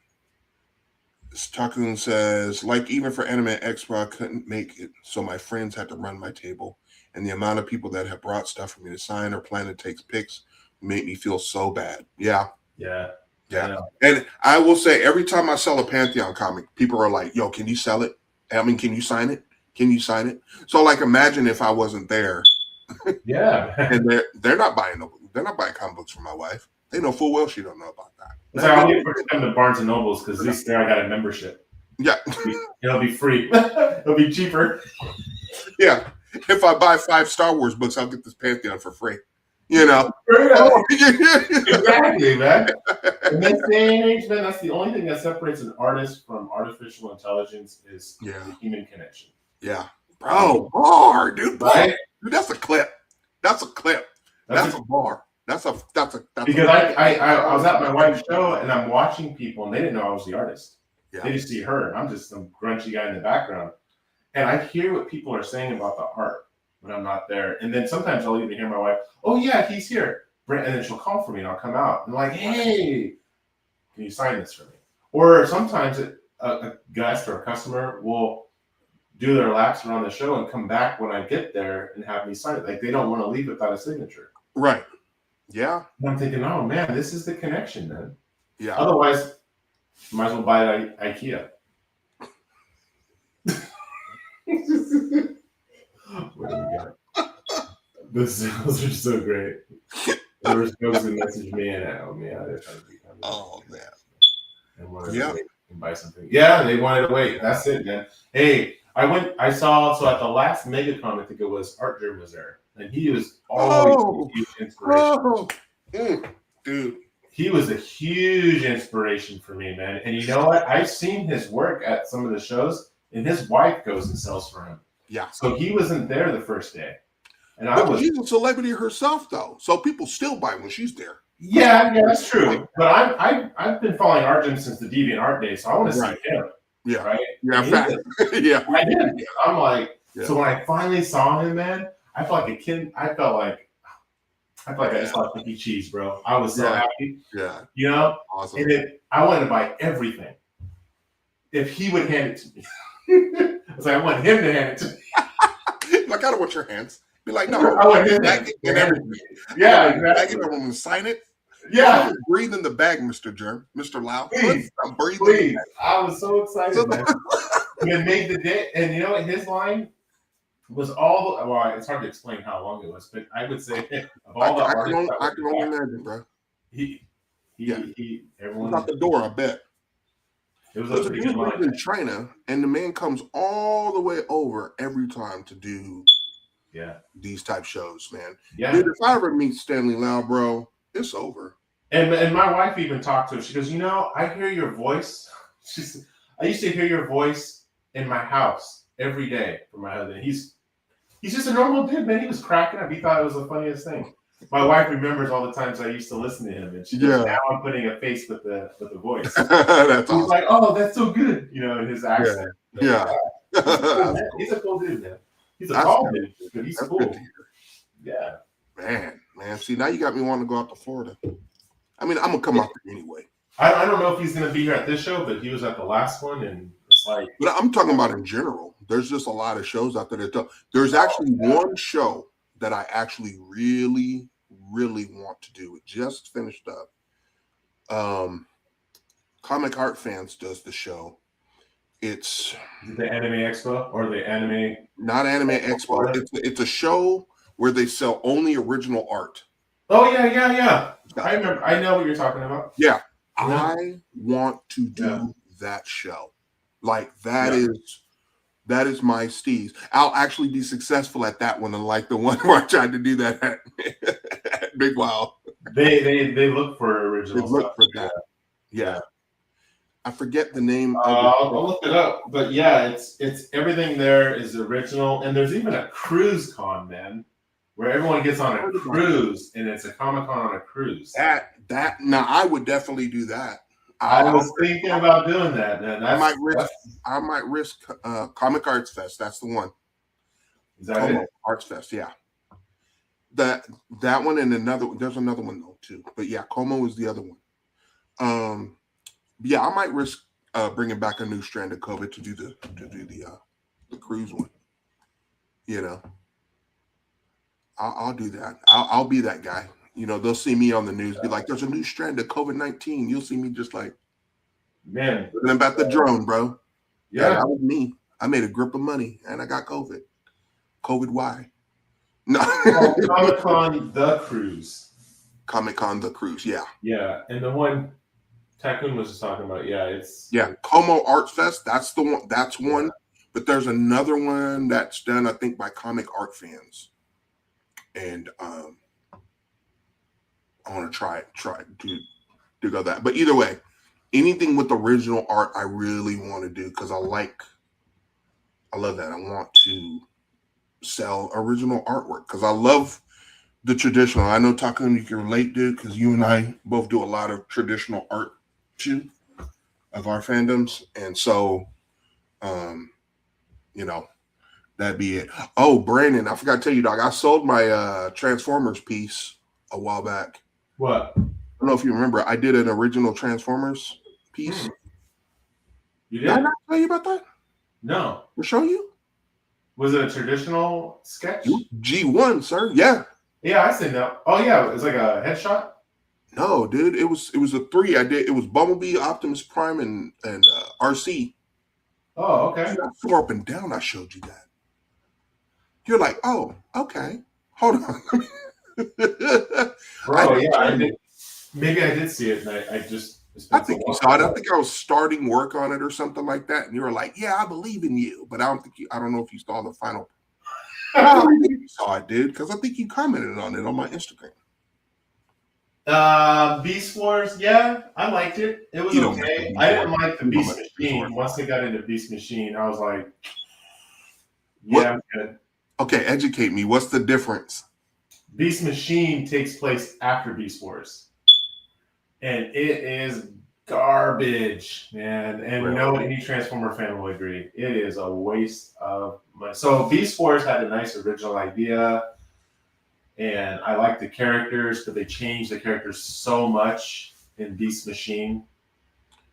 Takun says, like even for Anime Expo, I couldn't make it, so my friends had to run my table. And the amount of people that have brought stuff for me to sign or plan to take pics made me feel so bad. Yeah. Yeah. Yeah. And I will say, every time I sell a Pantheon comic, people are like, yo, can you sell it? I mean, can you sign it? Can you sign it? So like, imagine if I wasn't there. Yeah. And they're not buying comic books for my wife. They know full well she don't know about that. So I need to come to Barnes and Nobles because at least there I got a membership. Yeah. It'll be free. It'll be cheaper. Yeah. If I buy 5 Star Wars books, I'll get this Pantheon for free. Exactly, man. In this day and age, man, that's the only thing that separates an artist from artificial intelligence is the human connection. Yeah. Bro, bar, dude. Right? Dude, that's a clip. That's a clip. That's a bar. That's because I was at my wife's show and I'm watching people and they didn't know I was the artist. Yeah. They just see her. I'm just some grunchy guy in the background. And I hear what people are saying about the art when I'm not there. And then sometimes I'll even hear my wife, oh yeah, he's here. And then she'll call for me and I'll come out. And I'm like, hey, can you sign this for me? Or sometimes a guest or a customer will do their laps around the show and come back when I get there and have me sign it. Like they don't want to leave without a signature. Right. Yeah. And I'm thinking, oh man, this is the connection, man. Yeah. Otherwise, might as well buy it at IKEA. What do we got? The sales are so great. There were folks that messaged me and they're trying to become. Oh man. And wanted to wait and buy something. Yeah, they wanted to wait. That's it, man. Hey, I saw at the last MegaCon, I think it was Art Germ was there. And he was always a huge inspiration. Dude. He was a huge inspiration for me, man. And you know what? I've seen his work at some of the shows, and his wife goes and sells for him. Yeah. So he wasn't there the first day. And she's a celebrity herself, though. So people still buy when she's there. Yeah, that's true. But I've been following Art Germ since the Deviant Art Day, so I want to see him. Yeah. Right? Yeah, yeah. I did. I'm like, so when I finally saw him, man, I felt like a kid. I felt like I just bought Mickey cheese, bro. I was so happy. Yeah. Awesome. And then I wanted to buy everything. If he would hand it to me. I was like, I want him to hand it to me. Like, I don't want your hands. Be like, no. I want him to everything. Yeah, exactly. I get the woman to sign it. Yeah, breathe in the bag, Mr. Germ, Mr. Lau. please, I'm breathing. please. I was so excited, So- man. And it made the day. And you know what? His line was all. Well, it's hard to explain how long it was, but I would say of all the I artists that can were only back, imagine, bro. everyone. Out the door, I bet. It was a Because pretty he good lives line. in China, and the man comes all the way over every time to do Yeah, these type shows, man. yeah. Dude, if I ever meet Stanley Lau, bro, it's over. And my wife even talked to him. She goes, you know, I hear your voice. I used to hear your voice in my house every day from my husband. He's just a normal dude, man. He was cracking up. He thought it was the funniest thing. My wife remembers all the times I used to listen to him, and she goes, now I'm putting a face with the voice. That's He's awesome. like, oh, that's so good, you know, in his accent. Yeah. He's cool, man. He's a cool dude, man. He's a That's tall good. dude, but he's That's cool. good to hear. Yeah. Man. See, now you got me wanting to go out to Florida. I mean, I'm gonna come out there anyway. I don't know if he's going to be here at this show, but he was at the last one, and it's like, But I'm talking about in general. There's just a lot of shows out there that there's actually one show that I actually really, really want to do. It just finished up. Comic Art Fans does the show. It's the Anime Expo or the Anime. not Anime Expo. It's a show where they sell only original art. Oh yeah. I remember. I know what you're talking about. Yeah. I want to do that show. Like that is my steez. I'll actually be successful at that one, unlike the one where I tried to do that at Big Wow. They look for original. They look stuff. for that. Yeah. I forget the name. I'll look it up. But yeah, it's everything there is original, and there's even a cruise con, man, where everyone gets on a cruise, and it's a Comic Con on a cruise. That now I would definitely do that. I was thinking about doing that, man. I might risk Comic Arts Fest. That's the one. Is that Como it? Arts Fest, yeah. That one and another. There's another one though too, but yeah, Como is the other one. Yeah, I might risk bringing back a new strand of COVID to do the cruise one. You know, I'll do that. I'll be that guy. You know, they'll see me on the news, be like, "There's a new strand of COVID-19." You'll see me just like, Man, and about the drone, bro. yeah. That was me. I made a grip of money and I got COVID. COVID why? No. Comic Con the cruise. Comic Con the cruise, yeah. Yeah, and the one Tycoon was just talking about, it's Como Arts Fest, that's the one. That's one. But there's another one that's done, I think, by Comic Art Fans. And I want to try to go that. But either way, anything with original art I really want to do because I love that. I want to sell original artwork because I love the traditional. I know Tycoon, you can relate, dude, because you and I both do a lot of traditional art too of our fandoms. And so you know, that'd be it. Oh, Brandon, I forgot to tell you, dog, I sold my Transformers piece a while back. what? I don't know if you remember, I did an original Transformers piece. You Did I did? not tell you about that? No. We'll show you. Was it a traditional sketch? G1, sir. Yeah. Yeah, I seen that. Oh yeah, it was like a headshot. No, dude, it was a 3. I did. It was Bumblebee, Optimus Prime, and RC. Oh, okay. And I 4 up and down. I showed you that. You're like, oh, okay. Hold on. Bro, yeah, I did. Maybe I did see it, and I just. I think you saw it. I think I was starting work on it or something like that, and you were like, "Yeah, I believe in you," but I don't know if you saw the final. I think you saw it, dude, because I think you commented on it on my Instagram. Beast Wars, yeah, I liked it. It was You don't okay. like I didn't like the You don't Beast like Beast Machine. Wars. Once they got into Beast Machine, I was like, yeah, I'm good. Okay, educate me. What's the difference? Beast Machine takes place after Beast Wars, and it is garbage, man. And Really? no, any Transformer fan will agree. It is a waste of money. So Beast Wars had a nice original idea, and I like the characters, but they changed the characters so much in Beast Machine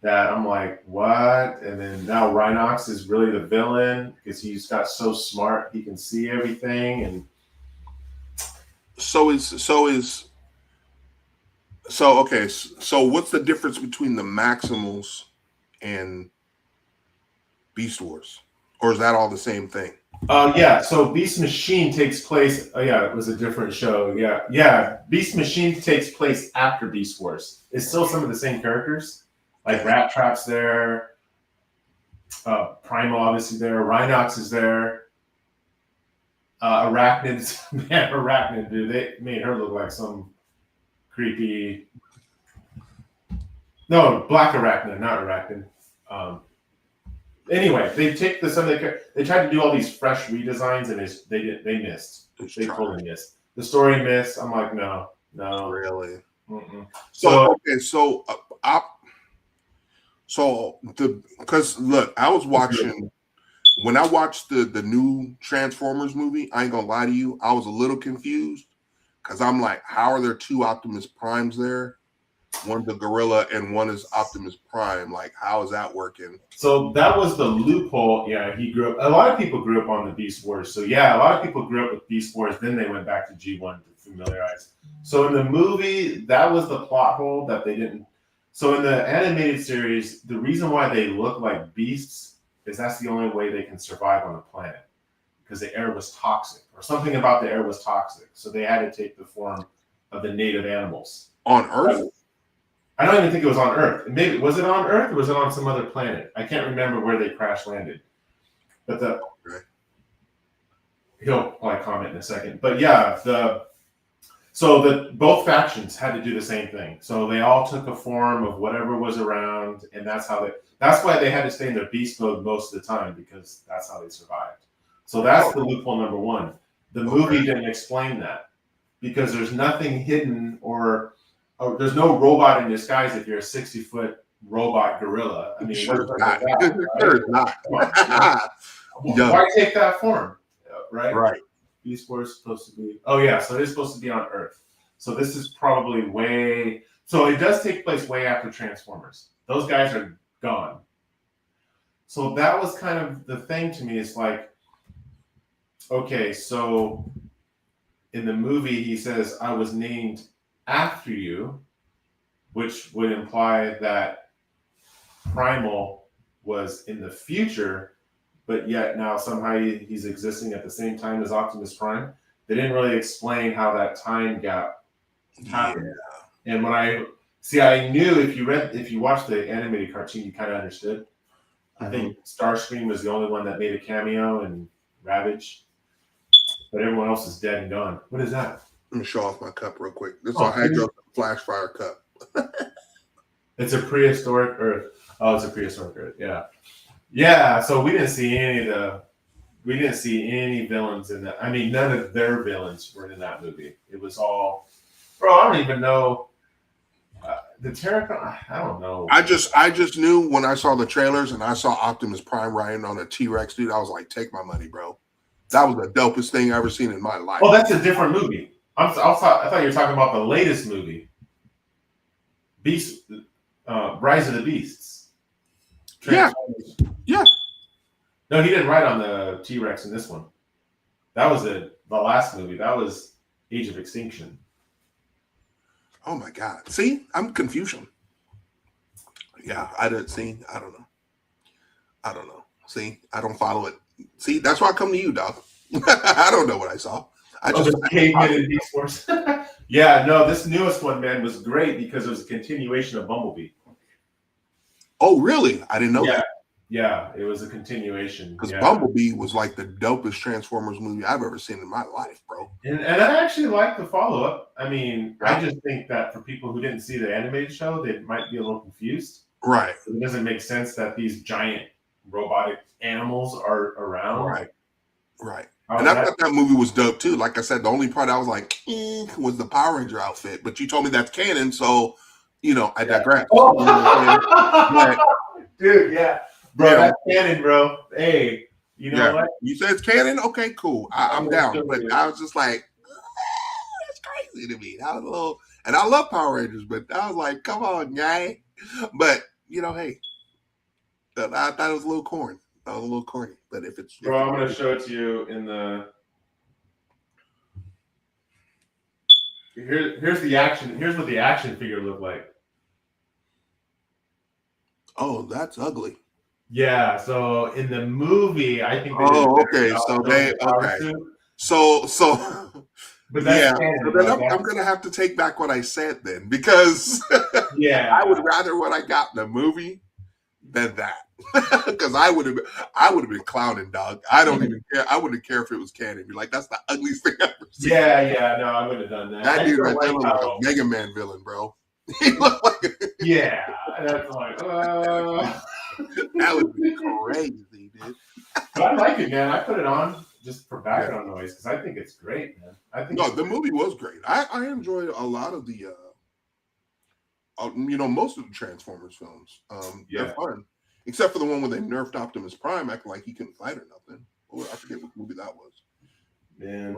that I'm like, what? And then now Rhinox is really the villain because he's got so smart, he can see everything. And So is So okay, so what's the difference between the Maximals and Beast Wars, or is that all the same thing? Yeah. So Beast Machine takes place. Oh yeah, it was a different show. Yeah. Beast Machine takes place after Beast Wars. It's still some of the same characters, like Okay. Rat Trap's there. Primal obviously there. Rhinox is there. Arachnid's man, Arachnid, dude. They made her look like some creepy. No, Black Arachnid, not Arachnid. Anyway, they take they tried to do all these fresh redesigns and they missed. It's They trash. totally missed. The story missed. I'm like, no. Really? Mm-mm. So okay, so because look, I was watching when I watched the new Transformers movie. I ain't gonna lie to you, I was a little confused because I'm like, how are there two Optimus Primes there? One's a gorilla and one is Optimus Prime. Like, how is that working? So that was the loophole. Yeah, he grew up. A lot of people grew up on the Beast Wars. So yeah, a lot of people grew up with Beast Wars. Then they went back to G1 to familiarize. So in the movie, that was the plot hole that they didn't. So in the animated series, the reason why they look like beasts is that's the only way they can survive on the planet because the air was toxic or something about the air was toxic. So they had to take the form of the native animals. On Earth? I don't even think it was on Earth. Maybe was it on Earth or was it on some other planet? I can't remember where they crash landed. But he'll probably comment in a second. But yeah, both factions had to do the same thing. So they all took a form of whatever was around, and that's why they had to stay in their beast mode most of the time because that's how they survived. So that's the loophole number one. The movie didn't explain that because there's nothing hidden or there's no robot in disguise if you're a 60-foot robot gorilla. I mean, Sure it's not. Why take that form? Right? Right. Beast Wars is supposed to be. Oh yeah, so it is supposed to be on Earth. So this is probably way. So it does take place way after Transformers. Those guys are gone. So that was kind of the thing to me. It's like, okay, so in the movie he says, "I was named after you," which would imply that Primal was in the future, but yet now somehow he's existing at the same time as Optimus Prime. They didn't really explain how that time gap happened. Yeah. And when I knew if you watched the animated cartoon, you kind of understood. I think Starscream was the only one that made a cameo and Ravage, but everyone else is dead and gone. What is that? Let me show off my cup real quick. This is a Hydro Flash Fire cup. It's a prehistoric Earth. Oh, it's a prehistoric Earth. Yeah, yeah. So we didn't see any villains in that. I mean, none of their villains were in that movie. It was all, bro. I don't even know. The Terracon. I don't know. I just knew when I saw the trailers and I saw Optimus Prime riding on a T-Rex, dude. I was like, take my money, bro. That was the dopest thing I ever seen in my life. Oh, that's a different movie. I thought you were talking about the latest movie, Rise of the Beasts. Yeah. No, he didn't ride on the T-Rex in this one. That was the last movie. That was Age of Extinction. Oh my God! See, I'm Confucian. Yeah, I didn't see. I don't know. See, I don't follow it. See, that's why I come to you, dog. I don't know what I saw. Caveman in Beast Wars. Yeah, no, this newest one, man, was great because it was a continuation of Bumblebee. Oh, really? I didn't know that. Yeah, it was a continuation. Because Bumblebee was like the dopest Transformers movie I've ever seen in my life, bro. And I actually like the follow-up. I mean, I just think that for people who didn't see the animated show, they might be a little confused. Right. It doesn't make sense that these giant robotic animals are around. Right. And I thought that movie was dope too. Like I said, the only part I was like, was the Power Ranger outfit. But you told me that's canon, so I digress. Oh. Dude, yeah. Bro, that's canon, bro. Hey, you know what? You said it's canon? Okay, cool. I'm down. But I was just like, that's crazy to me. I was a little, and I love Power Rangers, but I was like, come on, guy. But hey, I thought it was a little corny. That was a little corny. But if it's bro, I'm gonna show it to you in the. Here's the action. Here's what the action figure looked like. Oh, that's ugly. Yeah. So in the movie, I think they did a Oh, better okay. job So showing they the power okay. suit. So But that's yeah. canon, So bro. then I'm gonna have to take back what I said then, because Yeah. I would rather what I got in the movie than that. Because I would have been clowning, dog. I don't even care. I wouldn't care if it was canon. Be like, that's the ugliest thing I've ever seen. Yeah. No, I would have done that. That I dude just right don't there like looked like how. a Mega Man villain, bro. He looked like Yeah, that's like. that would be crazy, dude. But I like it, man. I put it on just for Yeah. background noise because I think it's great, man. I think No, it's the movie was great. I enjoyed a lot of the most of the Transformers films. They're Yeah. fun, except for the one where they nerfed Optimus Prime, acting like he couldn't fight or nothing. Oh, I forget what movie that was. Man.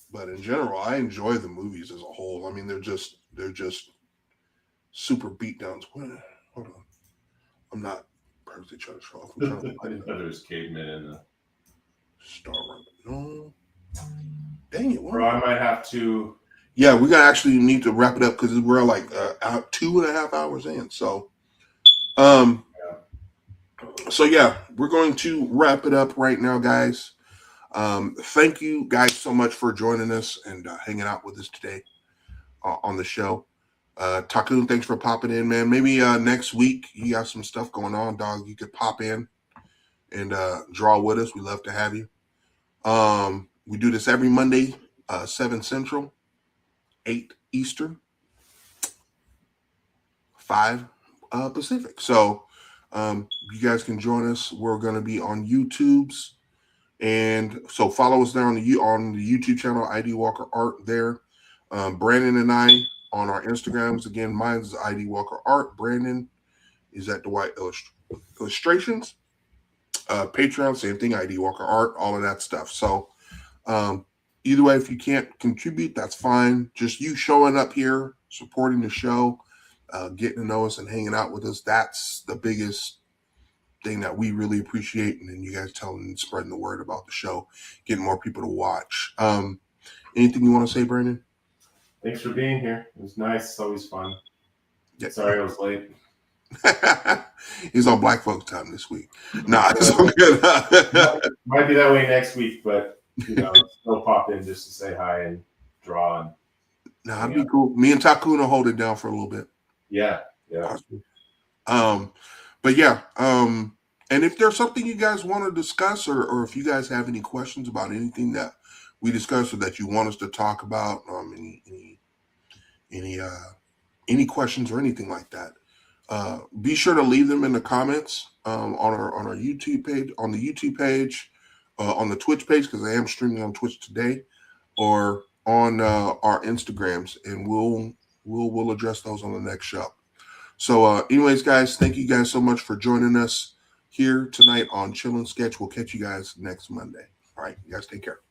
But in general, I enjoy the movies as a whole. I mean, they're just super beatdowns. Hold on, I'm not perfectly trying to show off. I'm trying to find There's cavemen in the. Star Wars. No, dang it! Bro, I might have to. Yeah, we're gonna actually need to wrap it up because we're like out 2.5 hours in. So, so yeah, we're going to wrap it up right now, guys. Thank you guys so much for joining us and hanging out with us today on the show. Takun, thanks for popping in, man. Maybe next week you got some stuff going on, dog. You could pop in and draw with us. We love to have you. We do this every Monday, 7 Central, 8 Eastern, 5 Pacific. So you guys can join us. We're going to be on YouTube's. And so follow us there on the YouTube channel, ID Walker Art there. Brandon and I on our Instagrams. Again, mine's ID Walker Art. Brandon is at Dwight Illustrations. Patreon, same thing, ID Walker Art, all of that stuff. So either way, if you can't contribute, that's fine. Just you showing up here, supporting the show, getting to know us and hanging out with us, that's the biggest thing that we really appreciate. And then you guys telling and spreading the word about the show, getting more people to watch. Anything you want to say, Brandon? Thanks for being here. It was nice. It's always fun. Yeah. Sorry I was late. He's on Black Folks Time this week. Nah, it's all good. Might be that way next week, but still pop in just to say hi and draw. And Nah, it'd be cool. Me and Takun will hold it down for a little bit. Yeah. But yeah, and if there's something you guys want to discuss, or if you guys have any questions about anything that we discussed or that you want us to talk about, any questions or anything like that, be sure to leave them in the comments on our YouTube page, on the Twitch page, because I am streaming on Twitch today, or on our Instagrams, and we'll address those on the next show. So anyways, guys, thank you guys so much for joining us here tonight on Chill and Sketch. We'll catch you guys next Monday. All right, you guys take care.